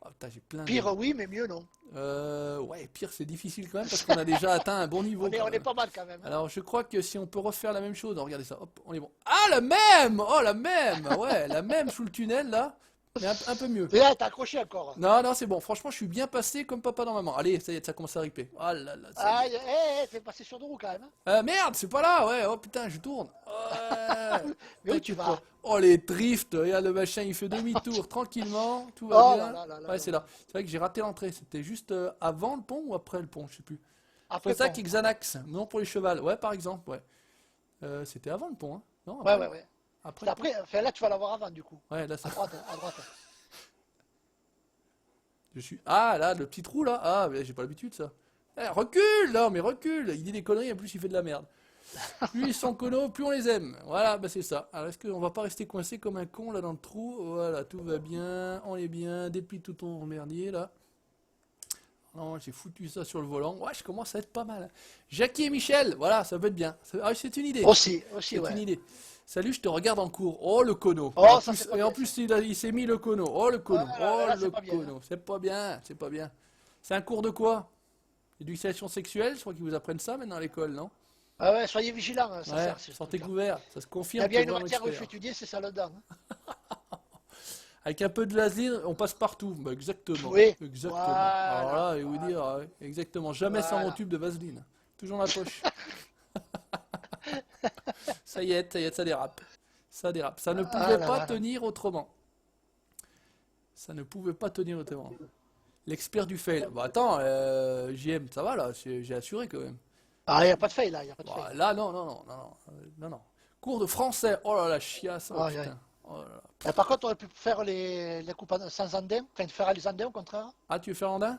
Oh, putain, j'ai plein Pire, de... oui, mais mieux non. Ouais, pire, c'est difficile quand même parce qu'on a déjà atteint un bon niveau. On est pas mal quand même. Hein. Alors, je crois que si on peut refaire la même chose, regardez ça, hop, on est bon. Ah, la même! Oh, la même! Ouais, la même sous le tunnel, là, mais un peu mieux. Et là, t'as accroché encore. Non, c'est bon, franchement, je suis bien passé comme papa dans maman. Allez, ça y est, ça commence à riper. Oh là là, ça y est. T'es passé sur deux roues quand même. Merde, c'est pas là, ouais, oh putain, je tourne. Ouais. Mais où tu vas? Oh, les drifts, regarde le machin, il fait demi-tour tranquillement, tout va Oh bien. là. Ouais, c'est là. C'est vrai que j'ai raté l'entrée, c'était juste avant le pont ou après le pont, je sais plus. Après C'est ça bon. qui est Xanax, non pour les chevals. Ouais, par exemple, ouais. C'était avant le pont, hein. Non, après. Ouais. Après, Après, enfin, là, tu vas l'avoir avant du coup. ouais, là, ça. À droite. Je suis. Ah, là, le petit trou, là. Ah, mais j'ai pas l'habitude, ça. Recule, là, mais recule. Il dit des conneries, en plus, il fait de la merde. Plus ils sont conos, plus on les aime. Voilà, bah c'est ça. Alors, est-ce qu'on va pas rester coincé comme un con, là, dans le trou? Voilà, tout va bien. On est bien. Déplie tout ton merdier, là. Non, j'ai foutu ça sur le volant. Ouais, je commence à être pas mal. Jackie et Michel, voilà, ça peut être bien. C'est une idée. Aussi, C'est ouais. une idée. Salut, je te regarde en cours. Oh, le cono. Oh, ça, c'est pas Et en bien, plus, il s'est mis le cono. Oh, le cono. là, Oh, c'est le pas bien, cono. C'est pas bien. C'est pas bien. C'est un cours de quoi? Éducation sexuelle? Je crois qu'ils vous apprennent ça maintenant à l'école, non? Ah ouais, soyez vigilants, hein, ça Ouais, sert. sortez couverts. Ça se Il y confirme. a bien que une vraiment matière où il expert. faut étudier, c'est ça là-dedans. Hein. Avec un peu de vaseline, on passe partout. Bah, exactement. Oui. Exactement. Voilà, Alors là, et vous dire, exactement. Jamais sans Voilà. mon tube de vaseline. Toujours dans la poche. Ça y est, ça dérape. Ça dérape. Ça ne pouvait là pas là. tenir autrement. Ça ne pouvait pas tenir autrement. L'expert du fail. Bah attends, JM, ça va là, j'ai assuré quand même. Ah, il n'y a pas de fail là, il n'y a pas de Bah, fail. là, non. Cours de français. Oh là là, chiasse. Oh, Aïe, putain. aïe. Oh là là. Par contre, on aurait pu faire les coupes sans andin, enfin faire les andins au contraire. Ah, tu veux faire andin?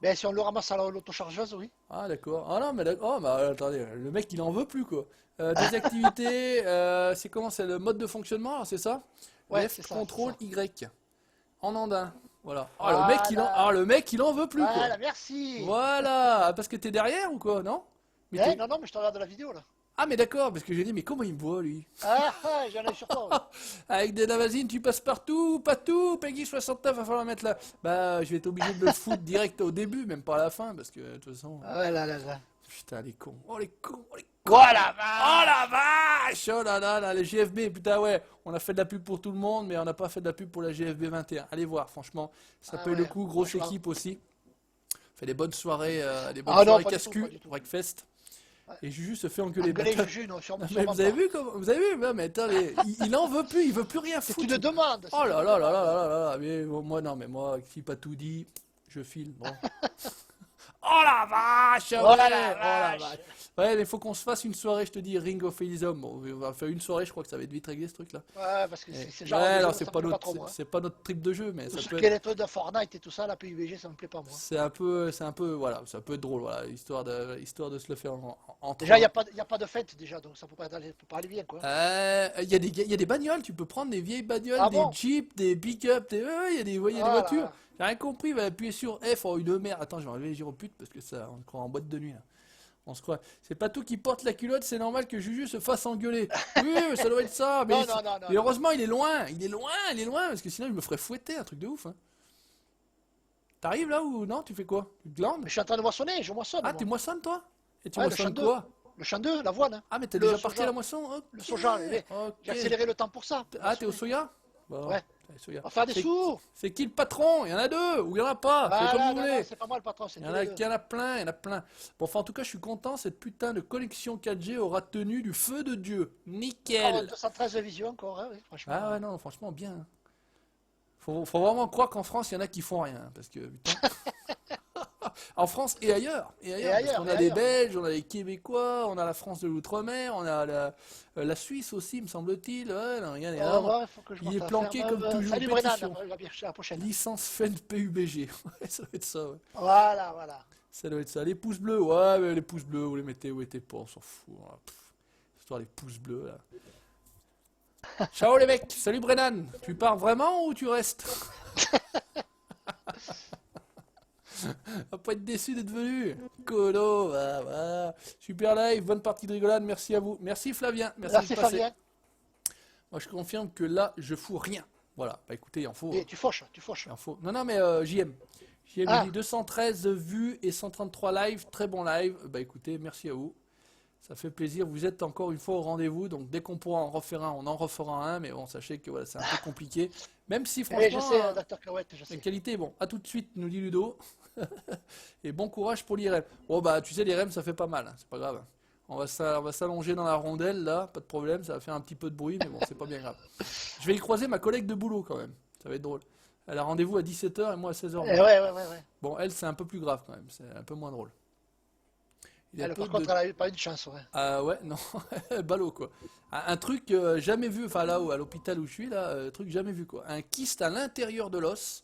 Mais si on le ramasse à l'autochargeuse, oui. Ah d'accord. Ah non mais d'accord. Oh bah attendez, le mec il en veut plus quoi. Des activités, c'est comment? C'est le mode de fonctionnement, alors, c'est ça? Ouais, Left c'est ça, contrôle c'est Y. En andin. Voilà. Ah Voilà. le mec il en veut plus quoi. Voilà, merci. Voilà. Parce que t'es derrière ou quoi? Non? Mais t'es- Non, mais je te regarde de la vidéo là. Ah mais d'accord, parce que j'ai dit mais comment il me voit lui? J'en ai sur toi. Ouais. Avec des lavasines, tu passes partout, pas tout, Peggy 69, va falloir mettre là. Bah je vais être obligé de le foutre direct au début, même pas à la fin, parce que de toute façon. Là. Putain les cons. Oh les cons, oh les cons. Voilà, Oh la vache! Oh là là, les GFB, putain ouais, on a fait de la pub pour tout le monde, mais on n'a pas fait de la pub pour la GFB 21. Allez voir, franchement, ça paye le coup, grosse franchement. équipe aussi. On fait des bonnes soirées, non, soirées pas du tout, casse-cul, pas du tout. breakfast. Ouais. Et Juju se fait engueuler. Engueuler Bah, Juju, non, sûrement, mais sûrement vous avez pas. vu comment, vous avez vu, mais attendez, il en veut plus, il veut plus rien C'est foutre. une demande. Oh là là là là là là là, mais bon, moi non, mais moi, qui pas tout dit, je file. Bon. Oh la vache, Oh ouais, la oh la vache. vache. Ouais, mais faut qu'on se fasse une soirée, je te dis, Ring of Elysium. Bon, on va faire une soirée, je crois que ça va être vite réglé ce truc-là. Ouais, parce que Et- c'est le genre Ouais, de jeu, alors ça me plaît pas trop, moi. c'est pas notre trip de jeu, mais Tout ça ce peut qui est être, les trucs de Fortnite et tout ça, la PUBG, ça me plaît pas, moi. voilà, ça peut être drôle, voilà, histoire de se le faire entre. Déjà, y a pas de fête, déjà, donc ça peut pas aller bien, quoi. Il y a des bagnoles, tu peux prendre des vieilles bagnoles, Ah des bon? Jeeps, des pick-up, ouais, il y a des Ah là voitures. là. J'ai rien compris, va appuyer sur F, oh une merde. Attends, je vais enlever les gyroputes parce que ça, on se croit en boîte de nuit là. On se croit. C'est pas tout qui porte la culotte, c'est normal que Juju se fasse engueuler. Oui, mais ça doit être ça. Non, non, non, non, Mais non. heureusement, il est loin, parce que sinon il me ferait fouetter, un truc de ouf. Hein. T'arrives là ou non? Tu fais quoi? Tu te glandes? Mais je suis en train de moissonner, je moissonne, Ah, moi. tu moissonnes toi? Et tu Ouais, le champ moissonnes 2. quoi? Le champ 2, l'avoine, hein. Ah, mais t'as Le déjà parti à soja. la moisson? Ok. Le soja, Ok. j'ai accéléré le temps pour ça. Ah, t'es au soya? Bon, Ouais. t'es au soya. On va faire des C'est- sous. C'est qui le patron? Il y en a deux, ou il y en a pas, c'est comme Voilà, vous non, voulez. non, c'est pas moi le patron, c'est Il y tous en a, les deux. il y en a plein, il y en a plein. Bon, enfin, en tout cas, je suis content, cette putain de connexion 4G aura tenu du feu de Dieu. Ah, Nickel. 213 visions encore, hein, oui, franchement. Ah ouais, non, franchement, bien. Faut vraiment croire qu'en France, il y en a qui font rien, parce que, putain. En France et ailleurs, parce ailleurs, qu'on et a des ailleurs. Belges, on a des Québécois, on a la France de l'outre-mer, on a la Suisse aussi, me semble-t-il. Ouais, non, rien n'est Au là. revoir, faut que je Il est monte la planqué ferme. comme toujours, Salut Brennan, pétition. à la prochaine. Licence FEN PUBG. Ouais, ça doit être ça, ouais. Voilà, voilà. Ça doit être ça. Les pouces bleus, ouais, mais les pouces bleus, vous les mettez où était pas, on s'en fout. Hein. Pff, histoire des pouces bleus, là. Ciao les mecs, salut Brennan. Tu pars vraiment ou tu restes? Va pas être déçu d'être venu. Colo, va. Super live, bonne partie de rigolade, merci à vous. Merci Flavien, merci Merci de passer. Fabien. Moi je confirme que là, je fous rien. Voilà, bah écoutez, il en faut. Et tu fauches, tu fauches. Il en faut. Non, mais JM. JM Ah. il dit 213 vues et 133 lives, très bon live. Bah écoutez, merci à vous. Ça fait plaisir, vous êtes encore une fois au rendez-vous, donc dès qu'on pourra en refaire un, on en refera un, mais bon, sachez que voilà, c'est un peu compliqué. Même si Oui, franchement, je sais, Dr. Cahouette, je la sais. qualité est bon. À tout de suite, nous dit Ludo. Et bon courage pour l'IRM. Bon bah tu sais, l'IRM ça fait pas mal, hein, c'est pas grave. On va s'allonger dans la rondelle là, pas de problème, ça va faire un petit peu de bruit, mais bon, c'est pas bien grave. Je vais y croiser ma collègue de boulot quand même, ça va être drôle. Elle a rendez-vous à 17h et moi à 16h. Eh ouais. Bon, elle c'est un peu plus grave quand même, c'est un peu moins drôle. Il y a Elle, peu par contre, elle a eu pas eu de chance, ouais. Ah ouais, non, ballot quoi. Un truc jamais vu, enfin là-haut, à l'hôpital où je suis, là, truc jamais vu quoi. Un kyste à l'intérieur de l'os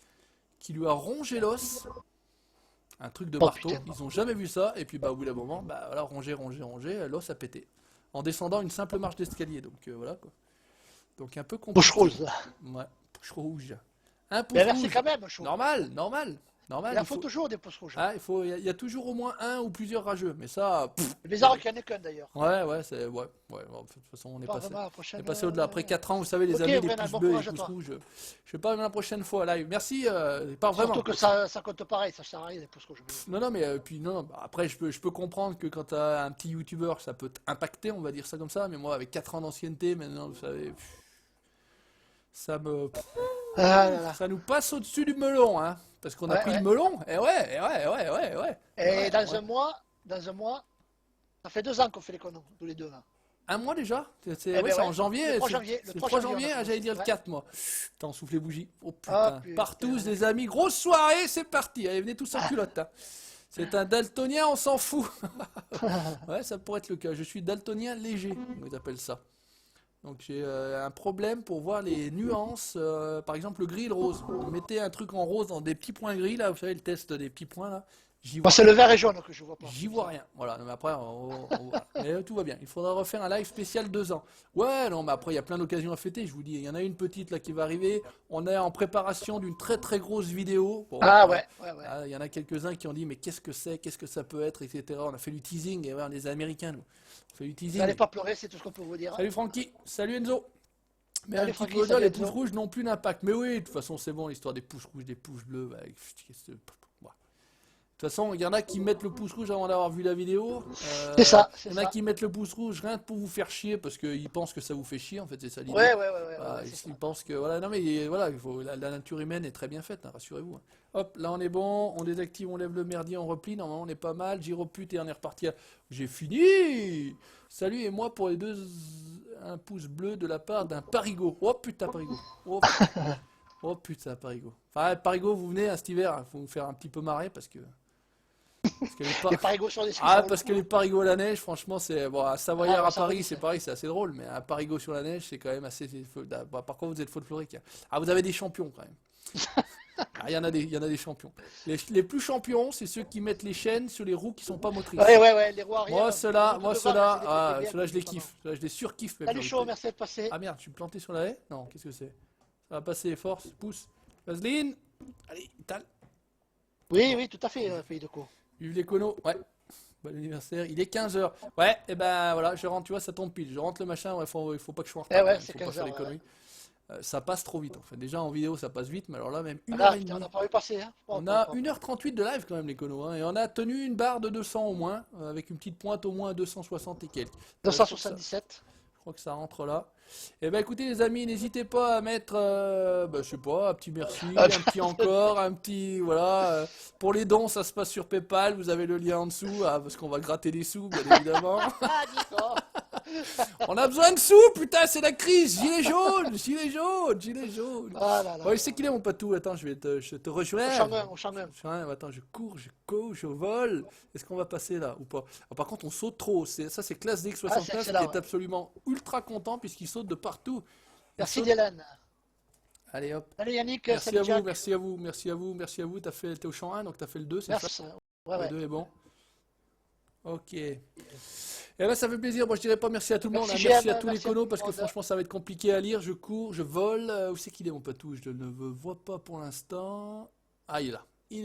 qui lui a rongé l'os. Un truc de Oh, marteau, putain. ils ont jamais vu ça, et puis bah au bout d'un moment, bah voilà, rongé, l'os a pété. En descendant une simple marche d'escalier, donc voilà quoi. Donc un peu Bouche compliqué. rose. Ouais, pouce rouge. Un pouce Mais merci rouge. quand même, chaud. Normal. Il en Il faut toujours des pouces rouges. Ah, il y a toujours au moins un ou plusieurs rageux, mais ça, pff, C'est bizarre qu'il n'y en ait qu'un d'ailleurs. ouais, c'est, ouais, bon, de toute façon, on est Bon, passé. vraiment, la prochaine, On est passé au-delà. Après 4 ans, vous savez, les Ok, amis, les Brennan, pouces bon bleus, les courage à pouces toi. rouges. Je sais pas, même la prochaine fois, live. Merci, pas vraiment. Surtout que ça compte pareil, ça sert à rien les pouces rouges. Non, mais puis non, bah, après, je peux comprendre que quand t'as un petit youtubeur, ça peut t'impacter, on va dire ça comme ça, mais moi, avec 4 ans d'ancienneté, maintenant, vous savez, ça me. Ah là là. Ça nous passe au-dessus du melon, hein. Parce qu'on a Ouais, pris ouais. le melon, et ouais. Et Ouais, dans ouais. un mois, ça fait 2 ans qu'on fait les conneries, tous les deux là. Un mois déjà? ben Ouais, c'est ouais. en janvier. Le 3 c'est- janvier, le C'est le 3 3 janvier, janvier, on a j'allais dire le commencé, 4 mois. Putain, on souffle les bougies. Oh Ah, putain. putain. Partous, les amis, grosse soirée, c'est parti. Allez, venez tous en culotte. Hein. C'est un daltonien, on s'en fout. Ouais, ça pourrait être le cas. Je suis daltonien léger, on appelle ça. Donc j'ai un problème pour voir les nuances. Par exemple, le gris et le rose. Vous mettez un truc en rose dans des petits points gris, là, vous savez, le test des petits points, là. J'y vois Moi, c'est le vert et jaune que je vois pas. J'y vois rien. Voilà, non, mais après, voilà. Mais tout va bien. Il faudra refaire un live spécial 2 ans. Ouais, non, mais après, il y a plein d'occasions à fêter. Je vous dis, il y en a une petite là qui va arriver. On est en préparation d'une très très grosse vidéo. Bon, Ah voilà. ouais. Ah, il y en a quelques-uns qui ont dit, mais qu'est-ce que c'est, qu'est-ce que ça peut être, etc. On a fait du teasing. Et ouais, on est des Américains, nous. On fait du Vous teasing. n'allez pas pleurer, c'est tout ce qu'on peut vous dire. Salut Francky, salut Enzo. Mais Salut un petit Francky, peu salut les Enzo. pouces rouges n'ont plus d'impact. Mais oui, de toute façon, c'est bon, l'histoire des pouces rouges, des pouces bleus. Bah, qu'est-ce que- ouais. De toute façon, il y en a qui mettent le pouce rouge avant d'avoir vu la vidéo. C'est ça, c'est Il y en a ça. qui mettent le pouce rouge rien que pour vous faire chier parce qu'ils pensent que ça vous fait chier. En fait, c'est ça l'idée. Ouais, Voilà, c'est ça. ils pensent que voilà, non mais voilà, la nature humaine est très bien faite, hein, rassurez-vous. Hein. Hop, là on est bon, on désactive, on lève le merdier, on replie. Normalement on est pas mal. Gyropute et on est reparti. J'ai fini. Salut et moi pour les deux un pouce bleu de la part d'un parigot. Oh putain parigot. Oh, putain. Oh putain parigot. Enfin parigot, vous venez à cet hiver, il faut vous faire un petit peu marrer parce que Parce que les Les parigots sur les skis. Ah, parce que les parigots à la neige, franchement, c'est. Bon, à Savoyard, Ah, à ça va Paris, vite, c'est ça. pareil, c'est assez drôle, mais un parigot sur la neige, c'est quand même assez. Bah, par contre, vous êtes folklorique. Ah, vous avez des champions quand même. Ah, il y en a des champions. Les plus champions, c'est ceux qui mettent les chaînes sur les roues qui sont pas motrices. Ouais, les roues arrière. Moi, ceux-là, je les kiffe. Ceux-là, je les surkiffe même. Salut chaud, merci d'être passé. Ah merde, je suis planté sur la haie? Non, qu'est-ce que c'est? Ça va passer, force, pousse. Vaseline! Allez, Ital. Oui, tout à fait, pays de co. Vive les conos, ouais. Bon anniversaire, il est 15h. Ouais, et ben voilà, je rentre, tu vois, ça tombe pile. Je rentre le machin, ouais, il faut pas que je sois en retard. Ouais, Il c'est faut pas 15 faire heures. des conneries. Ça passe trop vite en fait. Déjà en vidéo ça passe vite, mais alors là même Ah, 1h30. putain, on n'a pas vu passer. Hein. On a 1h38 de live quand même les conos, hein, et on a tenu une barre de 200 au moins, avec une petite pointe au moins à 260 et quelques. 277. Je crois que ça rentre là. Et ben écoutez les amis, n'hésitez pas à mettre, je sais pas, un petit merci, un petit encore, un petit, voilà. Pour les dons, ça se passe sur PayPal, vous avez le lien en dessous, parce qu'on va gratter des sous, bien évidemment. Ah, d'accord. On a besoin de sous, putain, c'est la crise. Gilet jaune, gilet jaune, gilet jaune. Ah là là. Ouais, je sais qu'il est mon patou. Attends, je te rejoindre. Au Shanghai. Attends, je cours, je cours, je vole. Est-ce qu'on va passer là ou pas? Ah, par contre, on saute trop. Ça, c'est classe DX69 qui est absolument ultra content puisqu'il saute de partout. Merci Dylan. Allez hop. Allez Yannick, Merci à vous, merci à vous, merci à vous, merci à vous. T'es au champ 1, donc t'as fait le 2, c'est ça? Ouais. Le 2 est bon. Ok. Et ben ça fait plaisir, moi je dirais pas merci à tout le monde, Merci, merci à GM, tous les merci à conos tout parce le que monde. franchement ça va être compliqué à lire, je cours, je vole, où c'est qu'il est mon patou? Je ne le vois pas pour l'instant. Ah il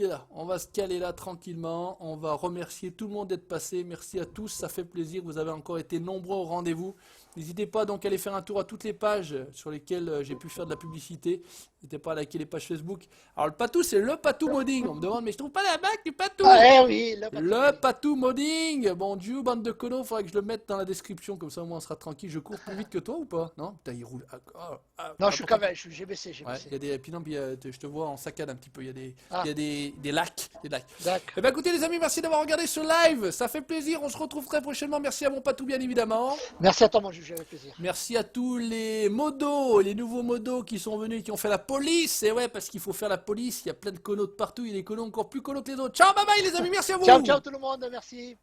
est là, on va se caler là tranquillement, on va remercier tout le monde d'être passé, merci à tous, ça fait plaisir, vous avez encore été nombreux au rendez-vous. N'hésitez pas donc à aller faire un tour à toutes les pages sur lesquelles j'ai pu faire de la publicité. N'hésitez pas à liker les pages Facebook. Alors le patou c'est le patou modding. On me demande mais je trouve pas la bague du patou. Ah oui, le patou modding. Bon Dieu, bande de conos, faudrait que je le mette dans la description comme ça au moins on sera tranquille. Je cours plus vite que toi ou pas? Non, putain il roule. Non, je suis cavale, je suis GBC. Ouais, il y a des puis non, puis, je te vois en saccade un petit peu. Il Ah. y a des lacs, D'accord. Eh ben écoutez les amis, merci d'avoir regardé ce live. Ça fait plaisir. On se retrouve très prochainement. Merci à mon patou bien évidemment. Merci à toi mon juge, avec plaisir. Merci à tous les modos, les nouveaux modos qui sont venus, qui ont fait la police. Et ouais, parce qu'il faut faire la police. Il y a plein de conos de partout. Il y a des conos encore plus conos que les autres. Ciao, bye bye les amis, merci à vous. Ciao tout le monde, merci.